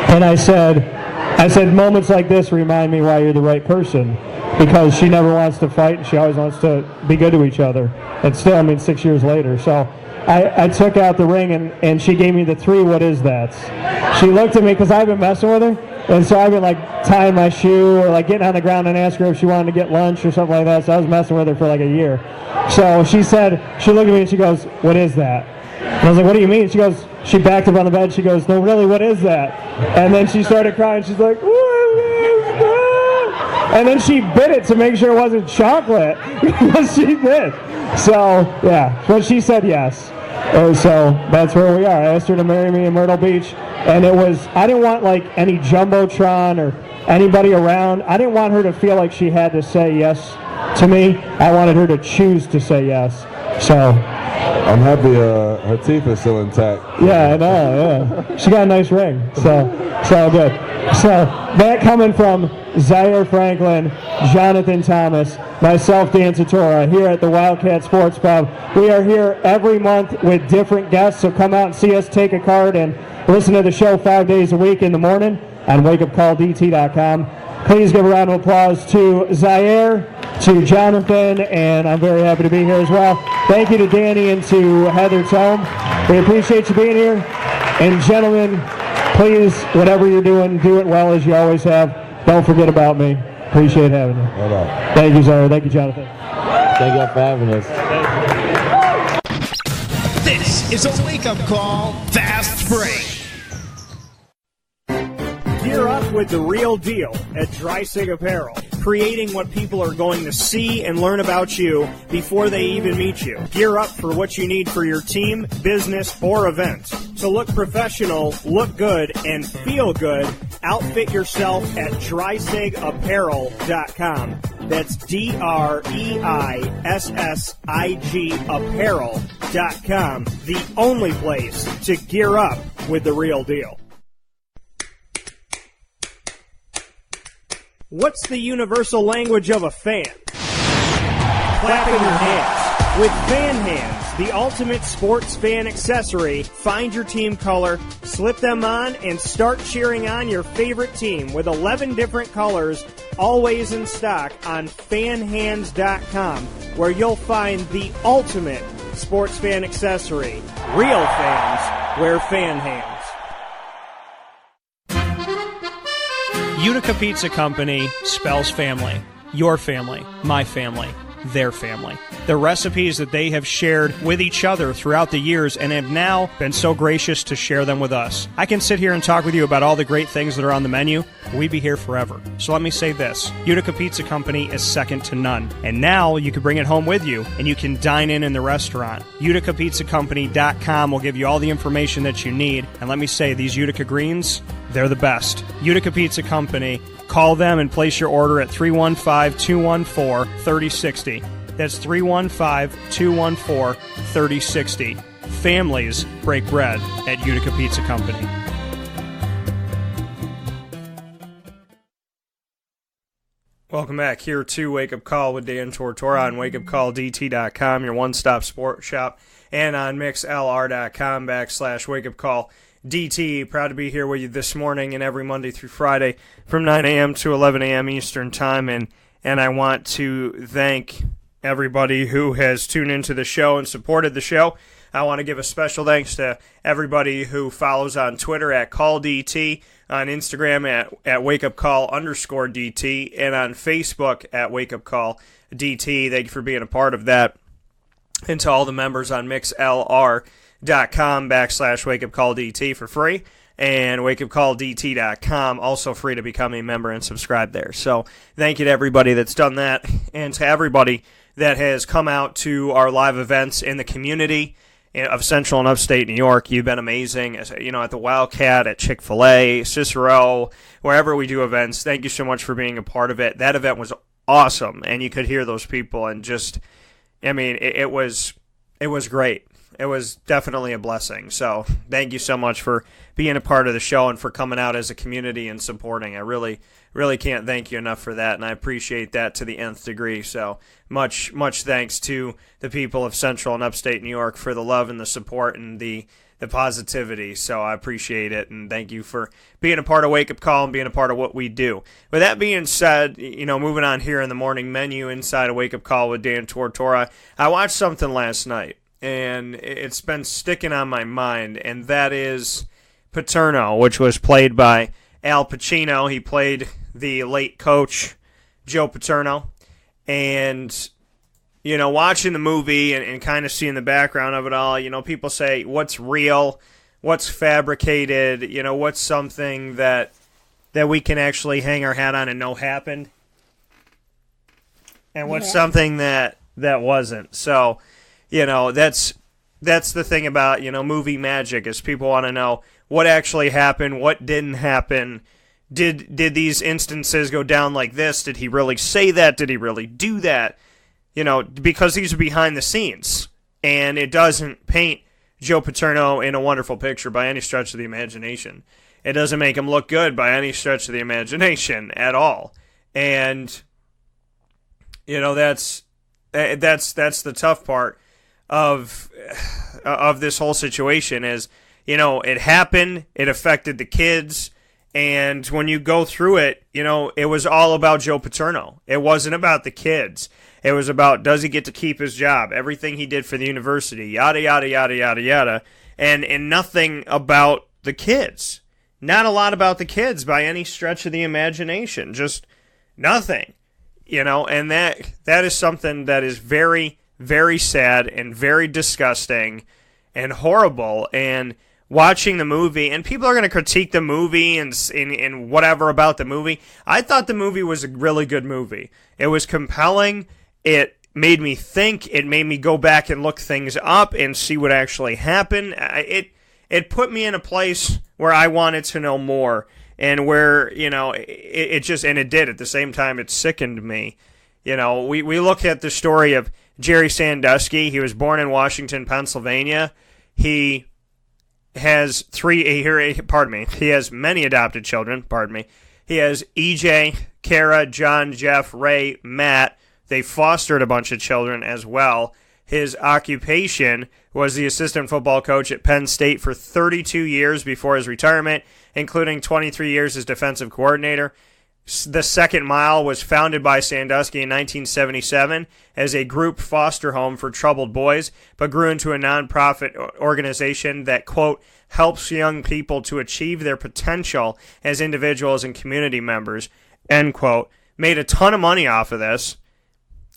and I said, moments like this remind me why you're the right person. Because she never wants to fight, and she always wants to be good to each other. And still, I mean, 6 years later. So I took out the ring, and she gave me the 3 what is that's. She looked at me, because I've been messing with her, and so I've been like tying my shoe or like getting on the ground and ask her if she wanted to get lunch or something like that. So I was messing with her for like a year. So she said, she looked at me and she goes, "What is that?" And I was like, "What do you mean?" She goes, she backed up on the bed, she goes, "No, really, what is that?" And then she started crying. She's like, "What is that?" And then she bit it to make sure it wasn't chocolate. Because she did. So, yeah. But she said yes. And so that's where we are. I asked her to marry me in Myrtle Beach. And it was, I didn't want like any Jumbotron or anybody around. I didn't want her to feel like she had to say yes to me. I wanted her to choose to say yes. So I'm happy her teeth are still intact. yeah, I know, yeah. She got a nice ring. So it's all good. So that coming from Zaire Franklin, Jonathan Thomas, myself, Dan Tortora, here at the Wildcat Sports Pub. We are here every month with different guests, so come out and see us, take a card, and listen to the show 5 days a week in the morning on wakeupcalldt.com. Please give a round of applause to Zaire, to Jonathan, and I'm very happy to be here as well. Thank you to Danny and to Heather Tome. We appreciate you being here. And gentlemen, please, whatever you're doing, do it well as you always have. Don't forget about me. Appreciate having you. Bye-bye. Thank you, Zaire. Thank you, Jonathan. Thank you for having us. This is a wake-up call, Fast Break. Gear up with the real deal at Dry Sig Apparel, creating what people are going to see and learn about you before they even meet you. Gear up for what you need for your team, business, or event. To look professional, look good, and feel good, outfit yourself at DrySigApparel.com. That's DREISSIG Apparel.com. The only place to gear up with the real deal. What's the universal language of a fan? Clapping your hands. With Fan Hands, the ultimate sports fan accessory, find your team color, slip them on, and start cheering on your favorite team with 11 different colors, always in stock on fanhands.com, where you'll find the ultimate sports fan accessory. Real fans wear Fan Hands. Utica Pizza Company spells family. Your family, my family, their family. The recipes that they have shared with each other throughout the years and have now been so gracious to share them with us. I can sit here and talk with you about all the great things that are on the menu. We'd be here forever. So let me say this. Utica Pizza Company is second to none. And now you can bring it home with you and you can dine in the restaurant. UticaPizzaCompany.com will give you all the information that you need. And let me say, these Utica greens, they're the best. Utica Pizza Company. Call them and place your order at 315-214-3060. That's 315-214-3060. Families break bread at Utica Pizza Company. Welcome back here to Wake Up Call with Dan Tortora on wakeupcalldt.com, your one-stop sports shop, and on mixlr.com/wakeupcalldt. Proud to be here with you this morning and every Monday through Friday from 9 a.m. to 11 a.m. Eastern Time, and I want to thank everybody who has tuned into the show and supported the show. I want to give a special thanks to everybody who follows on Twitter at CallDT, on Instagram at wakeupcall_DT, and on Facebook at wakeupcallDT. Thank you for being a part of that. And to all the members on mixlr.com/wakeupcalldt for free, and wakeupcalldt.com, also free to become a member and subscribe there. So thank you to everybody that's done that, and to everybody that has come out to our live events in the community of Central and Upstate New York. You've been amazing, at the Wildcat, at Chick-fil-A, Cicero, wherever we do events. Thank you so much for being a part of it. That event was awesome, and you could hear those people, and just, it was great. It was definitely a blessing. So thank you so much for being a part of the show and for coming out as a community and supporting. I really, really can't thank you enough for that, and I appreciate that to the nth degree. So much thanks to the people of Central and Upstate New York for the love and the support and the positivity. So I appreciate it, and thank you for being a part of Wake Up Call and being a part of what we do. With that being said, moving on here in the morning menu inside of Wake Up Call with Dan Tortora, I watched something last night, and it's been sticking on my mind, and that is Paterno, which was played by Al Pacino. He played the late coach, Joe Paterno, and, watching the movie and kind of seeing the background of it all, people say, what's real, what's fabricated, what's something that we can actually hang our hat on and know happened, and what's something that wasn't. So, that's the thing about, movie magic, is people want to know what actually happened, what didn't happen. Did these instances go down like this? Did he really say that? Did he really do that? Because these are behind the scenes, and it doesn't paint Joe Paterno in a wonderful picture by any stretch of the imagination. It doesn't make him look good by any stretch of the imagination at all. And, that's the tough part of this whole situation is, it happened, it affected the kids, and when you go through it, it was all about Joe Paterno. It wasn't about the kids. It was about, does he get to keep his job, everything he did for the university, yada, yada, yada, yada, yada, and nothing about the kids. Not a lot about the kids by any stretch of the imagination, just nothing, and that is something that is very, very sad and very disgusting and horrible. And watching the movie, and people are going to critique the movie and whatever about the movie. I thought the movie was a really good movie. It was compelling. It made me think. It made me go back and look things up and see what actually happened. It put me in a place where I wanted to know more, and where, it just, and it did. At the same time, it sickened me. We look at the story of Jerry Sandusky. He was born in Washington, Pennsylvania. He has he has many adopted children, He has EJ, Kara, John, Jeff, Ray, Matt. They fostered a bunch of children as well. His occupation was the assistant football coach at Penn State for 32 years before his retirement, including 23 years as defensive coordinator. The Second Mile was founded by Sandusky in 1977 as a group foster home for troubled boys, but grew into a nonprofit organization that, quote, helps young people to achieve their potential as individuals and community members, end quote. Made a ton of money off of this,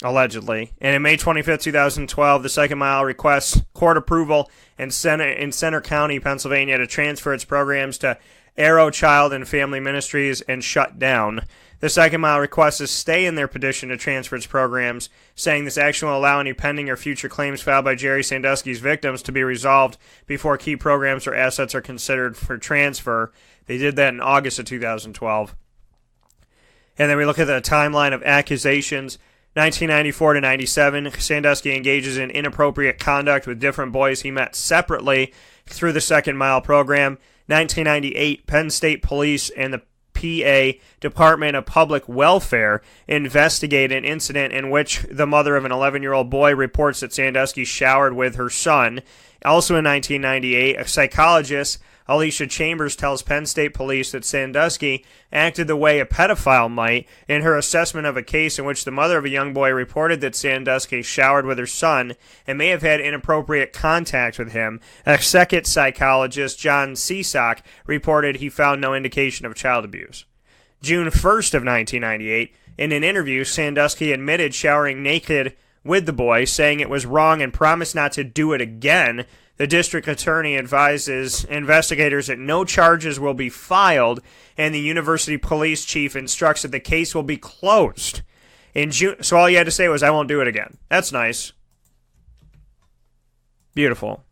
allegedly. And in May 25, 2012, the Second Mile requests court approval in Center County, Pennsylvania, to transfer its programs to Arrow Child and Family Ministries and shut down. The Second Mile requests a stay in their petition to transfer its programs, saying this action will allow any pending or future claims filed by Jerry Sandusky's victims to be resolved before key programs or assets are considered for transfer. They did that in August of 2012. And then we look at the timeline of accusations. 1994 to 97, Sandusky engages in inappropriate conduct with different boys he met separately through the Second Mile program. 1998, Penn State Police and the PA Department of Public Welfare investigate an incident in which the mother of an 11-year-old boy reports that Sandusky showered with her son. Also in 1998, a psychologist, Alicia Chambers, tells Penn State Police that Sandusky acted the way a pedophile might in her assessment of a case in which the mother of a young boy reported that Sandusky showered with her son and may have had inappropriate contact with him. A second psychologist, John Seasock, reported he found no indication of child abuse. June 1st of 1998, in an interview, Sandusky admitted showering naked with the boy, saying it was wrong and promised not to do it again. The district attorney advises investigators that no charges will be filed, and the university police chief instructs that the case will be closed. In June, so all you had to say was, I won't do it again. That's nice. Beautiful.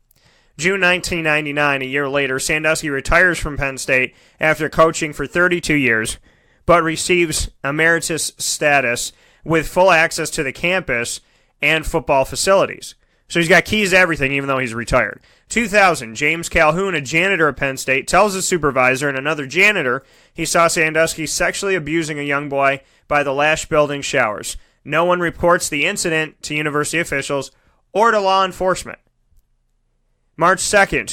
June 1999, a year later, Sandusky retires from Penn State after coaching for 32 years, but receives emeritus status with full access to the campus and football facilities. So he's got keys to everything, even though he's retired. 2000, James Calhoun, a janitor at Penn State, tells his supervisor and another janitor he saw Sandusky sexually abusing a young boy by the Lash Building showers. No one reports the incident to university officials or to law enforcement. March 2nd,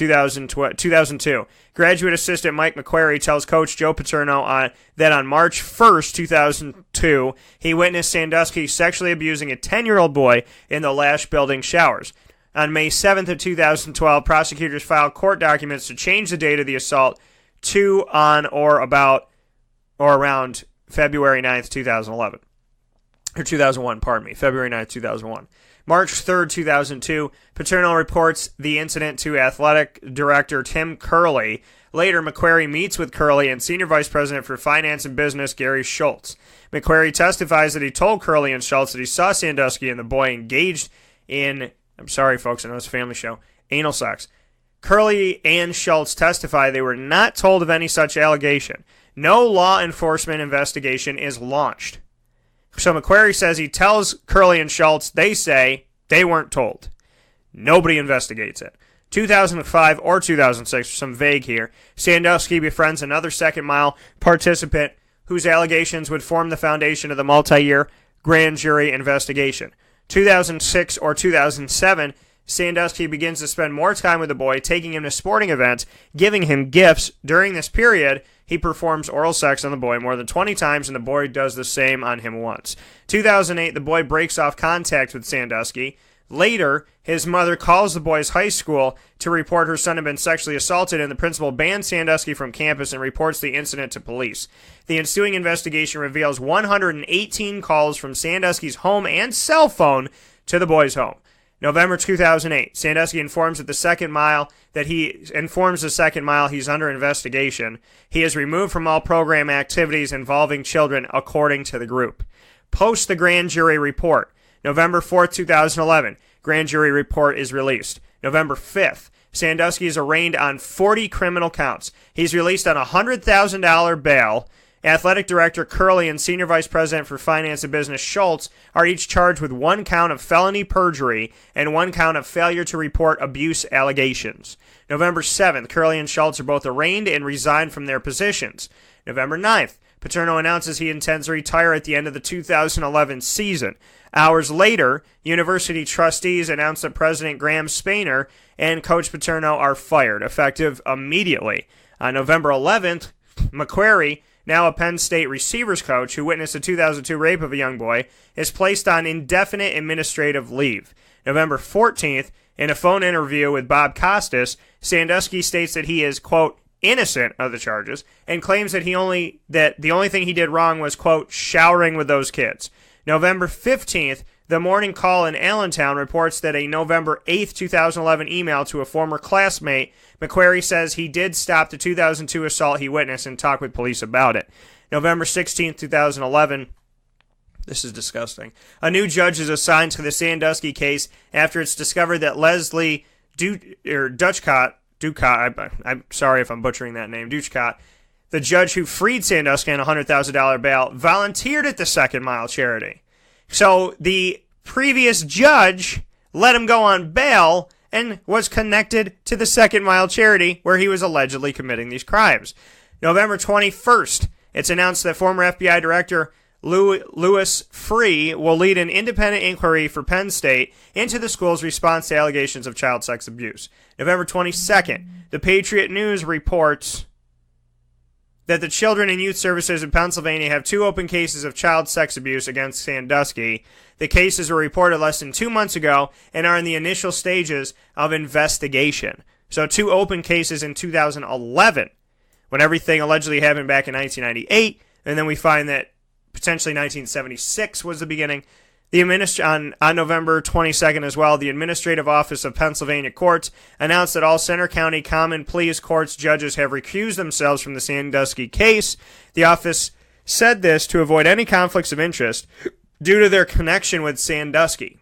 2002, graduate assistant Mike McQuarrie tells coach Joe Paterno that on March 1st, 2002, he witnessed Sandusky sexually abusing a 10-year-old boy in the Lash Building showers. On May 7th of 2012, prosecutors filed court documents to change the date of the assault to on or about or around February 9th, 2011. Or 2001, pardon me, February 9th, 2001. March 3rd, 2002, Paterno reports the incident to athletic director Tim Curley. Later, McQuarrie meets with Curley and Senior Vice President for Finance and Business Gary Schultz. McQuarrie testifies that he told Curley and Schultz that he saw Sandusky and the boy engaged in, I'm sorry folks, I know it's a family show, anal sex. Curley and Schultz testify they were not told of any such allegation. No law enforcement investigation is launched. So McQuarrie says he tells Curley and Schultz, they say they weren't told. Nobody investigates it. 2005 or 2006, some vague here, Sandusky befriends another second-mile participant whose allegations would form the foundation of the multi-year grand jury investigation. 2006 or 2007, Sandusky begins to spend more time with the boy, taking him to sporting events, giving him gifts. During this period, he performs oral sex on the boy more than 20 times, and the boy does the same on him once. 2008, the boy breaks off contact with Sandusky. Later, his mother calls the boy's high school to report her son had been sexually assaulted, and the principal bans Sandusky from campus and reports the incident to police. The ensuing investigation reveals 118 calls from Sandusky's home and cell phone to the boy's home. November 2008, Sandusky informs the second mile he's under investigation. He is removed from all program activities involving children, according to the group. Post the grand jury report. November 4th, 2011, grand jury report is released. November 5th, Sandusky is arraigned on 40 criminal counts. He's released on a $100,000 bail. Athletic Director Curley and Senior Vice President for Finance and Business Schultz are each charged with 1 count of felony perjury and 1 count of failure to report abuse allegations. November 7th, Curley and Schultz are both arraigned and resigned from their positions. November 9th, Paterno announces he intends to retire at the end of the 2011 season. Hours later, university trustees announce that President Graham Spainer and Coach Paterno are fired, effective immediately. On November 11th, McQuarrie, now a Penn State receivers coach who witnessed a 2002 rape of a young boy, is placed on indefinite administrative leave. November 14th, in a phone interview with Bob Costas, Sandusky states that he is, quote, innocent of the charges, and claims that the only thing he did wrong was, quote, showering with those kids. November 15th, the Morning Call in Allentown reports that a November 8th, 2011 email to a former classmate, McQuarrie says he did stop the 2002 assault he witnessed and talk with police about it. November 16th, 2011, this is disgusting. A new judge is assigned to the Sandusky case after it's discovered that Leslie Duchcott, I'm sorry if I'm butchering that name, Duchcott, the judge who freed Sandusky on a $100,000 bail, volunteered at the Second Mile charity. So the previous judge let him go on bail and was connected to the Second Mile charity where he was allegedly committing these crimes. November 21st, it's announced that former FBI Director Louis Freeh will lead an independent inquiry for Penn State into the school's response to allegations of child sex abuse. November 22nd, the Patriot News reports that the Children and Youth Services in Pennsylvania have 2 open cases of child sex abuse against Sandusky. The cases were reported less than 2 months ago and are in the initial stages of investigation. So 2 open cases in 2011, when everything allegedly happened back in 1998, and then we find that potentially 1976 was the beginning. On November 22nd as well, the Administrative Office of Pennsylvania Courts announced that all Center County Common Pleas Courts judges have recused themselves from the Sandusky case. The office said this to avoid any conflicts of interest due to their connection with Sandusky,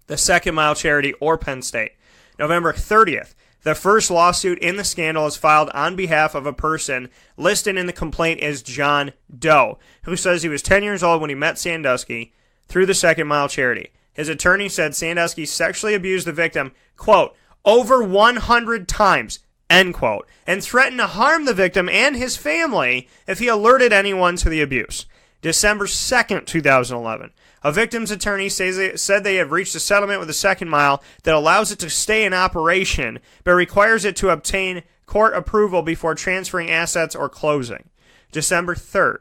the Second Mile charity, or Penn State. November 30th, the first lawsuit in the scandal is filed on behalf of a person listed in the complaint as John Doe, who says he was 10 years old when he met Sandusky through the Second Mile charity. His attorney said Sandusky sexually abused the victim, quote, over 100 times, end quote, and threatened to harm the victim and his family if he alerted anyone to the abuse. December 2nd, 2011. A victim's attorney said they have reached a settlement with the Second Mile that allows it to stay in operation, but requires it to obtain court approval before transferring assets or closing. December 3rd.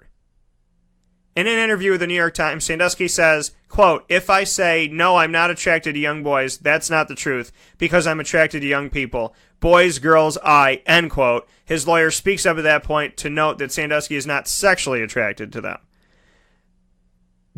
In an interview with the New York Times, Sandusky says, quote, if I say, no, I'm not attracted to young boys, that's not the truth, because I'm attracted to young people. Boys, girls, end quote. His lawyer speaks up at that point to note that Sandusky is not sexually attracted to them.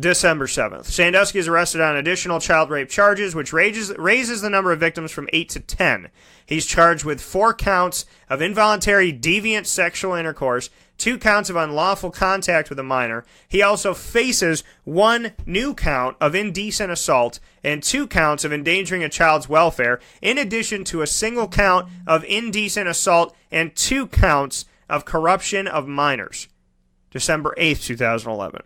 December 7th. Sandusky is arrested on additional child rape charges, which raises the number of victims from 8 to 10. He's charged with 4 counts of involuntary deviant sexual intercourse, 2 counts of unlawful contact with a minor. He also faces 1 new count of indecent assault and 2 counts of endangering a child's welfare, in addition to a single count of indecent assault and 2 counts of corruption of minors. December 8th, 2011.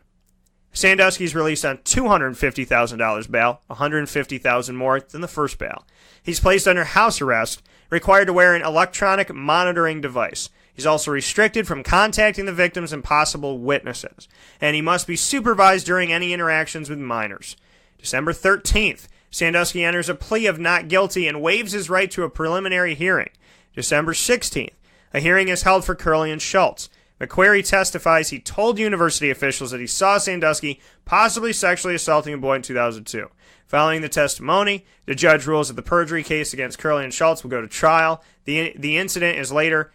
Sandusky's released on $250,000 bail, $150,000 more than the first bail. He's placed under house arrest, required to wear an electronic monitoring device. He's also restricted from contacting the victims and possible witnesses, and he must be supervised during any interactions with minors. December 13th, Sandusky enters a plea of not guilty and waives his right to a preliminary hearing. December 16th, a hearing is held for Curley and Schultz. McQuarrie testifies he told university officials that he saw Sandusky possibly sexually assaulting a boy in 2002. Following the testimony, the judge rules that the perjury case against Curley and Schultz will go to trial. The incident is later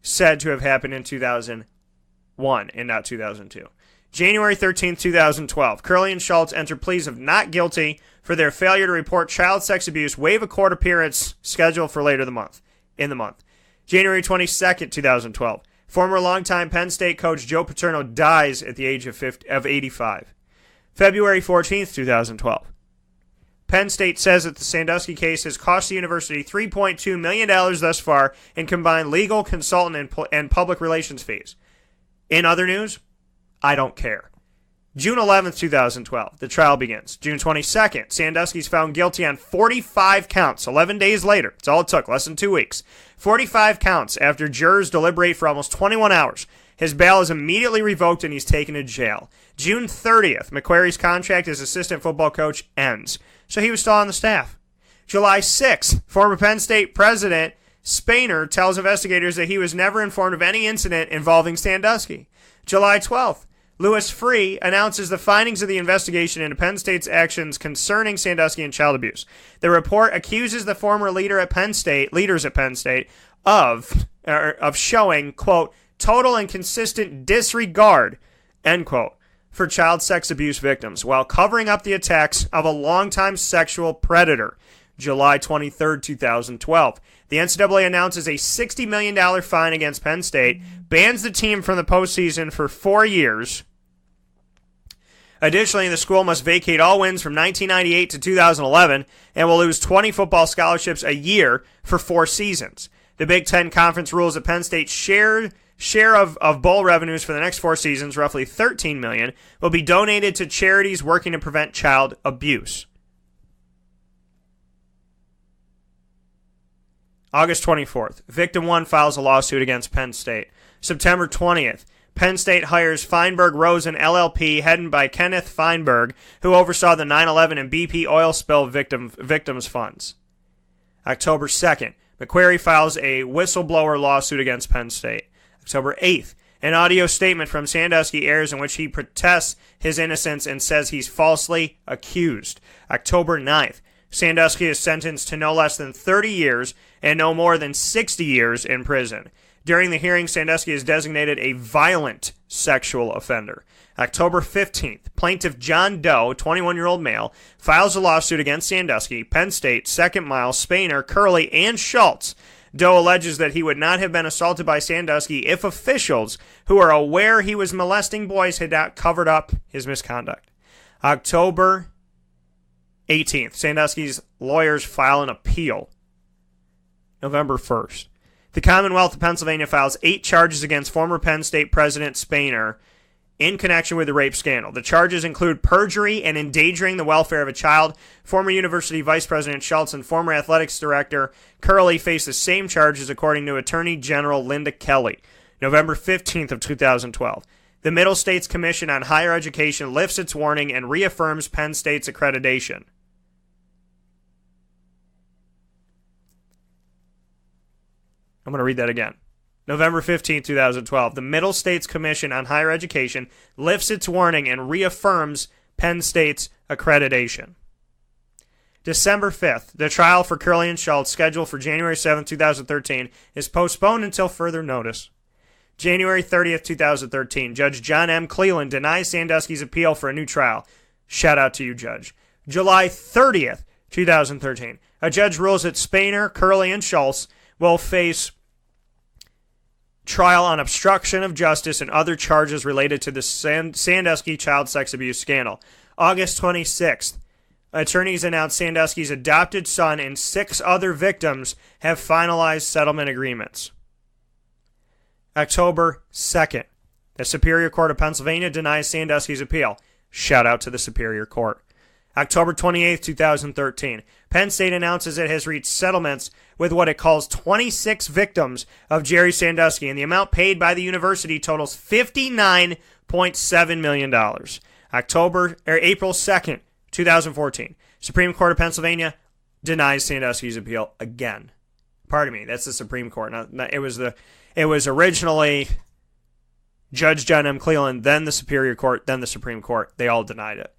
said to have happened in 2001 and not 2002. January 13, 2012, Curley and Schultz enter pleas of not guilty for their failure to report child sex abuse, waive a court appearance scheduled for later in the month. January 22, 2012. Former longtime Penn State coach Joe Paterno dies at the age of 85. February 14th, 2012. Penn State says that the Sandusky case has cost the university $3.2 million thus far in combined legal, consultant, and public relations fees. In other news, I don't care. June 11th, 2012, the trial begins. June 22nd, Sandusky's found guilty on 45 counts 11 days later. It's all it took, less than 2 weeks. 45 counts after jurors deliberate for almost 21 hours. His bail is immediately revoked and he's taken to jail. June 30th, McQuarrie's contract as assistant football coach ends, so he was still on the staff. July 6th, former Penn State president Spainer tells investigators that he was never informed of any incident involving Sandusky. July 12th, Louis Free announces the findings of the investigation into Penn State's actions concerning Sandusky and child abuse. The report accuses the former leaders at Penn State of showing, quote, total and consistent disregard, end quote, for child sex abuse victims while covering up the attacks of a longtime sexual predator. July 23, 2012. The NCAA announces a $60 million fine against Penn State, bans the team from the postseason for 4 years. Additionally, the school must vacate all wins from 1998 to 2011 and will lose 20 football scholarships a year for 4 seasons. The Big Ten Conference rules that Penn State's share of bowl revenues for the next 4 seasons, roughly $13 million, will be donated to charities working to prevent child abuse. August 24th, Victim 1 files a lawsuit against Penn State. September 20th, Penn State hires Feinberg Rosen LLP, headed by Kenneth Feinberg, who oversaw the 9/11 and BP oil spill victims' funds. October 2nd, McQuarrie files a whistleblower lawsuit against Penn State. October 8th, an audio statement from Sandusky airs in which he protests his innocence and says he's falsely accused. October 9th, Sandusky is sentenced to no less than 30 years and no more than 60 years in prison. During the hearing, Sandusky is designated a violent sexual offender. October 15th, plaintiff John Doe, 21-year-old male, files a lawsuit against Sandusky, Penn State, Second Mile, Spainer, Curley, and Schultz. Doe alleges that he would not have been assaulted by Sandusky if officials who are aware he was molesting boys had not covered up his misconduct. October 18th, Sandusky's lawyers file an appeal. November 1st. The Commonwealth of Pennsylvania files 8 charges against former Penn State President Spainer in connection with the rape scandal. The charges include perjury and endangering the welfare of a child. Former University Vice President Schultz and former Athletics Director Curley face the same charges, according to Attorney General Linda Kelly. November 15th of 2012. The Middle States Commission on Higher Education lifts its warning and reaffirms Penn State's accreditation. I'm going to read that again. November 15, 2012. The Middle States Commission on Higher Education lifts its warning and reaffirms Penn State's accreditation. December 5th. The trial for Curley and Schultz, scheduled for January 7, 2013, is postponed until further notice. January 30th, 2013. Judge John M. Cleland denies Sandusky's appeal for a new trial. Shout out to you, Judge. July 30th, 2013. A judge rules that Spainer, Curley, and Schultz will face trial on obstruction of justice and other charges related to the Sandusky child sex abuse scandal. August 26th, attorneys announced Sandusky's adopted son and 6 other victims have finalized settlement agreements. October 2nd, the Superior Court of Pennsylvania denies Sandusky's appeal. Shout out to the Superior Court. October 28th, 2013, Penn State announces it has reached settlements with what it calls 26 victims of Jerry Sandusky, and the amount paid by the university totals $59.7 million. April 2nd, 2014, Supreme Court of Pennsylvania denies Sandusky's appeal again. Pardon me, that's the Supreme Court. It was originally Judge John M. Cleland, then the Superior Court, then the Supreme Court. They all denied it.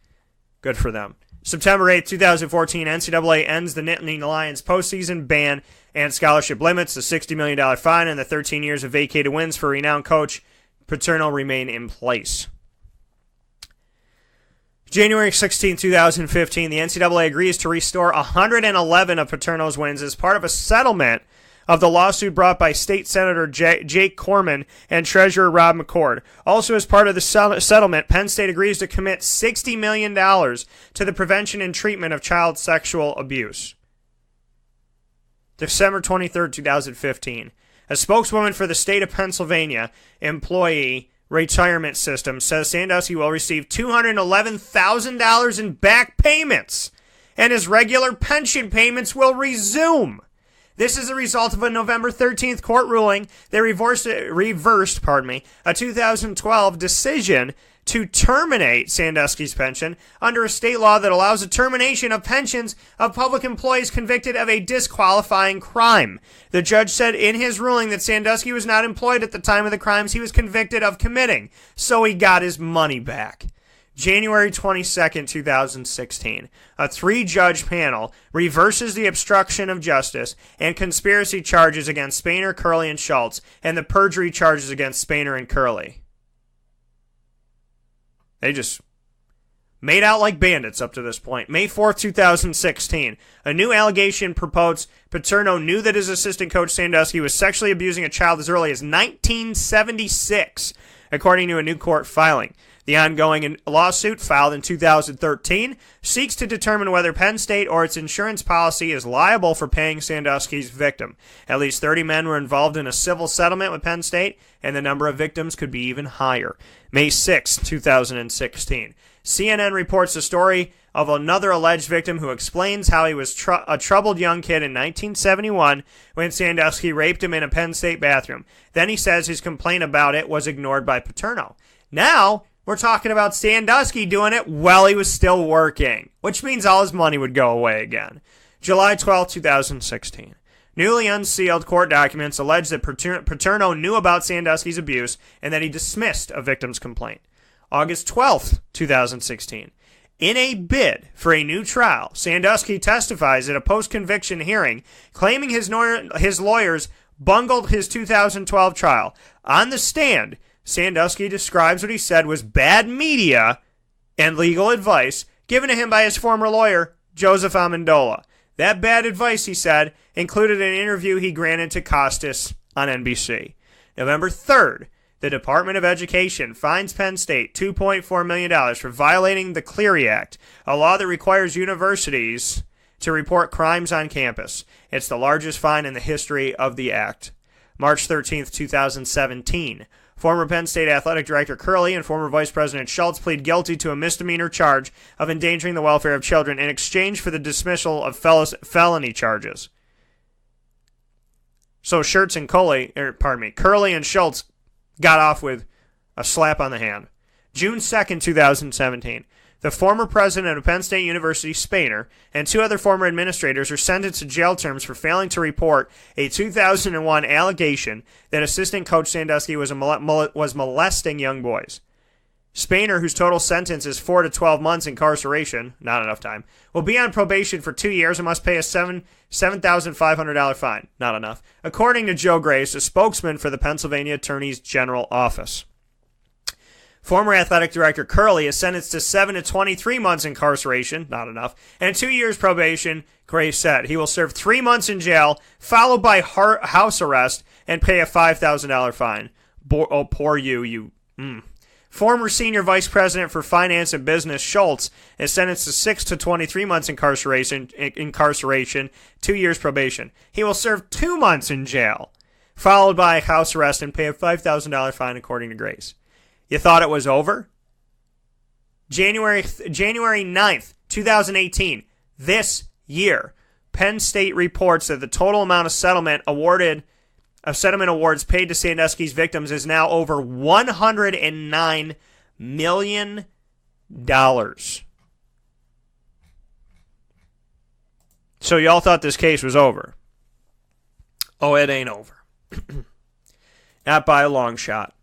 Good for them. September 8th, 2014, NCAA ends the Nittany Lions postseason ban and scholarship limits. The $60 million fine and the 13 years of vacated wins for renowned coach Paterno remain in place. January 16, 2015, the NCAA agrees to restore 111 of Paterno's wins as part of a settlement of the lawsuit brought by State Senator Jake Corman and Treasurer Rob McCord. Also, as part of the settlement, Penn State agrees to commit $60 million to the prevention and treatment of child sexual abuse. December 23, 2015. A spokeswoman for the state of Pennsylvania Employee Retirement System says Sandusky will receive $211,000 in back payments, and his regular pension payments will resume. This is a result of a November 13th court ruling that reversed a 2012 decision to terminate Sandusky's pension under a state law that allows a termination of pensions of public employees convicted of a disqualifying crime. The judge said in his ruling that Sandusky was not employed at the time of the crimes he was convicted of committing, so he got his money back. January 22nd, 2016, a 3-judge panel reverses the obstruction of justice and conspiracy charges against Spainer, Curley, and Schultz, and the perjury charges against Spainer and Curley. They just made out like bandits up to this point. May 4th, 2016, a new allegation proposed Paterno knew that his assistant coach Sandusky was sexually abusing a child as early as 1976, according to a new court filing. The ongoing lawsuit, filed in 2013, seeks to determine whether Penn State or its insurance policy is liable for paying Sandusky's victim. At least 30 men were involved in a civil settlement with Penn State, and the number of victims could be even higher. May 6, 2016. CNN reports the story of another alleged victim who explains how he was a troubled young kid in 1971 when Sandusky raped him in a Penn State bathroom. Then he says his complaint about it was ignored by Paterno. Now, we're talking about Sandusky doing it while he was still working, which means all his money would go away again. July 12, 2016. Newly unsealed court documents allege that Paterno knew about Sandusky's abuse and that he dismissed a victim's complaint. August 12, 2016. In a bid for a new trial, Sandusky testifies at a post-conviction hearing, claiming his lawyers bungled his 2012 trial. On the stand, Sandusky describes what he said was bad media and legal advice given to him by his former lawyer, Joseph Amendola. That bad advice, he said, included an interview he granted to Costas on NBC. November 3rd, the Department of Education fines Penn State $2.4 million for violating the Clery Act, a law that requires universities to report crimes on campus. It's the largest fine in the history of the act. March 13th, 2017. Former Penn State Athletic Director Curley and former Vice President Schultz plead guilty to a misdemeanor charge of endangering the welfare of children in exchange for the dismissal of felony charges. So Curley and Schultz got off with a slap on the hand. June 2nd, 2017. The former president of Penn State University, Spainer, and 2 other former administrators are sentenced to jail terms for failing to report a 2001 allegation that assistant coach Sandusky was molesting young boys. Spainer, whose total sentence is 4 to 12 months incarceration, not enough time, will be on probation for 2 years and must pay a $7,500 fine, not enough, according to Joe Grace, a spokesman for the Pennsylvania Attorney's General Office. Former athletic director Curley is sentenced to 7 to 23 months incarceration, not enough, and 2 years probation, Grace said. He will serve 3 months in jail, followed by house arrest, and pay a $5,000 fine. Poor you. Former senior vice president for finance and business Schultz is sentenced to 6 to 23 months incarceration, 2 years probation. He will serve 2 months in jail, followed by house arrest, and pay a $5,000 fine, according to Grace. You thought it was over? January 9th, 2018, this year, Penn State reports that the total amount of settlement awards paid to Sandusky's victims is now over $109 million. So y'all thought this case was over. Oh, it ain't over. Not by a long shot.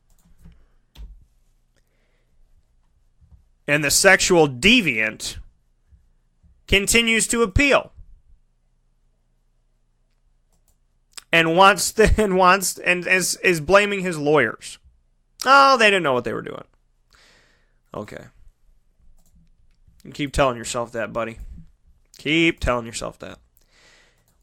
And the sexual deviant continues to appeal and is blaming his lawyers. Oh, they didn't know what they were doing. Okay. You keep telling yourself that, buddy. Keep telling yourself that.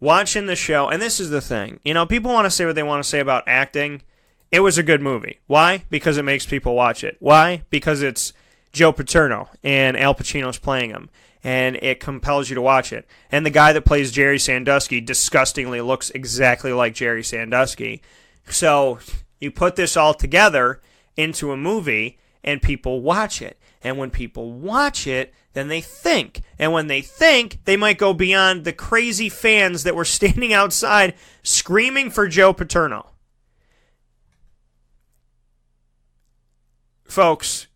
Watching the show, and this is the thing. You know, people want to say what they want to say about acting. It was a good movie. Why? Because it makes people watch it. Why? Because it's Joe Paterno, and Al Pacino's playing him, and it compels you to watch it. And the guy that plays Jerry Sandusky disgustingly looks exactly like Jerry Sandusky. So you put this all together into a movie, and people watch it. And when people watch it, then they think. And when they think, they might go beyond the crazy fans that were standing outside screaming for Joe Paterno. Folks,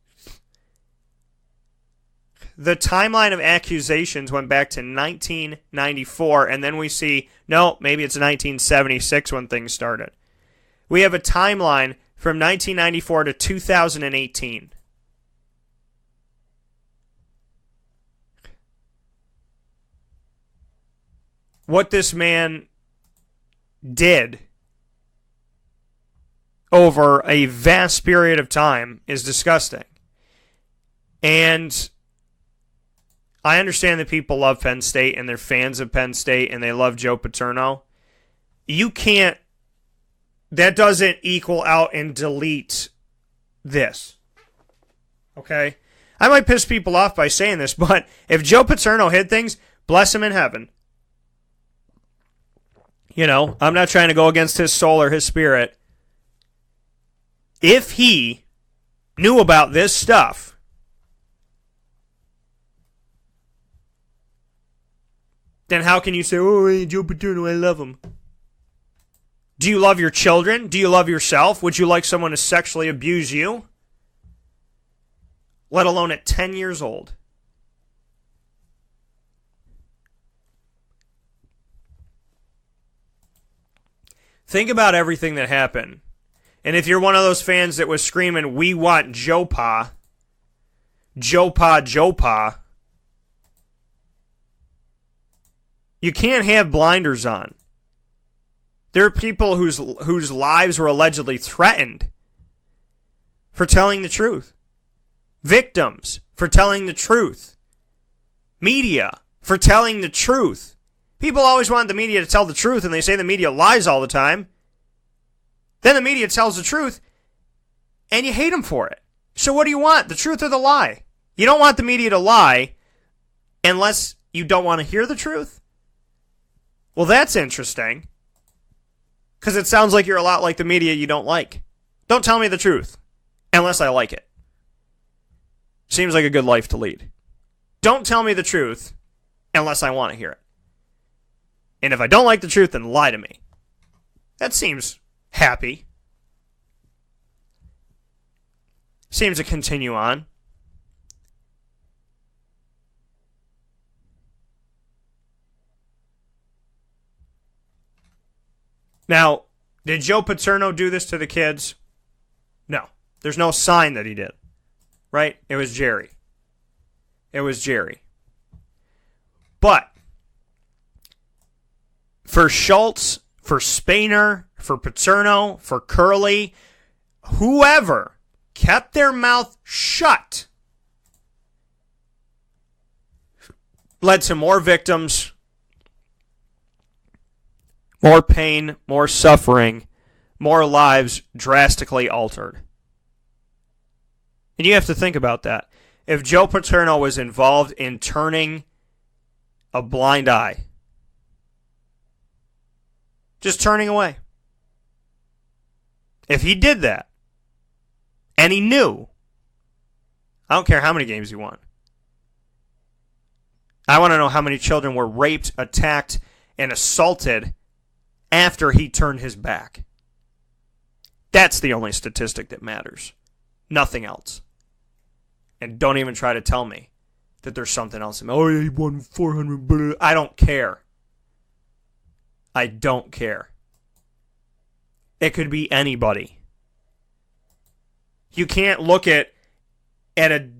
the timeline of accusations went back to 1994, and then we see, no, maybe it's 1976 when things started. We have a timeline from 1994 to 2018. What this man did over a vast period of time is disgusting. And I understand that people love Penn State and they're fans of Penn State and they love Joe Paterno. You can't, that doesn't equal out and delete this. Okay? I might piss people off by saying this, but if Joe Paterno hid things, bless him in heaven. You know, I'm not trying to go against his soul or his spirit. If he knew about this stuff, then how can you say, oh, hey, Joe Paterno, I love him? Do you love your children? Do you love yourself? Would you like someone to sexually abuse you? Let alone at 10 years old. Think about everything that happened. And if you're one of those fans that was screaming, we want Joe Pa, Joe Pa, Joe Pa, you can't have blinders on. There are people whose lives were allegedly threatened for telling the truth. Victims for telling the truth. Media for telling the truth. People always want the media to tell the truth, and they say the media lies all the time. Then the media tells the truth, and you hate them for it. So what do you want, the truth or the lie? You don't want the media to lie unless you don't want to hear the truth. Well, that's interesting. Because it sounds like you're a lot like the media you don't like. Don't tell me the truth. Unless I like it. Seems like a good life to lead. Don't tell me the truth unless I want to hear it. And if I don't like the truth, then lie to me. That seems happy. Seems to continue on. Now, did Joe Paterno do this to the kids? No. There's no sign that he did. Right? It was Jerry. It was Jerry. But for Schultz, for Spainer, for Paterno, for Curley, whoever kept their mouth shut led to more victims, more pain, more suffering, more lives drastically altered. And you have to think about that. If Joe Paterno was involved in turning a blind eye, just turning away, if he did that, and he knew, I don't care how many games he won. I want to know how many children were raped, attacked, and assaulted after he turned his back. That's the only statistic that matters. Nothing else. And don't even try to tell me that there's something else. Oh, he won 400. I don't care. I don't care. It could be anybody. You can't look at a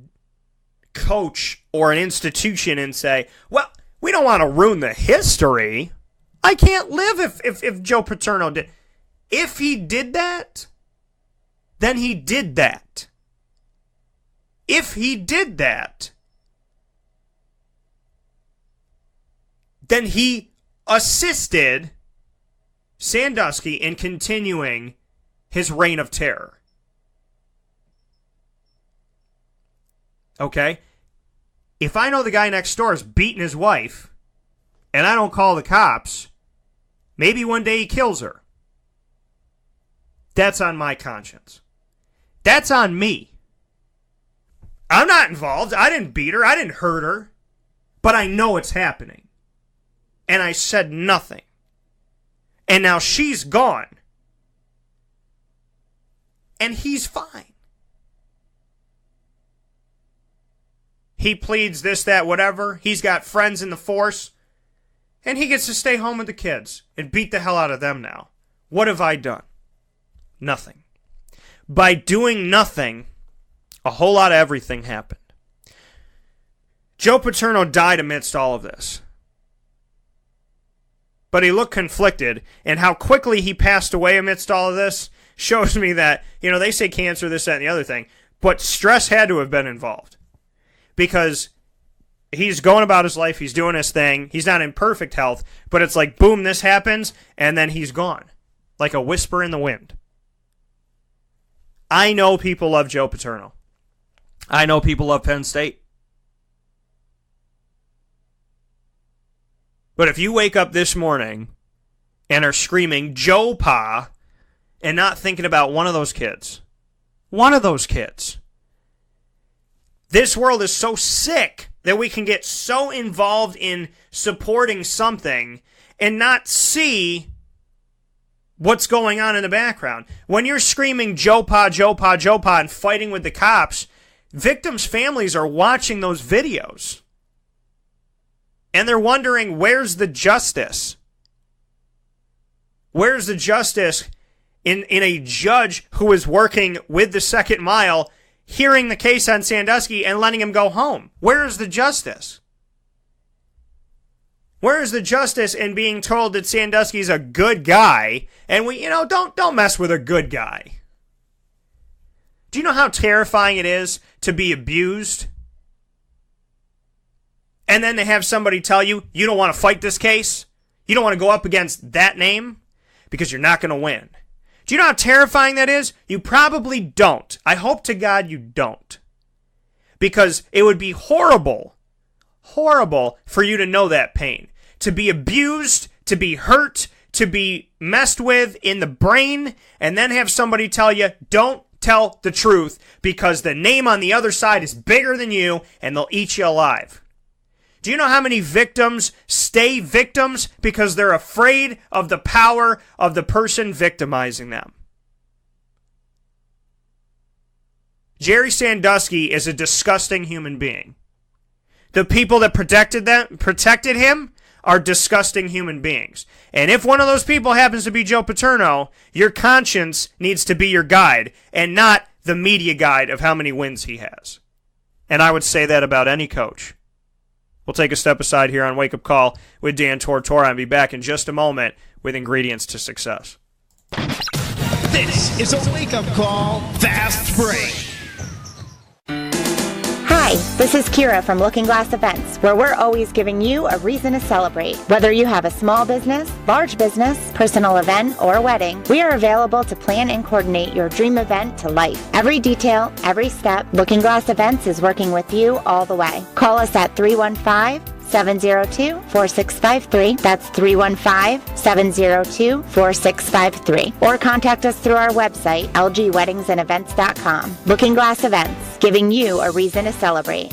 coach or an institution and say, well, we don't want to ruin the history. I can't live if Joe Paterno did. If he did that, then he did that. If he did that, then he assisted Sandusky in continuing his reign of terror. Okay? If I know the guy next door is beating his wife, and I don't call the cops, maybe one day he kills her. That's on my conscience. That's on me. I'm not involved. I didn't beat her. I didn't hurt her. But I know it's happening. And I said nothing. And now she's gone. And he's fine. He pleads this, that, whatever. He's got friends in the force. And he gets to stay home with the kids and beat the hell out of them now. What have I done? Nothing. By doing nothing, a whole lot of everything happened. Joe Paterno died amidst all of this. But he looked conflicted, and how quickly he passed away amidst all of this shows me that, they say cancer, this, that, and the other thing, but stress had to have been involved. Because he's going about his life, he's doing his thing, he's not in perfect health, but it's like, boom, this happens, and then he's gone. Like a whisper in the wind. I know people love Joe Paterno. I know people love Penn State. But if you wake up this morning and are screaming, Joe Pa, and not thinking about one of those kids, this world is so sick that we can get so involved in supporting something and not see what's going on in the background. When you're screaming, Joe Pa, Joe Pa, Joe Pa, and fighting with the cops, victims' families are watching those videos. And they're wondering, where's the justice? Where's the justice in a judge who is working with the second mile, hearing the case on Sandusky and letting him go home? Where is the justice? Where is the justice in being told that Sandusky's a good guy and we, don't mess with a good guy? Do you know how terrifying it is to be abused? And then they have somebody tell you, you don't want to fight this case? You don't want to go up against that name? Because you're not going to win. Do you know how terrifying that is? You probably don't. I hope to God you don't. Because it would be horrible for you to know that pain. To be abused, to be hurt, to be messed with in the brain, and then have somebody tell you, don't tell the truth because the name on the other side is bigger than you and they'll eat you alive. Do you know how many victims stay victims because they're afraid of the power of the person victimizing them? Jerry Sandusky is a disgusting human being. The people that protected him are disgusting human beings. And if one of those people happens to be Joe Paterno, your conscience needs to be your guide and not the media guide of how many wins he has. And I would say that about any coach. We'll take a step aside here on Wake Up Call with Dan Tortora and be back in just a moment with ingredients to success. This is a Wake Up Call Fast Break. Hi, this is Kira from Looking Glass Events, where we're always giving you a reason to celebrate. Whether you have a small business, large business, personal event, or wedding, we are available to plan and coordinate your dream event to life. Every detail, every step, Looking Glass Events is working with you all the way. Call us at 315-702-4653. That's 315-702-4653. Or contact us through our website, lgweddingsandevents.com. Looking Glass Events, giving you a reason to celebrate.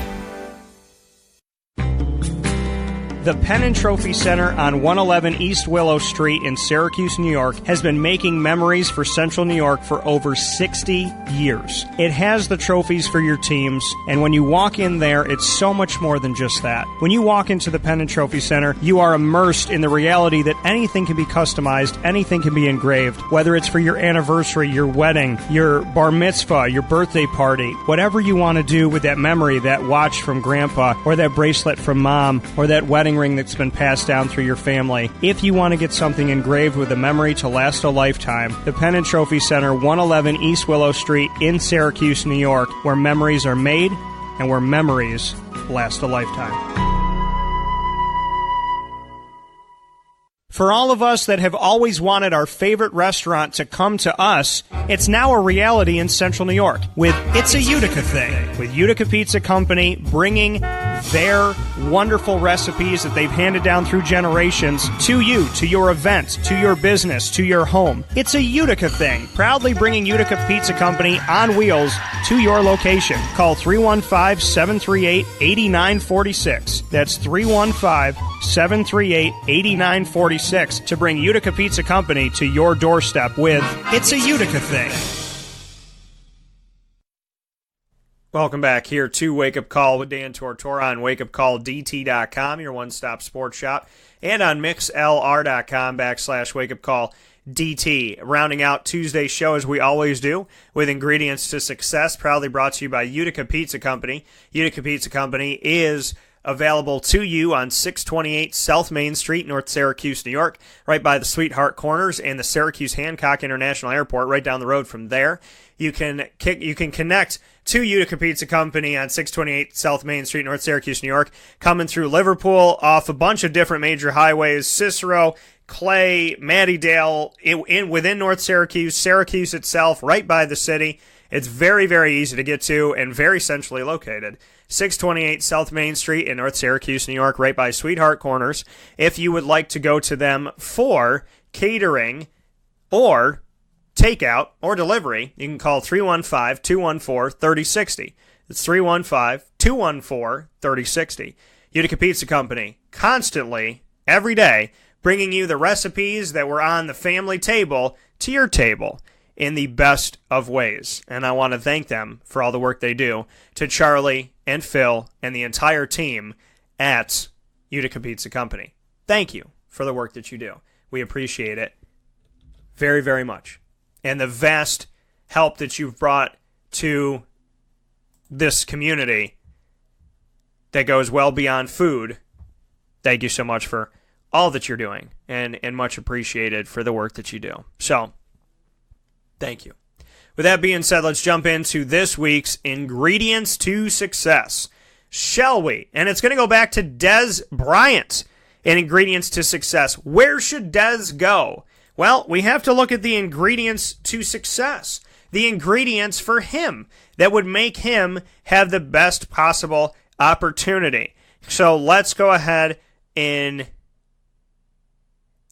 The Penn and Trophy Center on 111 East Willow Street in Syracuse, New York, has been making memories for Central New York for over 60 years. It has the trophies for your teams, and when you walk in there, it's so much more than just that. When you walk into the Penn and Trophy Center, you are immersed in the reality that anything can be customized, anything can be engraved, whether it's for your anniversary, your wedding, your bar mitzvah, your birthday party, whatever you want to do with that memory, that watch from grandpa, or that bracelet from mom, or that wedding ring that's been passed down through your family. If you want to get something engraved with a memory to last a lifetime, the Penn and Trophy Center, 111 East Willow Street in Syracuse, New York, where memories are made and where memories last a lifetime. For all of us that have always wanted our favorite restaurant to come to us, it's now a reality in Central New York with It's a Utica Thing, with Utica Pizza Company bringing their wonderful recipes that they've handed down through generations to you, to your event, to your business, to your home. It's a Utica Thing, proudly bringing Utica Pizza Company on wheels to your location. Call 315-738-8946. That's 315-738-8946 to bring Utica Pizza Company to your doorstep with It's a Utica Thing. Welcome back here to Wake Up Call with Dan Tortora on wakeupcalldt.com, your one-stop sports shop, and on mixlr.com/wakeupcalldt. Rounding out Tuesday's show as we always do with ingredients to success, proudly brought to you by Utica Pizza Company. Utica Pizza Company is available to you on 628 South Main Street, North Syracuse, New York, right by the Sweetheart Corners and the Syracuse Hancock International Airport, right down the road from there. You can connect to Utica Pizza Company on 628 South Main Street, North Syracuse, New York, coming through Liverpool off a bunch of different major highways, Cicero, Clay, Mattydale, within North Syracuse, Syracuse itself, right by the city. It's very, very easy to get to and very centrally located. 628 South Main Street in North Syracuse, New York, right by Sweetheart Corners. If you would like to go to them for catering or takeout or delivery, you can call 315-214-3060. It's 315-214-3060. Utica Pizza Company, constantly, every day, bringing you the recipes that were on the family table to your table in the best of ways. And I want to thank them for all the work they do, to Charlie and Phil and the entire team at Utica Pizza Company. Thank you for the work that you do. We appreciate it very, very much. And the vast help that you've brought to this community that goes well beyond food. Thank you so much for all that you're doing, and much appreciated for the work that you do. So, thank you. With that being said, let's jump into this week's Ingredients to Success, shall we? And it's going to go back to Des Bryant in Ingredients to Success. Where should Des go? Well, we have to look at the ingredients to success, the ingredients for him that would make him have the best possible opportunity. So let's go ahead and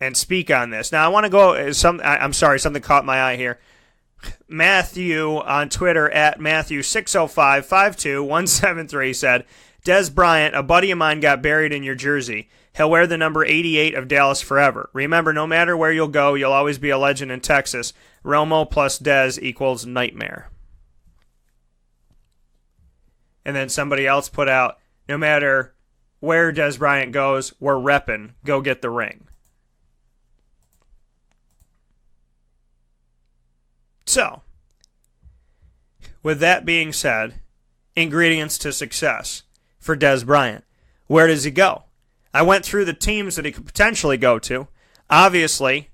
and speak on this. Now, I want to go, something caught my eye here. Matthew on Twitter at Matthew60552-173 said, Des Bryant, a buddy of mine, got buried in your jersey. He'll wear the number 88 of Dallas forever. Remember, no matter where you'll go, you'll always be a legend in Texas. Romo plus Des equals nightmare. And then somebody else put out, no matter where Des Bryant goes, we're repping. Go get the ring. So, with that being said, ingredients to success for Des Bryant. Where does he go? I went through the teams that he could potentially go to. Obviously,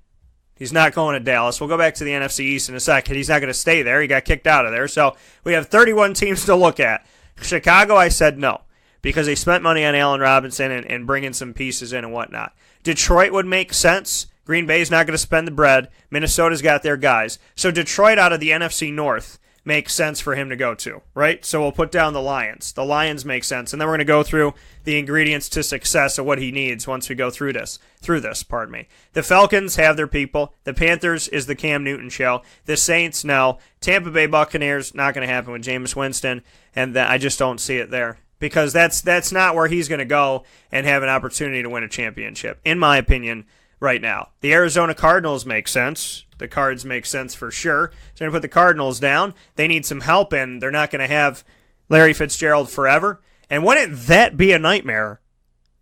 he's not going to Dallas. We'll go back to the NFC East in a second. He's not going to stay there. He got kicked out of there. So we have 31 teams to look at. Chicago, I said no, because they spent money on Allen Robinson and bringing some pieces in and whatnot. Detroit would make sense. Green Bay's not going to spend the bread. Minnesota's got their guys. So Detroit out of the NFC North makes sense for him to go to, right? So we'll put down the Lions. The Lions make sense. And then we're going to go through the ingredients to success of what he needs once we go through this. The Falcons have their people. The Panthers is the Cam Newton show. The Saints, no. Tampa Bay Buccaneers, not going to happen with Jameis Winston. And I just don't see it there. Because that's not where he's going to go and have an opportunity to win a championship, in my opinion, right now. The Arizona Cardinals make sense. The Cards make sense for sure. So going to put the Cardinals down. They need some help, and they're not going to have Larry Fitzgerald forever. And wouldn't that be a nightmare?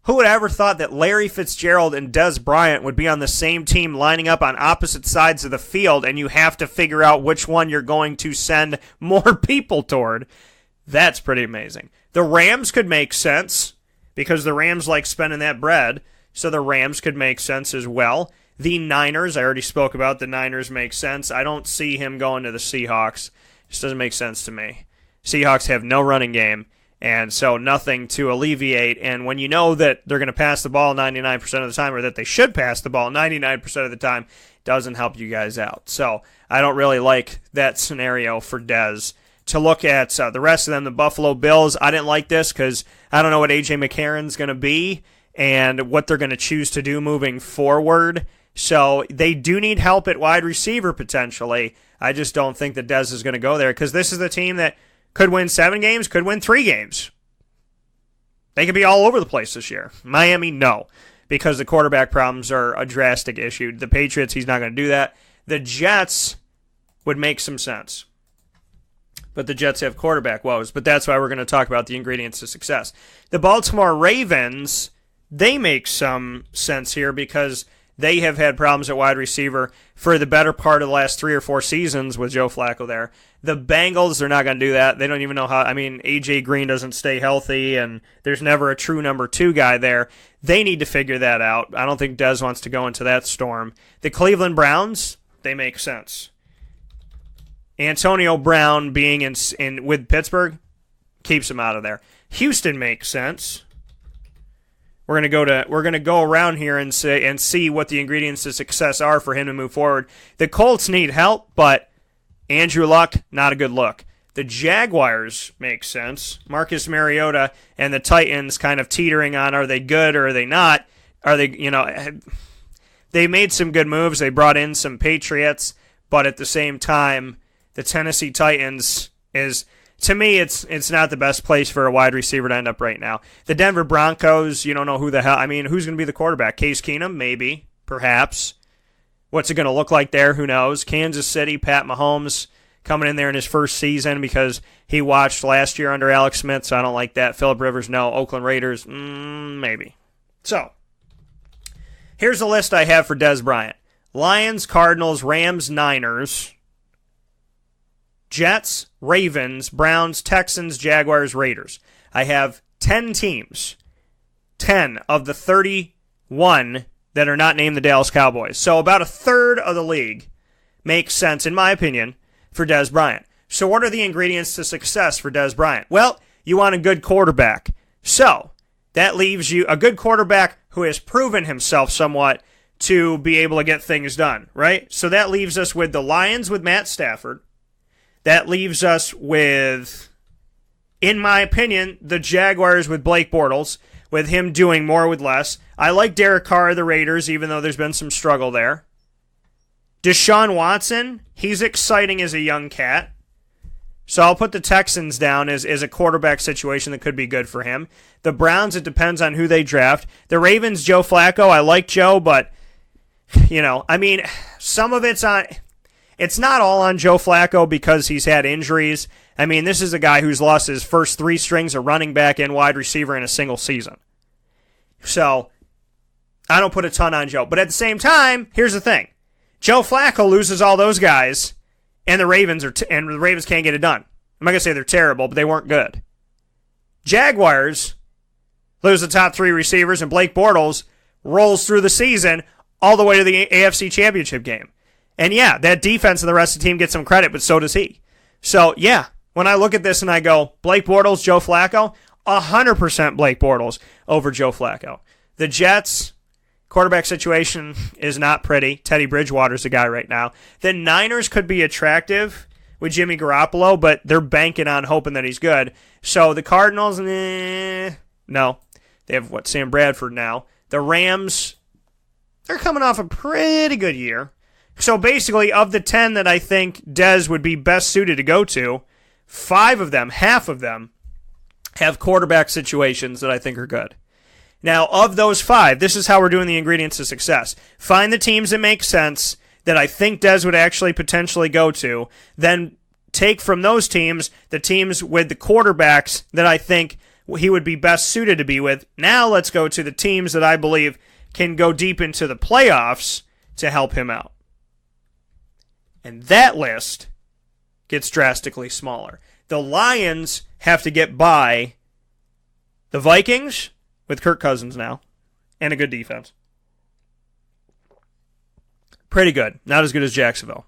Who would ever thought that Larry Fitzgerald and Des Bryant would be on the same team lining up on opposite sides of the field, and you have to figure out which one you're going to send more people toward? That's pretty amazing. The Rams could make sense because the Rams like spending that bread, so the Rams could make sense as well. The Niners, I already spoke about. The Niners make sense. I don't see him going to the Seahawks. Just doesn't make sense to me. Seahawks have no running game, and so nothing to alleviate. And when you know that they're going to pass the ball 99% of the time, or that they should pass the ball 99% of the time, it doesn't help you guys out. So I don't really like that scenario for Dez. To look at the rest of them, the Buffalo Bills, I didn't like this because I don't know what A.J. McCarron's going to be and what they're going to choose to do moving forward. So they do need help at wide receiver potentially. I just don't think that Dez is going to go there because this is the team that could win 7 games, could win 3 games. They could be all over the place this year. Miami, no, because the quarterback problems are a drastic issue. The Patriots, he's not going to do that. The Jets would make some sense. But the Jets have quarterback woes. But that's why we're going to talk about the ingredients to success. The Baltimore Ravens, they make some sense here because they have had problems at wide receiver for the better part of the last 3 or 4 seasons with Joe Flacco there. The Bengals, they're not going to do that. They don't even know how. I mean, A.J. Green doesn't stay healthy, and there's never a true number 2 guy there. They need to figure that out. I don't think Dez wants to go into that storm. The Cleveland Browns, they make sense. Antonio Brown being in with Pittsburgh keeps him out of there. Houston makes sense. We're gonna go around here and see what the ingredients to success are for him to move forward. The Colts need help, but Andrew Luck, not a good look. The Jaguars make sense. Marcus Mariota and the Titans kind of teetering on, are they good or are they not? Are they, they made some good moves. They brought in some Patriots, but at the same time, the Tennessee Titans is, to me, it's not the best place for a wide receiver to end up right now. The Denver Broncos, you don't know who the hell. I mean, who's going to be the quarterback? Case Keenum? Maybe. Perhaps. What's it going to look like there? Who knows? Kansas City, Pat Mahomes coming in there in his first season because he watched last year under Alex Smith, so I don't like that. Phillip Rivers, no. Oakland Raiders, maybe. So, here's the list I have for Dez Bryant. Lions, Cardinals, Rams, Niners, Jets, Ravens, Browns, Texans, Jaguars, Raiders. I have 10 teams. 10 of the 31 that are not named the Dallas Cowboys. So about a third of the league makes sense, in my opinion, for Dez Bryant. So what are the ingredients to success for Dez Bryant? Well, you want a good quarterback. So that leaves you a good quarterback who has proven himself somewhat to be able to get things done, right? So that leaves us with the Lions with Matt Stafford. That leaves us with, in my opinion, the Jaguars with Blake Bortles. with him doing more with less. I like Derek Carr of the Raiders, even though there's been some struggle there. Deshaun Watson, he's exciting as a young cat. So I'll put the Texans down as a quarterback situation that could be good for him. The Browns, it depends on who they draft. The Ravens, Joe Flacco, I like Joe, but, some of it's not all on Joe Flacco because he's had injuries. This is a guy who's lost his first 3 strings of running back and wide receiver in a single season. So I don't put a ton on Joe. But at the same time, here's the thing. Joe Flacco loses all those guys, and the Ravens can't get it done. I'm not going to say they're terrible, but they weren't good. Jaguars lose the top 3 receivers, and Blake Bortles rolls through the season all the way to the AFC Championship game. And yeah, that defense and the rest of the team get some credit, but so does he. So yeah, when I look at this and I go, Blake Bortles, Joe Flacco, 100% Blake Bortles over Joe Flacco. The Jets, quarterback situation is not pretty. Teddy Bridgewater's the guy right now. The Niners could be attractive with Jimmy Garoppolo, but they're banking on hoping that he's good. So the Cardinals, no. They have, Sam Bradford now. The Rams, they're coming off a pretty good year. So basically, of the 10 that I think Dez would be best suited to go to, 5 of them, half of them, have quarterback situations that I think are good. Now, of those 5, this is how we're doing the ingredients to success. Find the teams that make sense, that I think Dez would actually potentially go to, then take from those teams the teams with the quarterbacks that I think he would be best suited to be with. Now let's go to the teams that I believe can go deep into the playoffs to help him out. And that list gets drastically smaller. The Lions have to get by the Vikings, with Kirk Cousins now, and a good defense. Pretty good. Not as good as Jacksonville.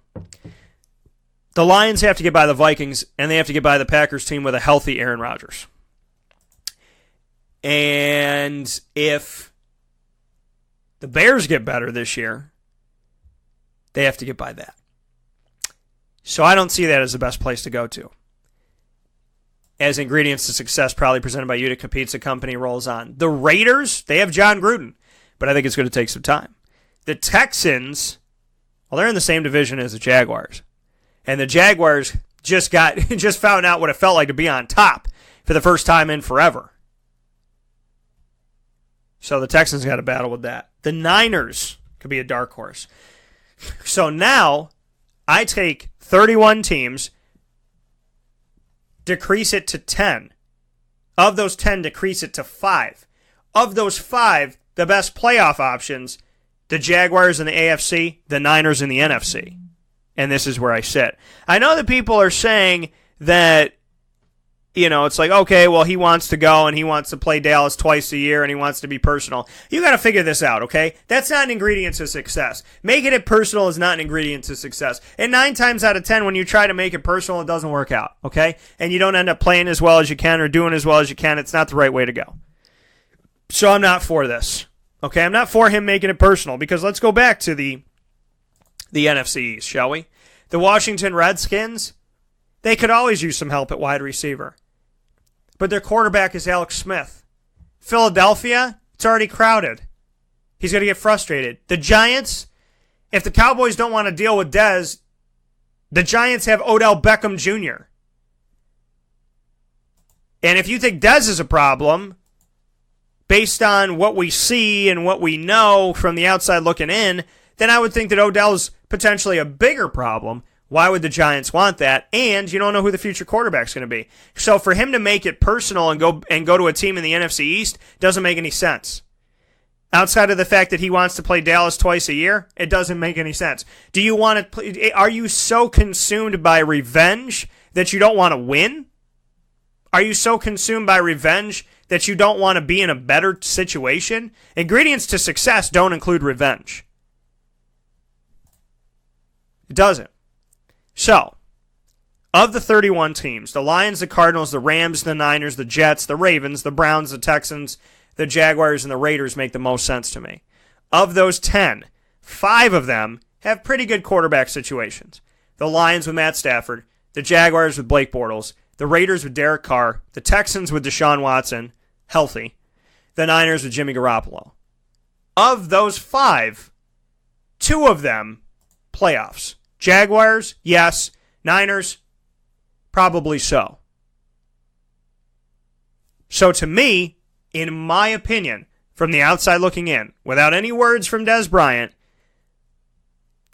The Lions have to get by the Vikings, and they have to get by the Packers team with a healthy Aaron Rodgers. And if the Bears get better this year, they have to get by that. So I don't see that as the best place to go to. As ingredients to success, probably presented by Utica Pizza Company, rolls on. The Raiders, they have John Gruden, but I think it's going to take some time. The Texans, well, they're in the same division as the Jaguars. And the Jaguars just found out what it felt like to be on top for the first time in forever. So the Texans got to battle with that. The Niners could be a dark horse. So now I take 31 teams, decrease it to 10. Of those 10, decrease it to 5. Of those 5, the best playoff options, the Jaguars in the AFC, the Niners in the NFC. And this is where I sit. I know that people are saying that, it's like, okay, well, he wants to go and he wants to play Dallas twice a year and he wants to be personal. You got to figure this out, okay? That's not an ingredient to success. Making it personal is not an ingredient to success. And 9 times out of 10, when you try to make it personal, it doesn't work out, okay? And you don't end up playing as well as you can or doing as well as you can. It's not the right way to go. So I'm not for this, okay? I'm not for him making it personal because let's go back to the NFC East, shall we? The Washington Redskins, they could always use some help at wide receiver. But their quarterback is Alex Smith. Philadelphia, it's already crowded. He's going to get frustrated. The Giants, if the Cowboys don't want to deal with Dez, the Giants have Odell Beckham Jr. And if you think Dez is a problem, based on what we see and what we know from the outside looking in, then I would think that Odell is potentially a bigger problem. Why would the Giants want that? And you don't know who the future quarterback's going to be. So for him to make it personal and go to a team in the NFC East doesn't make any sense. Outside of the fact that he wants to play Dallas twice a year, it doesn't make any sense. Do you want to play? Are you so consumed by revenge that you don't want to win? Are you so consumed by revenge that you don't want to be in a better situation? Ingredients to success don't include revenge. It doesn't. So, of the 31 teams, the Lions, the Cardinals, the Rams, the Niners, the Jets, the Ravens, the Browns, the Texans, the Jaguars, and the Raiders make the most sense to me. Of those 10, 5 of them have pretty good quarterback situations. The Lions with Matt Stafford, the Jaguars with Blake Bortles, the Raiders with Derek Carr, the Texans with Deshaun Watson, healthy, the Niners with Jimmy Garoppolo. Of those 5, 2 of them playoffs. Jaguars, yes. Niners, probably so. So to me, in my opinion, from the outside looking in, without any words from Dez Bryant,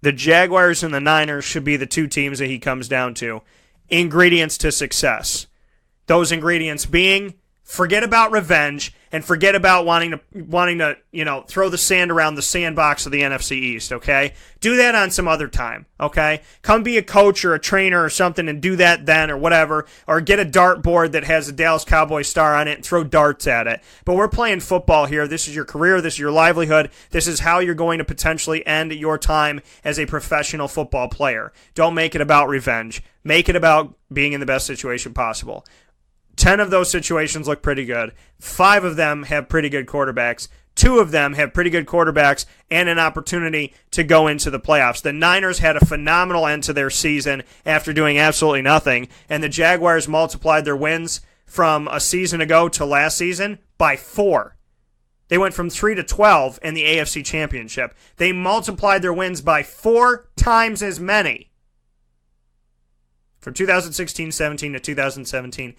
the Jaguars and the Niners should be the 2 teams that he comes down to. Ingredients to success. Those ingredients being, forget about revenge and forget about wanting to throw the sand around the sandbox of the NFC East, okay? Do that on some other time, okay? Come be a coach or a trainer or something and do that then or whatever, or get a dartboard that has a Dallas Cowboys star on it and throw darts at it. But we're playing football here. This is your career. This is your livelihood. This is how you're going to potentially end your time as a professional football player. Don't make it about revenge. Make it about being in the best situation possible. 10 of those situations look pretty good. 5 of them have pretty good quarterbacks. 2 of them have pretty good quarterbacks and an opportunity to go into the playoffs. The Niners had a phenomenal end to their season after doing absolutely nothing, and the Jaguars multiplied their wins from a season ago to last season by 4. They went from 3 to 12 in the AFC Championship. They multiplied their wins by 4 times as many from 2016-17 to 2017-18.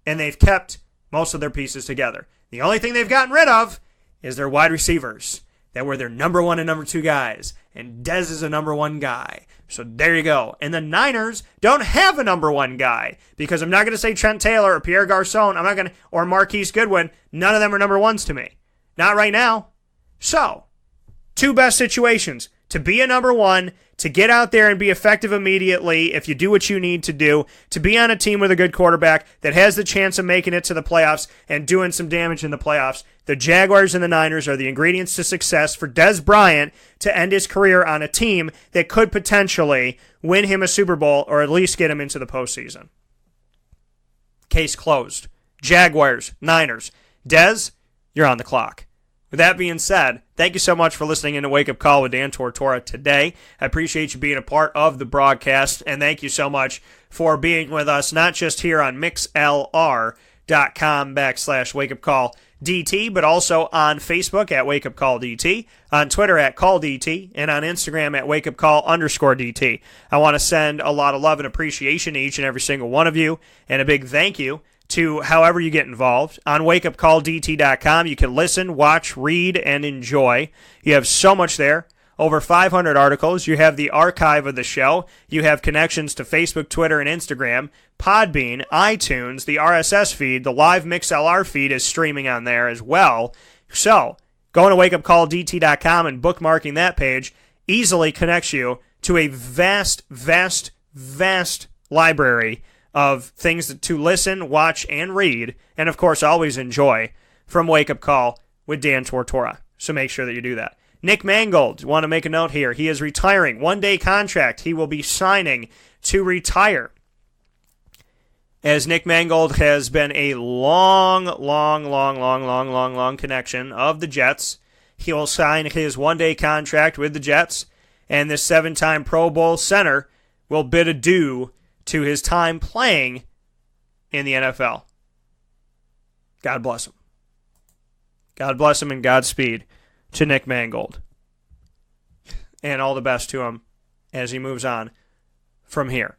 And they've kept most of their pieces together. The only thing they've gotten rid of is their wide receivers that were their number 1 and number 2 guys. And Dez is a number 1 guy. So there you go. And the Niners don't have a number 1 guy, because I'm not going to say Trent Taylor or Pierre Garçon. I'm not going to, or Marquise Goodwin. None of them are number 1s to me. Not right now. So, 2 best situations. To be a number 1, to get out there and be effective immediately if you do what you need to do, to be on a team with a good quarterback that has the chance of making it to the playoffs and doing some damage in the playoffs. The Jaguars and the Niners are the ingredients to success for Dez Bryant to end his career on a team that could potentially win him a Super Bowl or at least get him into the postseason. Case closed. Jaguars, Niners. Dez, you're on the clock. With that being said, thank you so much for listening in to Wake Up Call with Dan Tortora today. I appreciate you being a part of the broadcast, and thank you so much for being with us, not just here on mixlr.com/wakeupcalldt, but also on Facebook at wakeupcalldt, on Twitter at calldt, and on Instagram at wakeupcall_DT. I want to send a lot of love and appreciation to each and every single one of you, and a big thank you to however you get involved. On wakeupcalldt.com, you can listen, watch, read, and enjoy. You have so much there. Over 500 articles. You have the archive of the show. You have connections to Facebook, Twitter, and Instagram. Podbean, iTunes, the RSS feed, the live MixLR feed is streaming on there as well. So, going to wakeupcalldt.com and bookmarking that page easily connects you to a vast, vast, vast library of things to listen, watch, and read, and of course always enjoy from Wake Up Call with Dan Tortora. So make sure that you do that. Nick Mangold, want to make a note here. He is retiring. 1-day contract. He will be signing to retire. As Nick Mangold has been a long connection of the Jets. He will sign his 1-day contract with the Jets, and this 7-time Pro Bowl center will bid adieu to his time playing in the NFL. God bless him. God bless him and Godspeed to Nick Mangold. And all the best to him as he moves on from here.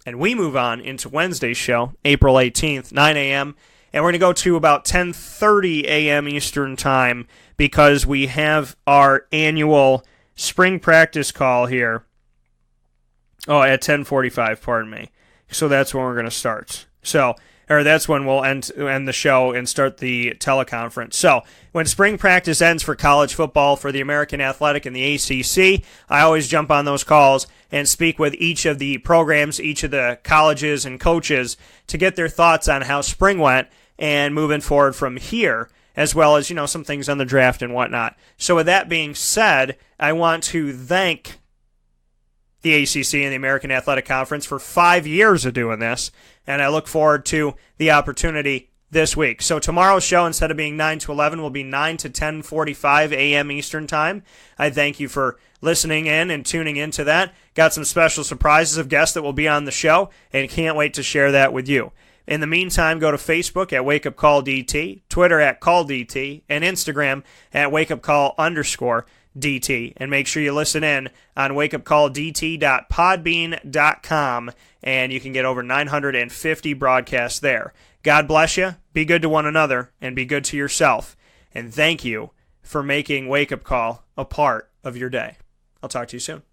And we move on into Wednesday's show, April 18th, 9 a.m., and we're going to go to about 10:30 a.m. Eastern Time because we have our annual spring practice call here. Oh, at 10:45, pardon me. So that's when we're going to start. That's when we'll end the show and start the teleconference. So when spring practice ends for college football for the American Athletic and the ACC, I always jump on those calls and speak with each of the programs, each of the colleges and coaches to get their thoughts on how spring went and moving forward from here, as well as, some things on the draft and whatnot. So with that being said, I want to thank the ACC and the American Athletic Conference for 5 years of doing this, and I look forward to the opportunity this week. So tomorrow's show, instead of being 9 to 11, will be 9 to 10:45 a.m. Eastern Time. I thank you for listening in and tuning into that. Got some special surprises of guests that will be on the show, and can't wait to share that with you. In the meantime, go to Facebook at Wake Up Call DT, Twitter at Call DT, and Instagram at wakeupcall_DT. And make sure you listen in on wakeupcalldt.podbean.com, and you can get over 950 broadcasts there. God bless you. Be good to one another, and be good to yourself. And thank you for making Wake Up Call a part of your day. I'll talk to you soon.